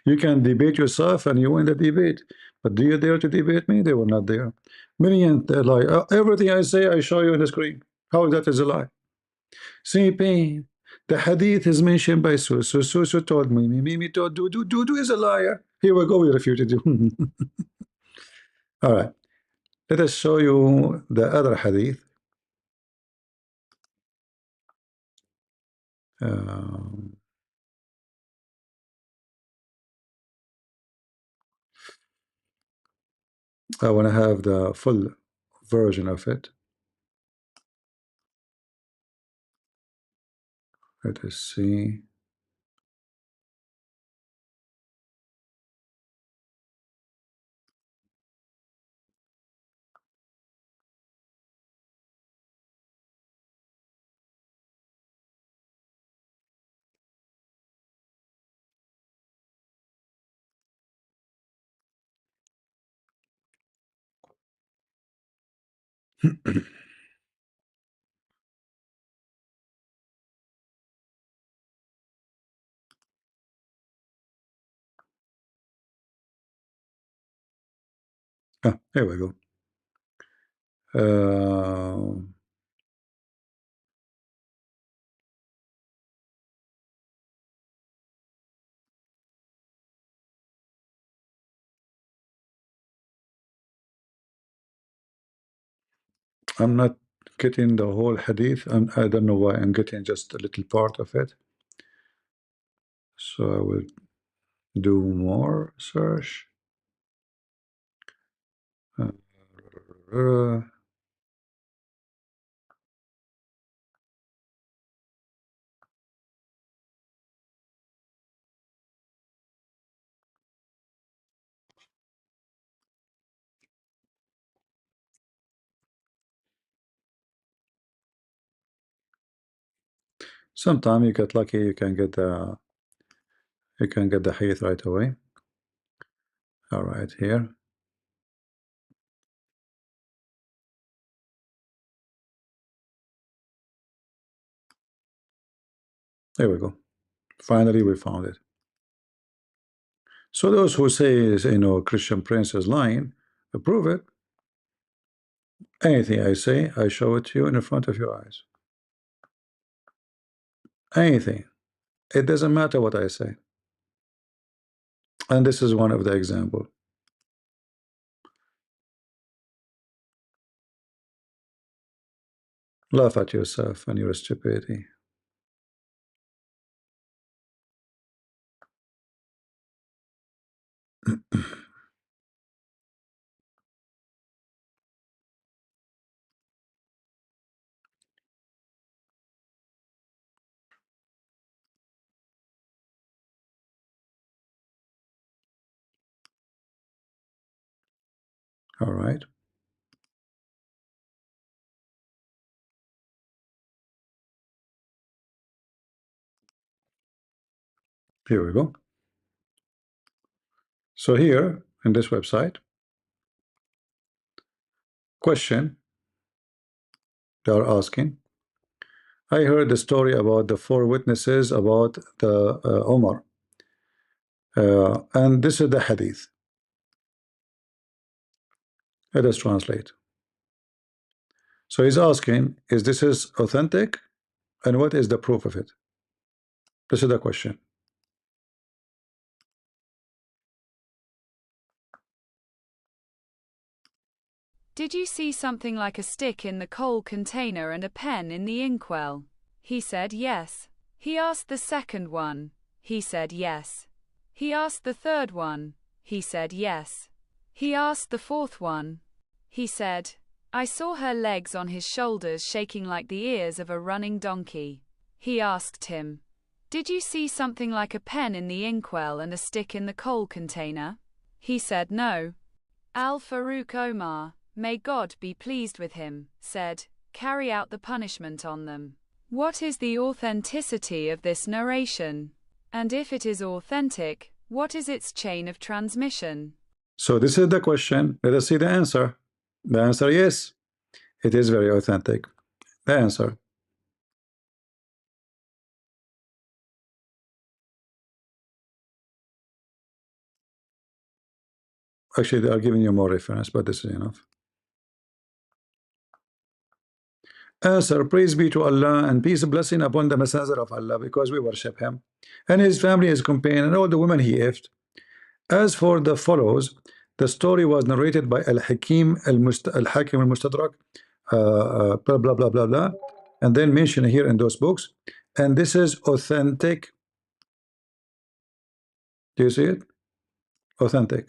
You can debate yourself and you win the debate, but do you dare to debate me? They were not there. Million lie. Everything I say, I show you on the screen. How that is a lie? CP, the hadith is mentioned by Susu. Susu told me. Mimi told do is a liar. Here we go. We refuted you. All right. Let us show you the other hadith. I want to have the full version of it. Let us see. Ah, here we go. I'm not getting the whole hadith. I don't know why I'm getting just a little part of it. So I will do more search. Sometimes you get lucky, you can get the hadith right away. All right, here. There we go. Finally, we found it. So those who say, Christian Prince is lying, prove it. Anything I say, I show it to you in front of your eyes. Anything. It doesn't matter what I say. And this is one of the examples. Laugh at yourself and your stupidity. All right. Here we go. So here in this website, question they are asking. I heard the story about the 4 witnesses about the Omar, and this is the hadith. Let us translate. So he's asking, is this authentic, and what is the proof of it? This is the question. Did you see something like a stick in the coal container and a pen in the inkwell? He said yes. He asked the second one. He said yes. He asked the third one. He said yes. He asked the fourth one. He said, I saw her legs on his shoulders shaking like the ears of a running donkey. He asked him, did you see something like a pen in the inkwell and a stick in the coal container? He said no. Al-Faruq Omar, may God be pleased with him, said, carry out the punishment on them. What is the authenticity of this narration? And if it is authentic, what is its chain of transmission? So this is the question. Let us see the answer. The answer, yes. It is very authentic. The answer. Actually, they are giving you more reference, but this is enough. Answer, praise be to Allah and peace and blessing upon the messenger of Allah, because we worship him and his family, his companion, and all the women he effed. As for the follows, The story was narrated by Al-Hakim Al-Hakim Al-Mustadrak, blah, blah, blah, blah, blah, and then mentioned here in those books. And this is authentic. Do you see it? Authentic.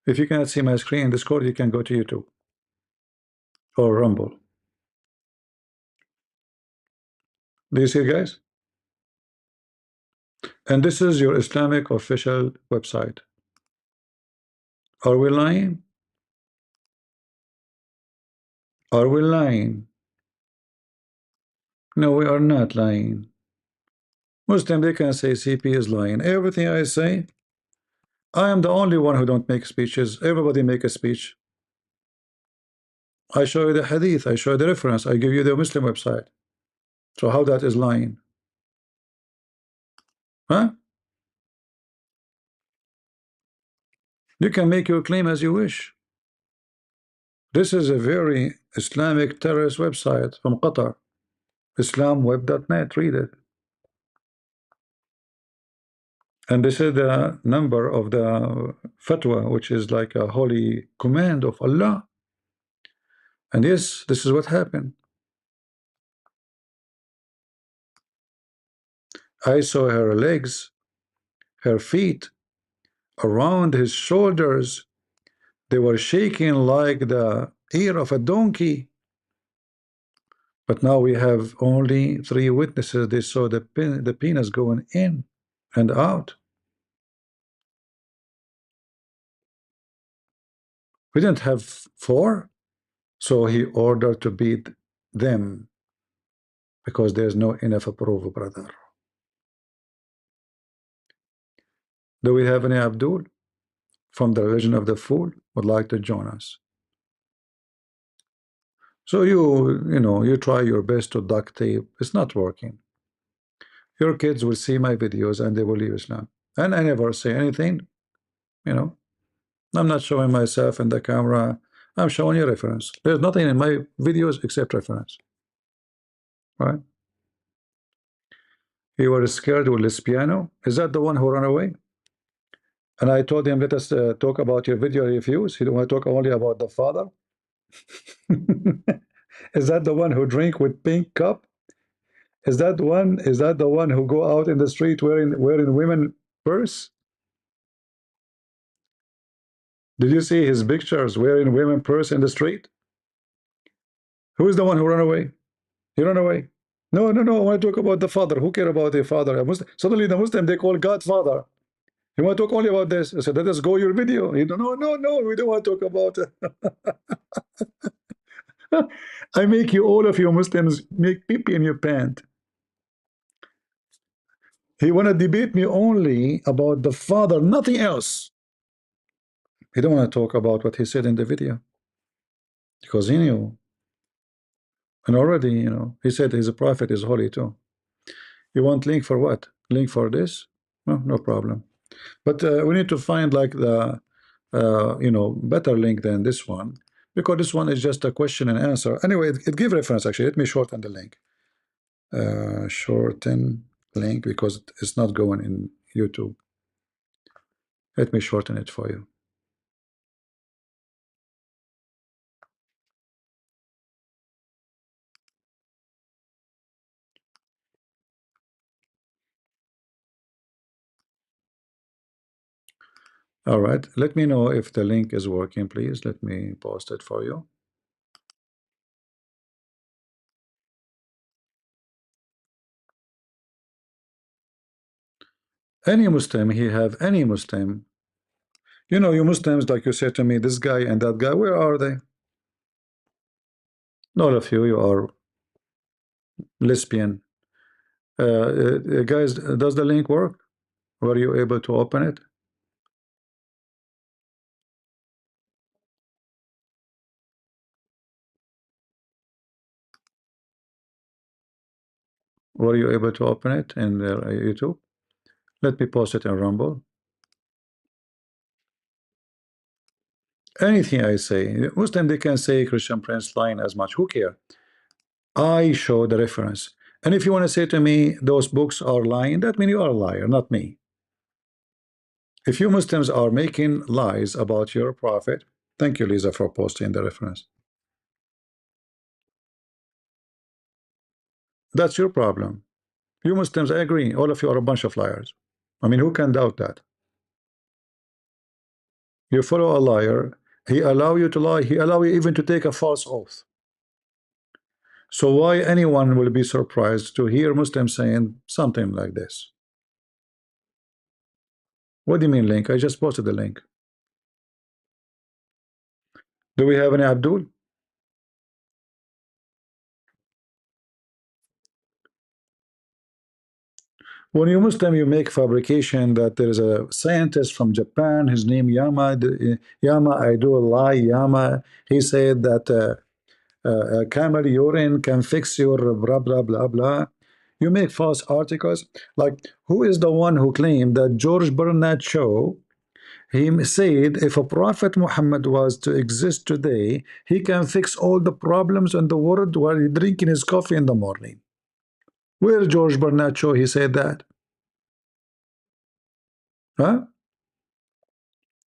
If you cannot see my screen in Discord, you can go to YouTube or Rumble. Do you see it, guys? And this is your Islamic official website. Are we lying? Are we lying? No, we are not lying. Muslim, they can say CP is lying. Everything I say, I am the only one who don't make speeches. Everybody make a speech. I show you the hadith, I show you the reference, I give you the Muslim website. So how that is lying? Huh? You can make your claim as you wish. This is a very Islamic terrorist website from Qatar. Islamweb.net, read it. And this is the number of the fatwa, which is like a holy command of Allah. And yes, this is what happened. I saw her legs, her feet, around his shoulders. They were shaking like the ear of a donkey. But now we have only 3 witnesses. They saw the penis going in and out. We didn't have 4, so he ordered to beat them because there's no enough proof, brother. Do we have any Abdul from the religion of the fool would like to join us? So you try your best to duct tape. It's not working. Your kids will see my videos and they will leave Islam. And I never say anything, I'm not showing myself in the camera. I'm showing you reference. There's nothing in my videos except reference. Right? You were scared with Lespiano. Is that the one who ran away? And I told him, let us talk about your video reviews. You don't want to talk only about the father? Is that the one who drink with pink cup? Is that the one who go out in the street wearing women purse? Did you see his pictures wearing women purse in the street? Who is the one who ran away? He ran away. No, I want to talk about the father. Who care about the father? Suddenly the Muslim, they call God father. You want to talk only about this? I said, let us go your video. He, no, we don't want to talk about it. I make you, all of you Muslims, make pee-pee in your pant. He want to debate me only about the father, nothing else. He don't want to talk about what he said in the video. Because he knew. And already, he said his prophet is holy too. You want link for what? Link for this? No problem. But we need to find like the better link than this one, because this one is just a question and answer. Anyway, it gives reference. Actually, let me shorten the link. Shorten link because it's not going in YouTube. Let me shorten it for you. All right, let me know if the link is working, please. Let me post it for you. Any Muslim, any Muslim. You Muslims, like you said to me, this guy and that guy, where are they? All of you are lesbian. Guys, does the link work? Were you able to open it? Were you able to open it in YouTube? Let me post it in Rumble. Anything I say, Muslim, they can say Christian Prince lying as much. Who care? I show the reference. And if you want to say to me those books are lying, that means you are a liar, not me. If you Muslims are making lies about your prophet, thank you, Lisa, for posting the reference. That's your problem. You Muslims, I agree, all of you are a bunch of liars. I mean, who can doubt that? You follow a liar, he allow you to lie, he allow you even to take a false oath. So why anyone will be surprised to hear Muslims saying something like this? What do you mean link? I just posted the link. Do we have any Abdul? When you Muslim, you make fabrication that there is a scientist from Japan, his name Yama, I do a lie, Yama. He said that camel urine can fix your blah, blah, blah, blah. You make false articles. Like, who is the one who claimed that George Bernard Shaw, he said if a Prophet Muhammad was to exist today, he can fix all the problems in the world while he drinking his coffee in the morning. Where George Bernard Shaw, he said that? Huh?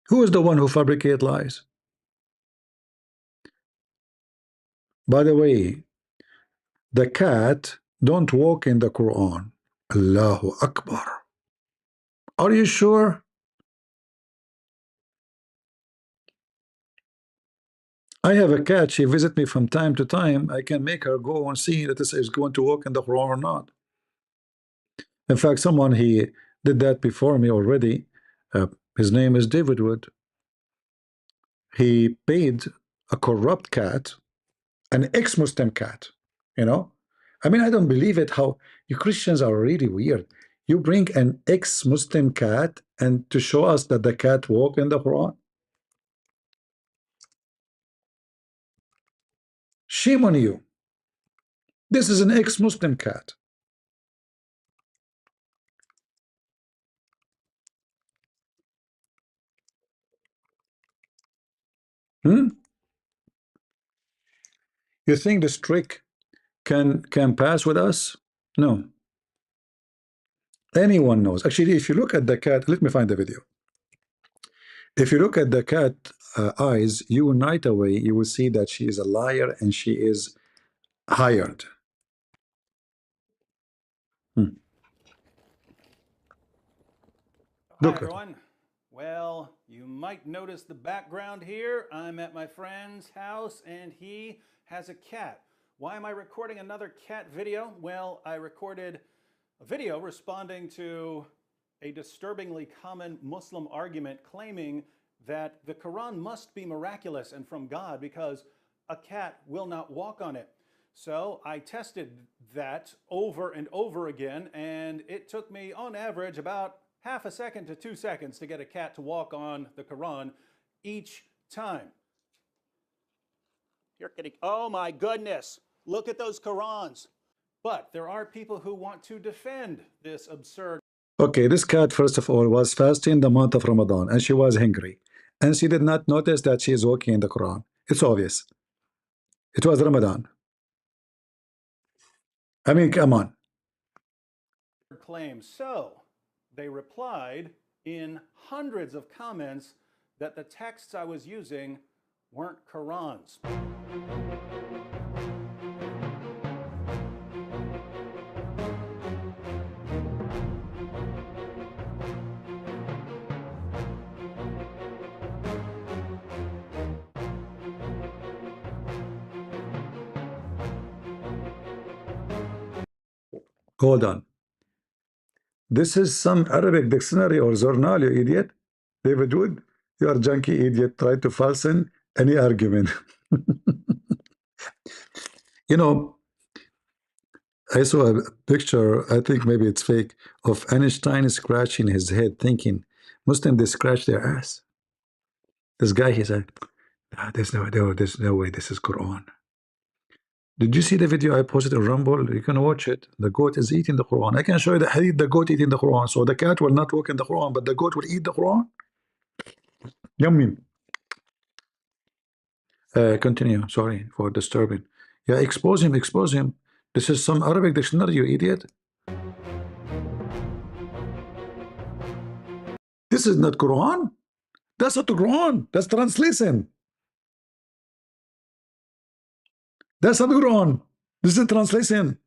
Who is the one who fabricate lies? By the way, the cat don't walk in the Quran. Allahu Akbar. Are you sure? I have a cat. She visits me from time to time. I can make her go and see that this is going to walk in the Quran or not. In fact, someone he did that before me already. His name is David Wood. He paid a corrupt cat, an ex-Muslim cat, you know. I mean, I don't believe it how you Christians are really weird. You bring an ex-Muslim cat and to show us that the cat walk in the Quran. Shame on you. This is an ex-Muslim cat. Hmm? You think this trick can pass with us? No. Anyone knows. Actually, if you look at the cat, let me find the video. If you look at the cat eyes, you right away you will see that she is a liar and she is hired. Hmm. Hi everyone. Well, you might notice the background here. I'm at my friend's house and he has a cat. Why am I recording another cat video? Well, I recorded a video responding to a disturbingly common Muslim argument claiming that the Quran must be miraculous and from God because a cat will not walk on it. So I tested that over and over again, and it took me on average about half a second to 2 seconds to get a cat to walk on the Quran each time. You're kidding. Oh my goodness. Look at those Qurans. But there are people who want to defend this absurd. Okay, this cat, first of all, was fasting the month of Ramadan and she was hungry. And she did not notice that she is walking in the Quran. It's obvious. It was Ramadan. I mean, come on. Claims. So they replied in hundreds of comments that the texts I was using weren't Qurans. Hold on. This is some Arabic dictionary or journal, you idiot. David Wood, you are junkie idiot. Try to falsen any argument. You know, I saw a picture, I think maybe it's fake, of Einstein scratching his head thinking, Muslim, they scratch their ass. This guy, he said, nah, there's no way this is Quran. Did you see the video I posted on Rumble? You can watch it. The goat is eating the Quran. I can show you the hadith, the goat eating the Quran. So the cat will not walk in the Quran, but the goat will eat the Quran. Yummy. Continue. Sorry for disturbing. Yeah, expose him, expose him. This is some Arabic dictionary, you idiot. This is not Quran. That's not the Quran. That's translation. That's not Quran. This is translation.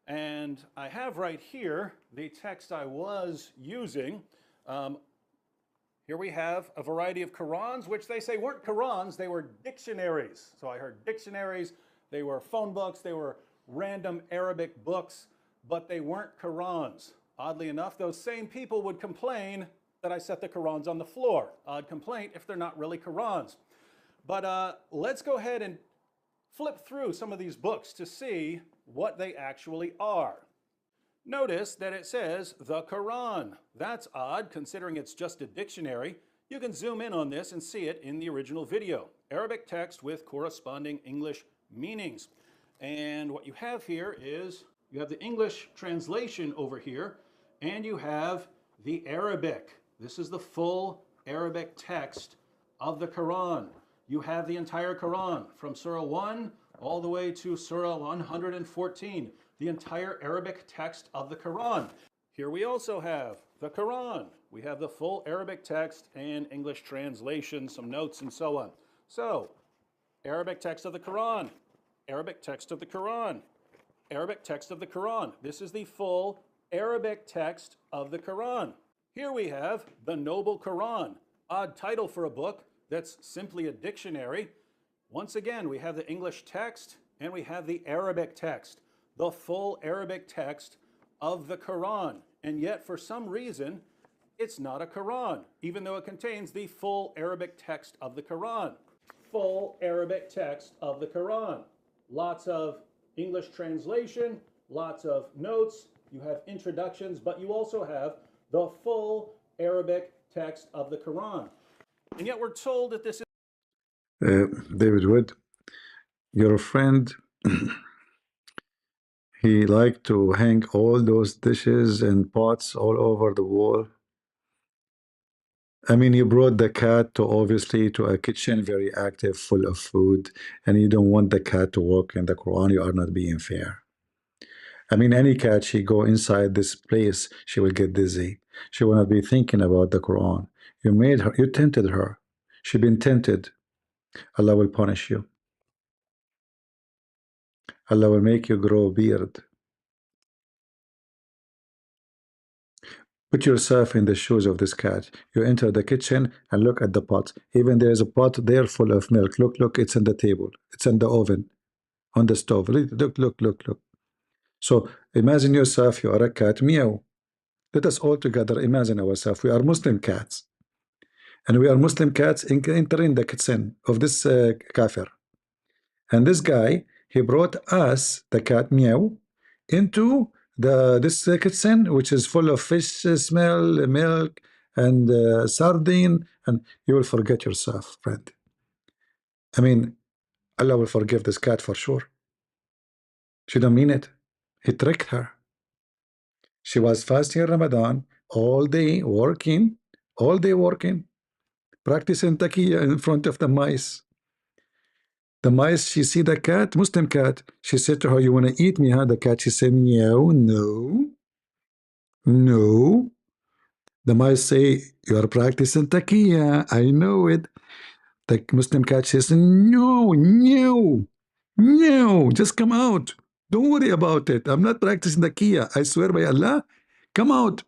And I have right here the text I was using. Here we have a variety of Qurans, which they say weren't Qurans, they were dictionaries. So I heard dictionaries, they were phone books, they were random Arabic books, but they weren't Qurans. Oddly enough, those same people would complain that I set the Qurans on the floor. Odd complaint if they're not really Qurans. But let's go ahead and flip through some of these books to see what they actually are. Notice that it says the Quran. That's odd considering it's just a dictionary. You can zoom in on this and see it in the original video. Arabic text with corresponding English meanings. And what you have here is you have the English translation over here and you have the Arabic. This is the full Arabic text of the Quran. You have the entire Quran from Surah 1 all the way to Surah 114, the entire Arabic text of the Quran. Here we also have the Quran. We have the full Arabic text and English translation, some notes and so on. So, Arabic text of the Quran, Arabic text of the Quran, Arabic text of the Quran. This is the full Arabic text of the Quran. Here we have the Noble Quran, odd title for a book that's simply a dictionary. Once again, we have the English text and we have the Arabic text, the full Arabic text of the Quran. And yet, for some reason, it's not a Quran, even though it contains the full Arabic text of the Quran. Full Arabic text of the Quran. Lots of English translation, lots of notes. You have introductions, but you also have the full Arabic text of the Quran. And yet we're told that this is David Wood, your friend, he liked to hang all those dishes and pots all over the wall. I mean, you brought the cat to obviously to a kitchen very active, full of food, and you don't want the cat to walk in the Quran. You are not being fair. I mean, any cat, she go inside this place, she will get dizzy. She will not be thinking about the Quran. You made her, you tempted her. She been tempted. Allah will punish you. Allah will make you grow a beard. Put yourself in the shoes of this cat. You enter the kitchen and look at the pot. Even there is a pot there full of milk. Look, it's on the table. It's in the oven, on the stove. Look. So imagine yourself, you are a cat, meow. Let us all together imagine ourselves. We are Muslim cats. And we are Muslim cats entering the kitchen of this kafir. And this guy, he brought us, the cat meow, into this kitchen, which is full of fish smell, milk, and sardine, and you will forget yourself, friend. I mean, Allah will forgive this cat for sure. She don't mean it. He tricked her. She was fasting Ramadan, all day working, practicing taqiyya in front of the mice. The mice, she see the cat, Muslim cat. She said to her, you want to eat me, huh? The cat, she said, meow, no. The mice say, you are practicing taqiyya. I know it. The Muslim cat says, no. Just come out. Don't worry about it. I'm not practicing taqiyya. I swear by Allah, come out.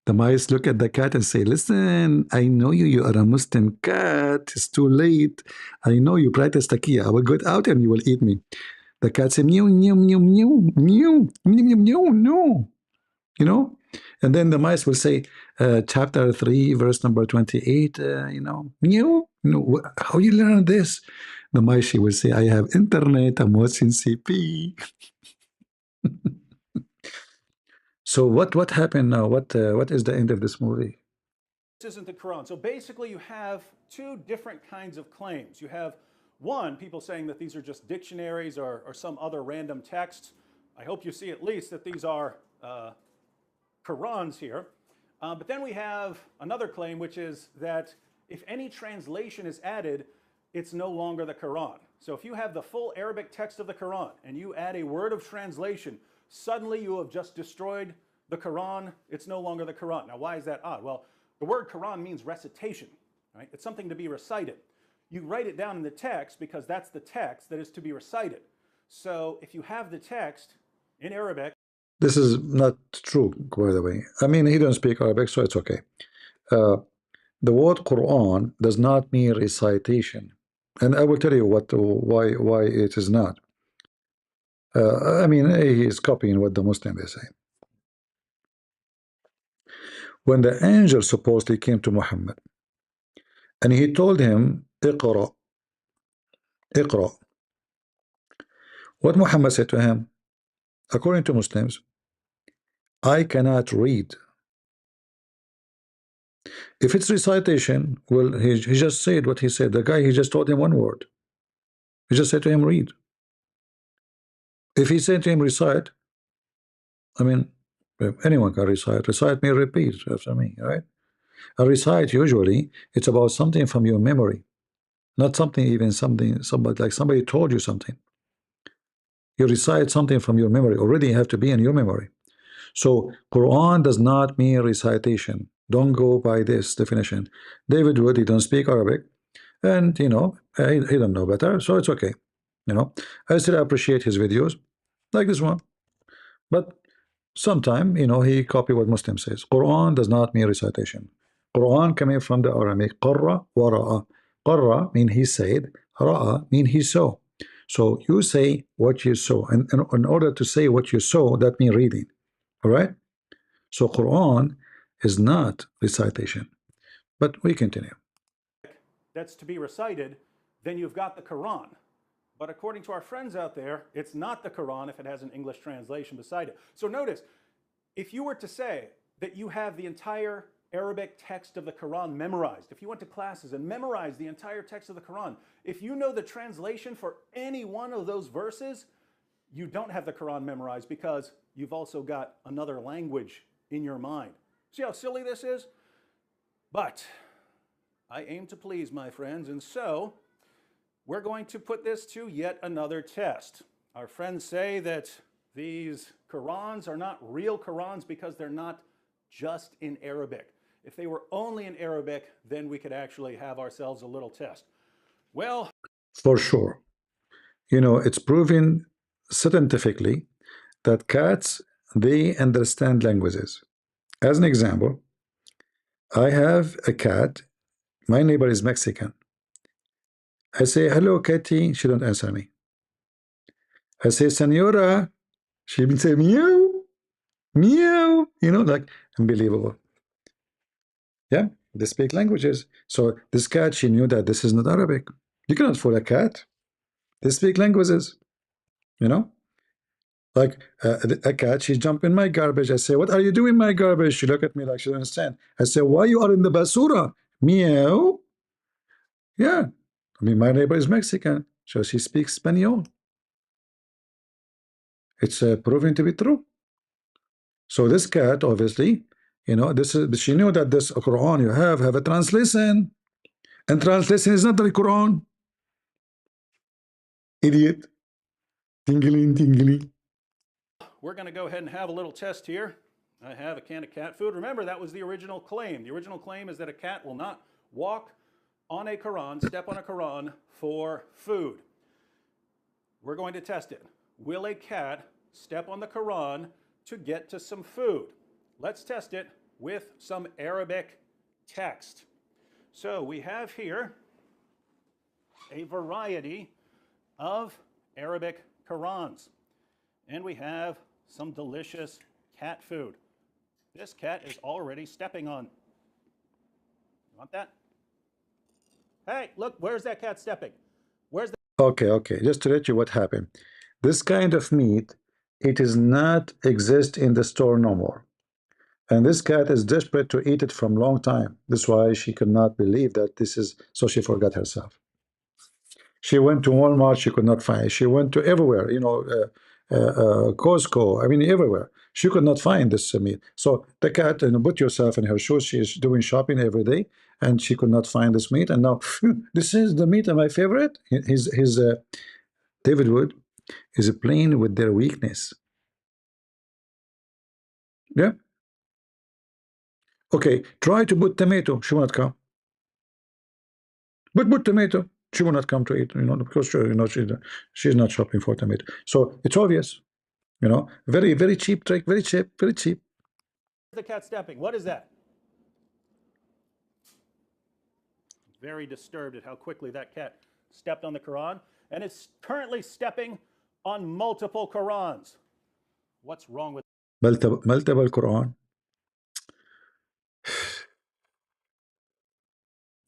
The mice look at the cat and say, listen, I know you are a Muslim cat. It's too late. I know you practice taqiyya. I will get out and you will eat me. The cat say, meow, no. You know? And then the mice will say, chapter 3, verse number 28, meow. No, how you learn this? The mice, she will say, I have internet. I'm watching CP. So what happened now? What is the end of this movie? isn't the Quran. So basically you have two different kinds of claims. You have one, people saying that these are just dictionaries or some other random texts. I hope you see at least that these are Qurans here. But then we have another claim, which is that if any translation is added, it's no longer the Quran. So if you have the full Arabic text of the Quran and you add a word of translation, suddenly you have just destroyed the Quran. It's no longer the Quran. Now, why is that odd? Well, the word Quran means recitation, right? It's something to be recited. You write it down in the text because that's the text that is to be recited. So if you have the text in Arabic. This is not true, by the way. I mean, he don't speak Arabic, so it's okay. The word Quran does not mean recitation. And I will tell you why it is not. I mean, he is copying what the Muslims they say. When the angel supposedly came to Muhammad, and he told him, Iqra, Iqra. What Muhammad said to him, according to Muslims, I cannot read. If it's recitation, well, he just said what he said. The guy, he just told him one word. He just said to him, read. If he said to him, recite, I mean, anyone can recite. Recite means repeat after me, right? A recite, usually, it's about something from your memory, not something, even somebody like somebody told you something. You recite something from your memory. Already you have to be in your memory. So Quran does not mean recitation. Don't go by this definition. David Wood, he don't speak Arabic, and he don't know better, so it's okay. I still appreciate his videos, like this one. But sometime, he copy what Muslim says. Quran does not mean recitation. Quran coming from the Aramaic, qarra wa ra'a. Qarra mean he said, ra'a mean he saw. So you say what you saw, and in order to say what you saw, that means reading. All right? So Quran is not recitation. But we continue. That's to be recited, then you've got the Quran. But according to our friends out there, it's not the Quran if it has an English translation beside it. So notice, if you were to say that you have the entire Arabic text of the Quran memorized, if you went to classes and memorized the entire text of the Quran, if you know the translation for any one of those verses, you don't have the Quran memorized because you've also got another language in your mind. See how silly this is? But I aim to please, my friends, and so we're going to put this to yet another test. Our friends say that these Qurans are not real Qurans because they're not just in Arabic. If they were only in Arabic, then we could actually have ourselves a little test. Well, for sure. It's proven scientifically that cats, they understand languages. As an example, I have a cat. My neighbor is Mexican. I say, hello, Kitty. She don't answer me. I say, Senora. She will say, meow, meow. Like, unbelievable. Yeah, they speak languages. So this cat, she knew that this is not Arabic. You cannot fool a cat. They speak languages. Like a cat, she jump in my garbage. I say, what are you doing in my garbage? She look at me like she doesn't understand. I say, why you are in the basura? Meow. Yeah. I mean, my neighbor is Mexican, so she speaks Spanish. It's proven to be true. So this cat, obviously, she knew that this Quran you have a translation, and translation is not the Quran. Idiot. Tingling, tingling. We're going to go ahead and have a little test here. I have a can of cat food. Remember, that was the original claim. The original claim is that a cat will not walk on a Quran, step on a Quran for food. We're going to test it. Will a cat step on the Quran to get to some food? Let's test it with some Arabic text. So we have here a variety of Arabic Qurans. And we have some delicious cat food. This cat is already stepping on. You want that? Hey, look, where's that cat stepping? Where's the... Okay. Just to let you what happened. This kind of meat, it does not exist in the store no more. And this cat is desperate to eat it from long time. That's why she could not believe that this is, so she forgot herself. She went to Walmart, she could not find it. She went to everywhere, Costco, I mean, everywhere. She could not find this meat. So the cat, put yourself in her shoes. She is doing shopping every day, and she could not find this meat. And now, this is the meat of my favorite. His David Wood is playing with their weakness. Yeah. Okay, try to put tomato. She will not come. But put tomato. She will not come to eat. Because she's not shopping for tomato. So it's obvious. Very, very cheap trick. Very cheap. Very cheap. The cat stepping. What is that? Very disturbed at how quickly that cat stepped on the Quran, and it's currently stepping on multiple Qurans. What's wrong with multiple Quran?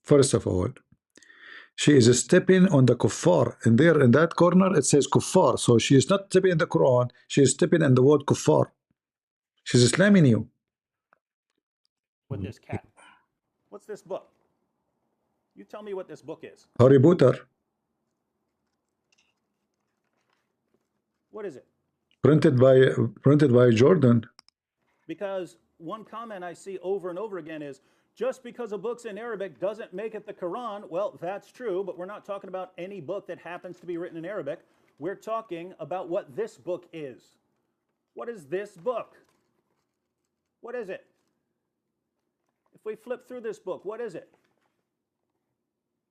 First of all, she is stepping on the kuffar. And there in that corner it says kuffar. So she is not stepping in the Quran, she is stepping in the word kuffar. She's slamming you. With this cat? What's this book? You tell me what this book is. Harry Potter. What is it? Printed by Jordan. Because one comment I see over and over again is, just because a book's in Arabic doesn't make it the Quran. Well, that's true, but we're not talking about any book that happens to be written in Arabic. We're talking about what this book is. What is this book? What is it? If we flip through this book, what is it?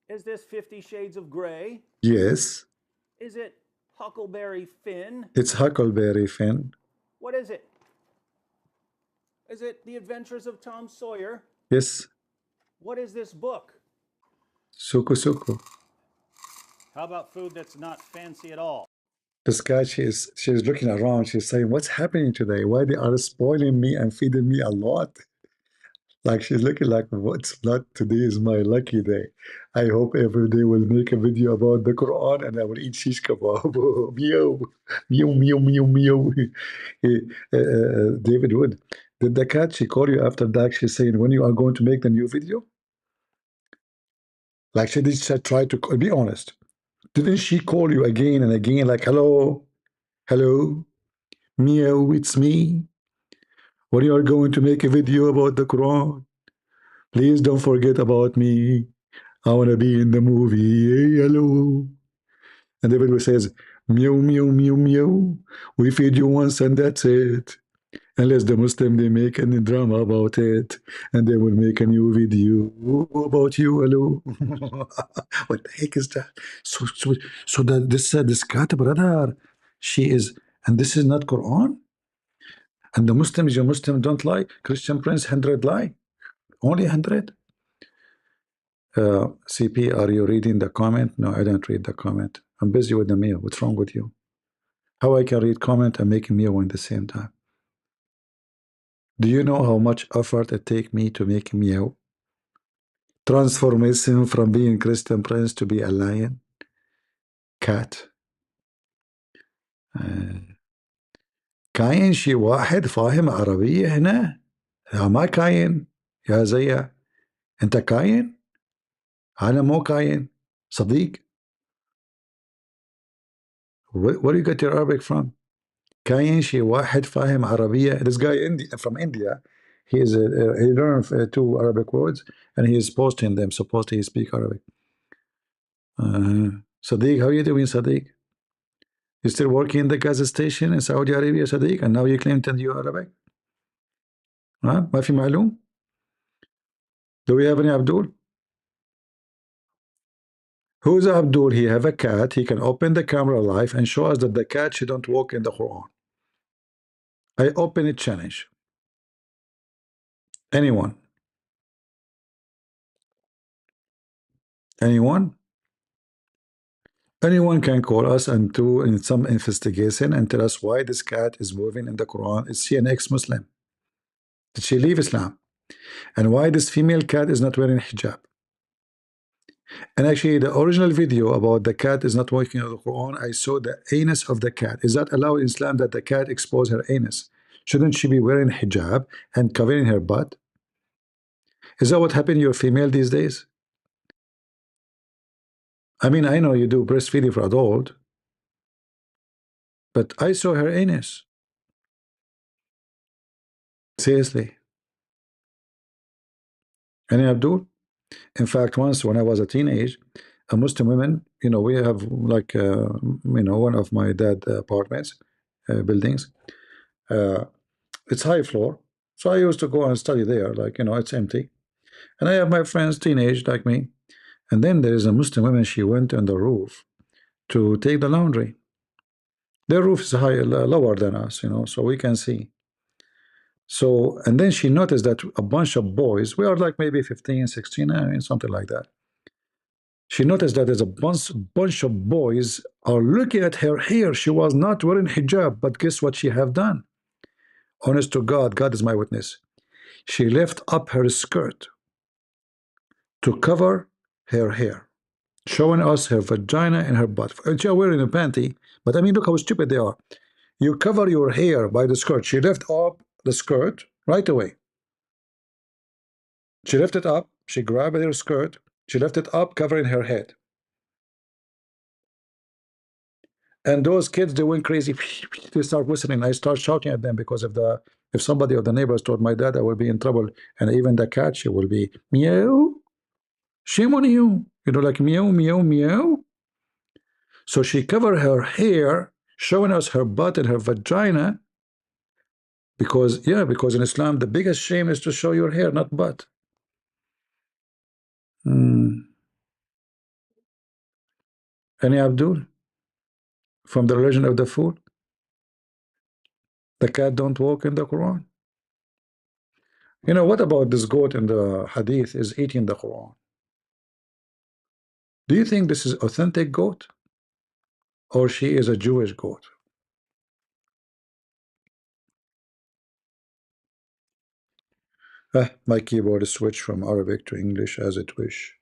Is this 50 Shades of Grey? Yes. Is it Huckleberry Finn? It's Huckleberry Finn. What is it? Is it The Adventures of Tom Sawyer? Yes. What is this book? Suku Suku. How about food that's not fancy at all? This guy, she's looking around. She's saying, "What's happening today? Why they are spoiling me and feeding me a lot?" Like she's looking like, "What's not today is my lucky day. I hope every day will make a video about the Quran and I will eat shish kebab." Meow, meow, meow, meow, meow. David Wood, did the cat she call you after that? She's saying, "When you are going to make the new video?" Like she did try to be honest. Didn't she call you again and again, like, "Hello, hello, meow, it's me. When you are going to make a video about the Quran, please don't forget about me. I want to be in the movie. Hey, hello." And David says, "Meow, meow, meow, meow. We feed you once and that's it. Unless the Muslim, they make a drama about it. And they will make a new video about you. Hello." What the heck is that? So that this cat, brother, she is, and this is not Quran? And the Muslims, your Muslim don't lie. Christian Prince, 100 lie. Only 100. CP, are you reading the comment? No, I don't read the comment. I'm busy with the meal. What's wrong with you? How I can read comment and make a meal at the same time? Do you know how much effort it take me to make a meal? Transformation from being Christian Prince to be a lion, cat. كاين شي واحد فاهم عربية هنا؟ لا ما كاين يا زيا. انت كاين؟ أنا مو كاين صديق. Where you get your Arabic from? كاين شي واحد فاهم عربية. This guy from India, he learned 2 Arabic words and he is posting them. Supposedly he speak Arabic. Sadiq, how are you doing, Sadiq? You still working in the gas station in Saudi Arabia, Sadiq, and now you claim to know Arabic? ما في معلوم? Do we have any Abdul? Who's Abdul? He have a cat. He can open the camera live and show us that the cat shouldn't walk in the Quran. I open it challenge. Anyone? Anyone? Anyone can call us and do in some investigation and tell us why this cat is moving in the Quran. Is she an ex-Muslim? Did she leave Islam? And why this female cat is not wearing hijab? And actually, the original video about the cat is not walking in the Quran, I saw the anus of the cat. Is that allowed in Islam that the cat expose her anus? Shouldn't she be wearing hijab and covering her butt? Is that what happened to your female these days? I mean, I know you do breastfeeding for adult, but I saw her anus. Seriously. Any Abdul? In fact, once when I was a teenage, a Muslim woman, you know, we have like, you know, one of my dad apartments, buildings. It's high floor. So I used to go and study there, like, you know, it's empty. And I have my friends, teenage like me. And then there is a Muslim woman, she went on the roof to take the laundry. Their roof is high, lower than us, you know, so we can see. So, and then she noticed that a bunch of boys, we are like maybe 15, 16, I mean, something like that. She noticed that there's a bunch of boys are looking at her hair. She was not wearing hijab, but guess what she have done? Honest to God, God is my witness. She left up her skirt to cover her hair, showing us her vagina and her butt. She was wearing a panty, but I mean, look how stupid they are. You cover your hair by the skirt. She left up the skirt right away. She left it up. She grabbed her skirt. She left it up, covering her head. And those kids, they went crazy. They start whistling. I start shouting at them because if somebody of the neighbors told my dad, I will be in trouble. And even the cat, she will be meow. Shame on you. You know, like meow, meow, meow. So she covered her hair, showing us her butt and her vagina. Because, yeah, because in Islam, the biggest shame is to show your hair, not butt. Any Abdul? From the religion of the fool? The cat don't walk in the Quran. You know, what about this goat in the hadith is eating the Quran? Do you think this is authentic goat? Or she is a Jewish goat? My keyboard is switched from Arabic to English as it wish.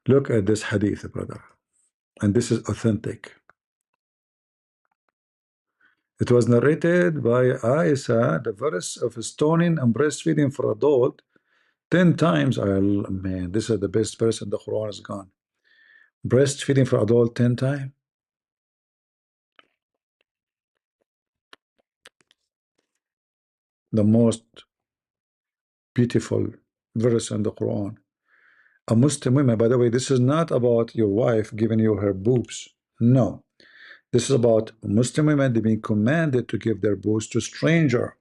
Look at this hadith, brother. And this is authentic. It was narrated by Aisha, the verse of stoning and breastfeeding for adult 10 times. Man, this is the best verse in the Quran is gone. Breastfeeding for adult 10 times. The most beautiful verse in the Quran. A Muslim woman, by the way, this is not about your wife giving you her boobs. No. This is about Muslim women being commanded to give their boobs to stranger.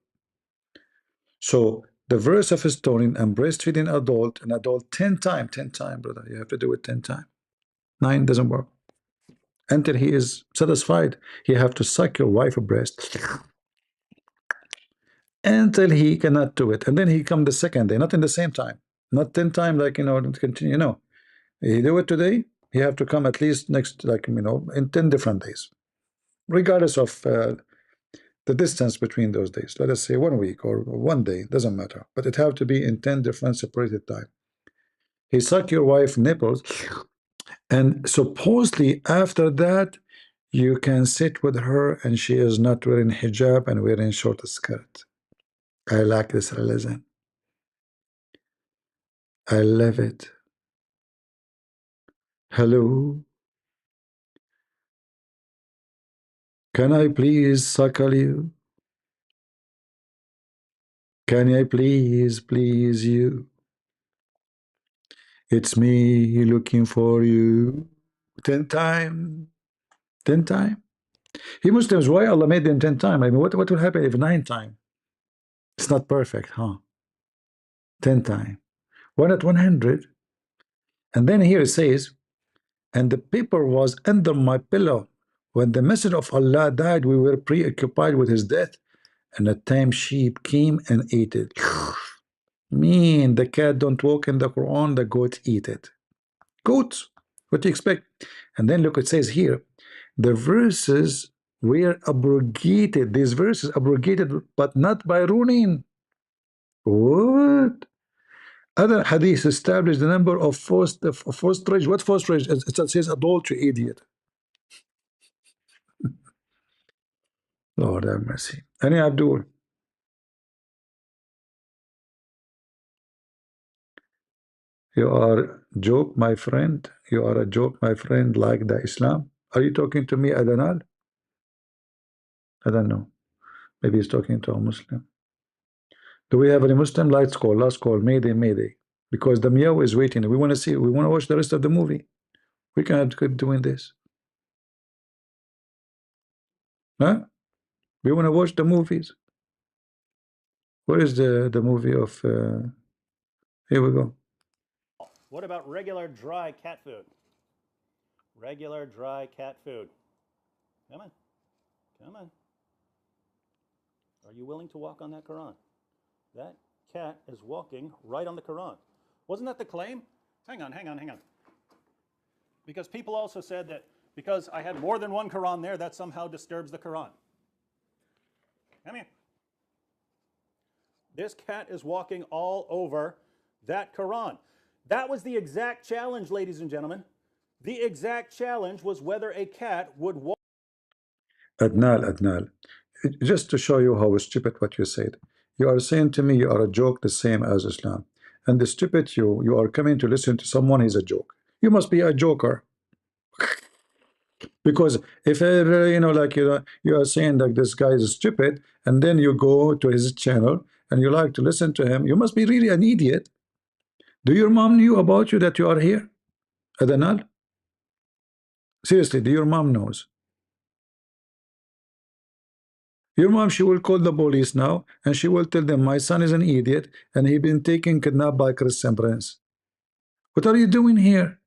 So the verse of stoning and breastfeeding an adult 10 times, 10 times, brother. You have to do it 10 times. 9 doesn't work. Until he is satisfied, you have to suck your wife's breast until he cannot do it. And then he come the second day, not in the same time. Not 10 times, like, you know, continue. No. He do it today, he have to come at least next, like, you know, in 10 different days. Regardless of the distance between those days. Let us say 1 week or 1 day, doesn't matter. But it have to be in 10 different separated time. He suck your wife nipples, and supposedly after that, you can sit with her and she is not wearing hijab and wearing short skirt. I like this religion. I love it. Hello? Can I please suckle you? Can I please you? It's me looking for you. 10 times. 10 times. He Muslims, why Allah made them 10 times? I mean, what will happen if 9 times? It's not perfect, huh? 10 times. Why not 100? And then here it says, and the paper was under my pillow. When the Messenger of Allah died, we were preoccupied with his death, and a tame sheep came and ate it. Mean the cat don't walk in the Quran, the goats eat it. Goats, what do you expect? And then look, it says here, the verses were abrogated. These verses abrogated, but not by ruling. What? Other hadith established the number of forced rage. What forced rage? It says adultery, idiot. Lord have mercy. Any Abdul? You are joke, my friend. You are a joke, my friend, like the Islam. Are you talking to me, Adnan? I don't know. Maybe he's talking to a Muslim. Do we have any Muslim? Lights call, last call, Mayday, Mayday. Because the meow is waiting. We want to see, we want to watch the rest of the movie. We cannot keep doing this. Huh? We want to watch the movies. Where is the movie of here we go. What about regular dry cat food? Regular dry cat food. Come on. Come on. Are you willing to walk on that Quran? That cat is walking right on the Quran. Wasn't that the claim? Hang on. Because people also said that because I had more than one Quran there, that somehow disturbs the Quran. Come here. This cat is walking all over that Quran. That was the exact challenge, ladies and gentlemen. The exact challenge was whether a cat would walk. Adnan, just to show you how stupid what you said. You are saying to me you are a joke the same as Islam. And the stupid you are coming to listen to someone is a joke. You must be a joker. Because if like you are saying that this guy is stupid, and then you go to his channel and you like to listen to him, you must be really an idiot. Do your mom knew about you that you are here, Adnan? Seriously, do your mom knows? Your mom, she will call the police now, and she will tell them my son is an idiot and he been taken kidnapped by Christian Prince. What are you doing here?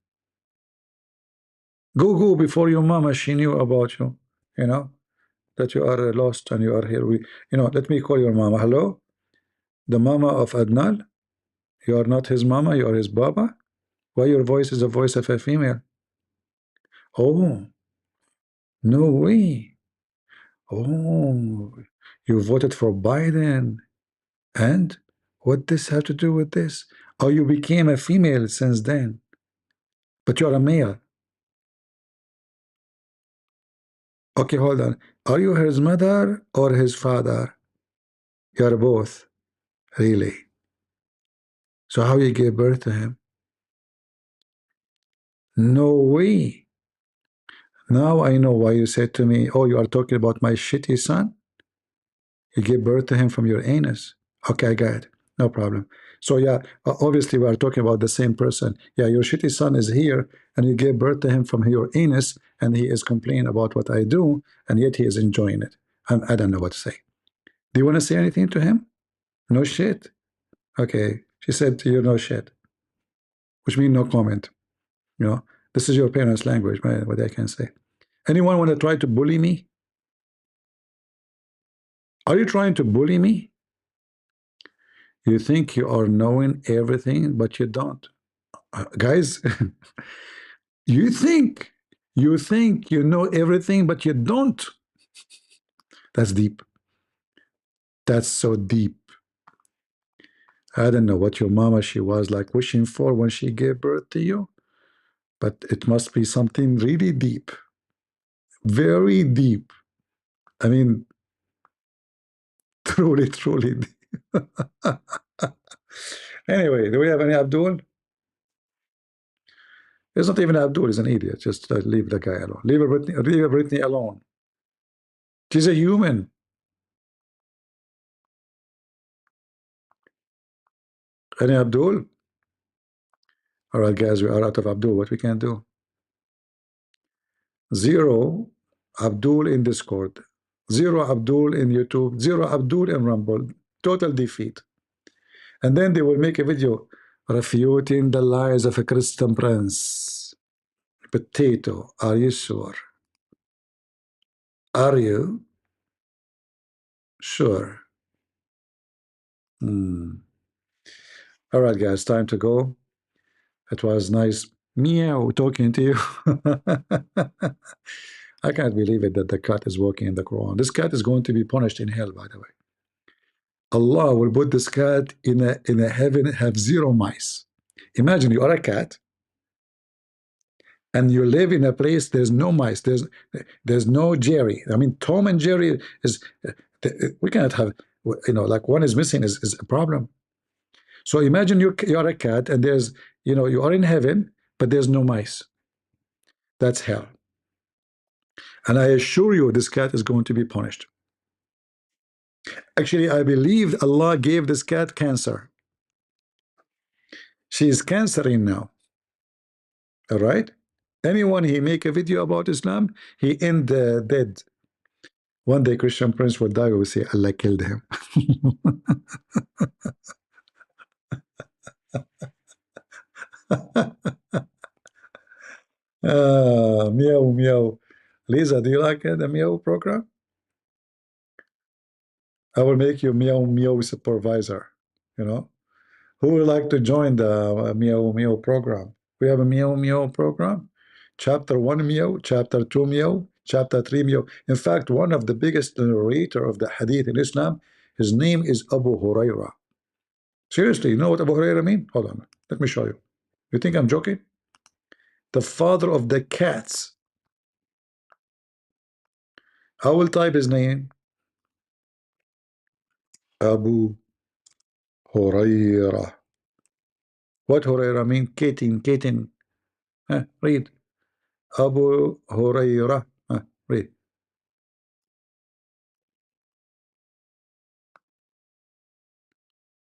Go before your mama, she knew about you, that you are lost and you are here. Let me call your mama. Hello? The mama of Adnan? You are not his mama, you are his baba? Why your voice is the voice of a female? Oh, no way. Oh, you voted for Biden. And what this have to do with this? Oh, you became a female since then. But you're a male. Okay, hold on. Are you his mother or his father? You're both. Really? So how you gave birth to him? No way. Now I know why you said to me, oh, you are talking about my shitty son? You gave birth to him from your anus. Okay, I got it. No problem. So yeah, obviously we are talking about the same person. Yeah, your shitty son is here and you gave birth to him from your anus and he is complaining about what I do and yet he is enjoying it. I don't know what to say. Do you want to say anything to him? No shit. Okay. She said to you, no shit. Which means no comment. This is your parents' language, right? What I can say. Anyone want to try to bully me? Are you trying to bully me? You think you are knowing everything, but you don't. Guys, you think you know everything, but you don't. That's deep. That's so deep. I don't know what your mama, she was like wishing for when she gave birth to you, but it must be something really deep. Very deep. I mean, truly deep. Anyway, do we have any Abdul? It's not even Abdul, he's an idiot. Just leave the guy alone. Leave Britney alone. She's a human. Any Abdul? All right, guys, we are out of Abdul. What we can do? 0 Abdul in Discord. 0 Abdul in YouTube. 0 Abdul in Rumble. Total defeat. And then they will make a video refuting the lies of a Christian prince. Potato, are you sure? Are you sure? All right, guys, time to go. It was nice meow talking to you. I can't believe it that the cat is walking in the Quran. This cat is going to be punished in hell, by the way. Allah will put this cat in a heaven, have zero mice. Imagine you are a cat and you live in a place there's no mice, there's no Jerry. I mean, Tom and Jerry is we cannot have, you know, like one is missing is a problem. So imagine you are a cat and there's, you know, you are in heaven but there's no mice. That's hell. And I assure you this cat is going to be punished. Actually, I believe Allah gave this cat cancer. She is cancering now. All right. Anyone he make a video about Islam, he end dead. One day Christian Prince will die, we will say Allah killed him. Meow meow. Lisa, do you like the meow program? I will make you meow meow supervisor. You know, who would like to join the meow meow program? We have a meow meow program. Chapter 1 meow, chapter 2 meow, chapter 3 meow. In fact, one of the biggest narrator of the hadith in Islam, his name is Abu Huraira. Seriously, you know what Abu Huraira mean? Hold on, let me show you. You think I'm joking? The father of the cats. I will type his name. Abu Huraira. What Huraira mean? Katin. Read. Abu Huraira. Read.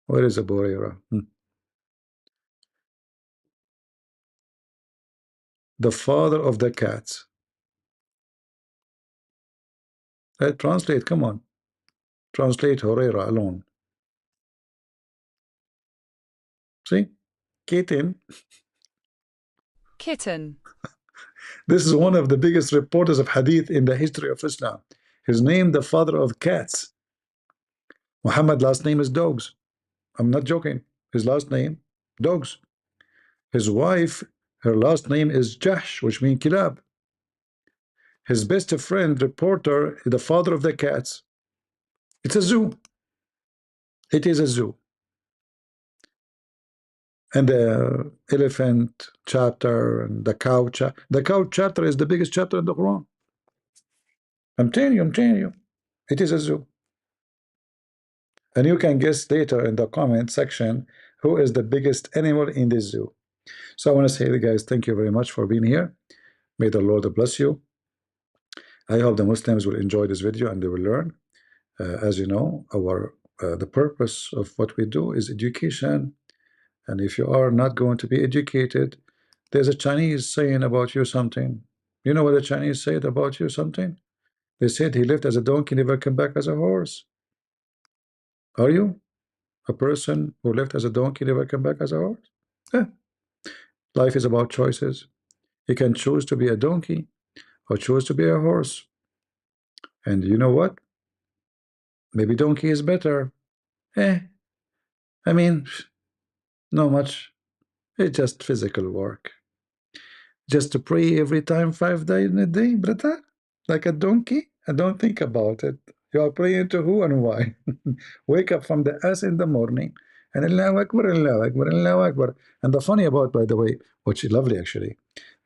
Where is Abu Huraira? The father of the cats. Translate, come on. Translate Huraira alone. See? Kitten. Kitten. This is one of the biggest reporters of hadith in the history of Islam. His name, the father of cats. Mohammed last name is dogs. I'm not joking. His last name, dogs. His wife, her last name is Jahsh, which means kilab. His best friend, reporter, the father of the cats. It's a zoo. It is a zoo. And the elephant chapter and the cow chapter. The cow chapter is the biggest chapter in the Quran. I'm telling you. It is a zoo. And you can guess later in the comment section who is the biggest animal in this zoo. So I want to say, guys, thank you very much for being here. May the Lord bless you. I hope the Muslims will enjoy this video and they will learn. As you know, the purpose of what we do is education. And if you are not going to be educated, there's a Chinese saying about you something. You know what the Chinese said about you something? They said he lived as a donkey, never came back as a horse. Are you a person who lived as a donkey, never came back as a horse? Yeah. Life is about choices. You can choose to be a donkey or choose to be a horse. And you know what? Maybe donkey is better. I mean, not much. It's just physical work. Just to pray every time 5 days in a day, brother? Like a donkey? I don't think about it. You are praying to who and why? Wake up from the ass in the morning and Allahu Akbar, Allahu Akbar, Allahu Akbar. And the funny about, by the way, which is lovely actually,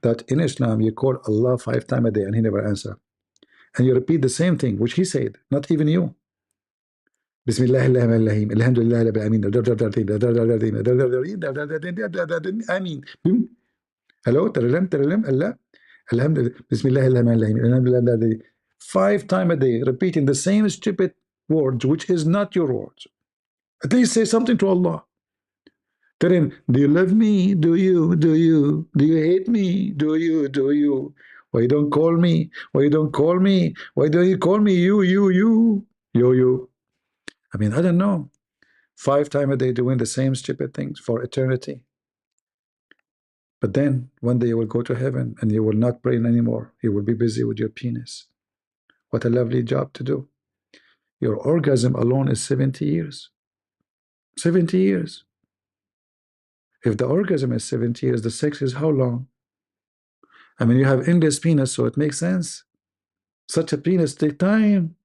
that in Islam you call Allah 5 times a day and he never answer. And you repeat the same thing, which he said, not even you. Bismillah Alhamdulillah Ameen. Hello, Allah. Alhamdulillah. Bismillah Alhamdulillah. 5 times a day, repeating the same stupid words, which is not your words. At least say something to Allah. Tell him, do you love me? Do you? Do you hate me? Do you? Why you don't call me? Why you don't call me? Why don't you call me you? I mean, I don't know. 5 times a day doing the same stupid things for eternity. But then one day you will go to heaven and you will not pray anymore. You will be busy with your penis. What a lovely job to do. Your orgasm alone is 70 years. 70 years. If the orgasm is 70 years, the sex is how long? I mean, you have endless penis, so it makes sense. Such a penis takes time.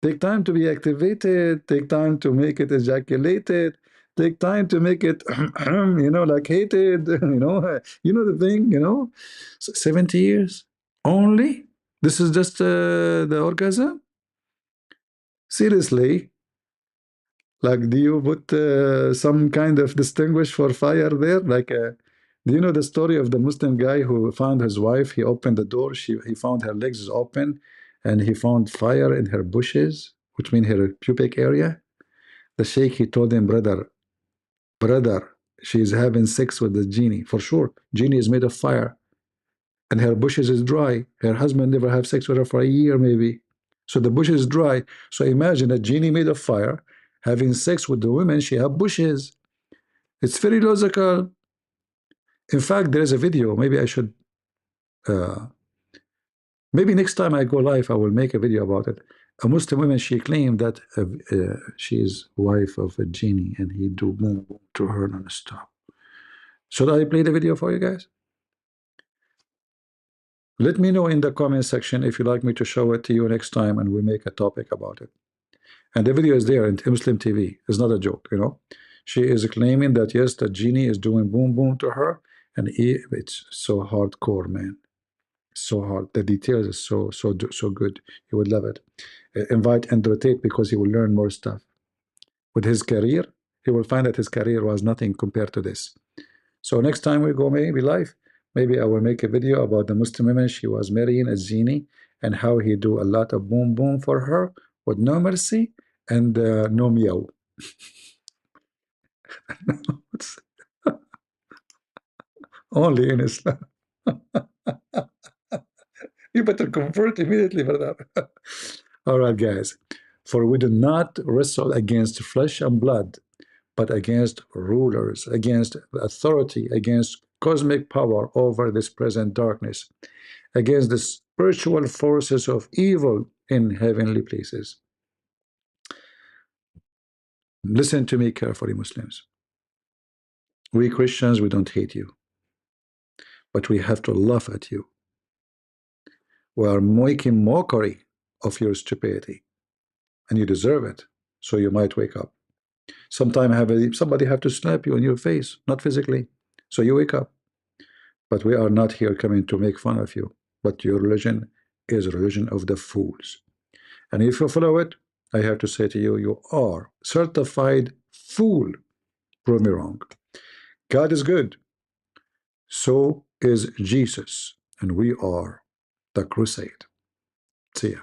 Take time to be activated. Take time to make it ejaculated. Take time to make it, like hated. You know the thing. 70 years only. This is just the orgasm. Seriously, like, do you put some kind of distinguish for fire there? Like, do you know the story of the Muslim guy who found his wife? He opened the door. He found her legs open, and he found fire in her bushes, which mean her pubic area. The sheikh, he told him, brother, she is having sex with the genie for sure. Genie is made of fire, and her bushes is dry. Her husband never have sex with her for a year maybe, so the bush is dry. So imagine a genie made of fire having sex with the women. She have bushes. It's very logical. In fact, there is a video. Maybe I should. Maybe next time I go live, I will make a video about it. A Muslim woman, she claimed that she is wife of a genie, and he do boom boom to her non-stop. Should I play the video for you guys? Let me know in the comment section if you like me to show it to you next time, and we make a topic about it. And the video is there in Muslim TV. It's not a joke, She is claiming that yes, the genie is doing boom boom to her, and it's so hardcore, man. So hard. The details is so good. You would love it. Invite Andrew Tate, because he will learn more stuff. With his career, he will find that his career was nothing compared to this. So next time we go maybe live, maybe I will make a video about the Muslim woman she was marrying a genie, and how he do a lot of boom boom for her with no mercy and no meow. Only in Islam. You better convert immediately for that. All right, guys. For we do not wrestle against flesh and blood, but against rulers, against authority, against cosmic power over this present darkness, against the spiritual forces of evil in heavenly places. Listen to me carefully, Muslims. We Christians, we don't hate you, but we have to laugh at you. We are making mockery of your stupidity, and you deserve it, so you might wake up. Sometimes somebody have to slap you in your face, not physically, so you wake up. But we are not here coming to make fun of you, but your religion is a religion of the fools. And if you follow it, I have to say to you, you are certified fool. Prove me wrong. God is good. So is Jesus. And we are the crusade. See ya.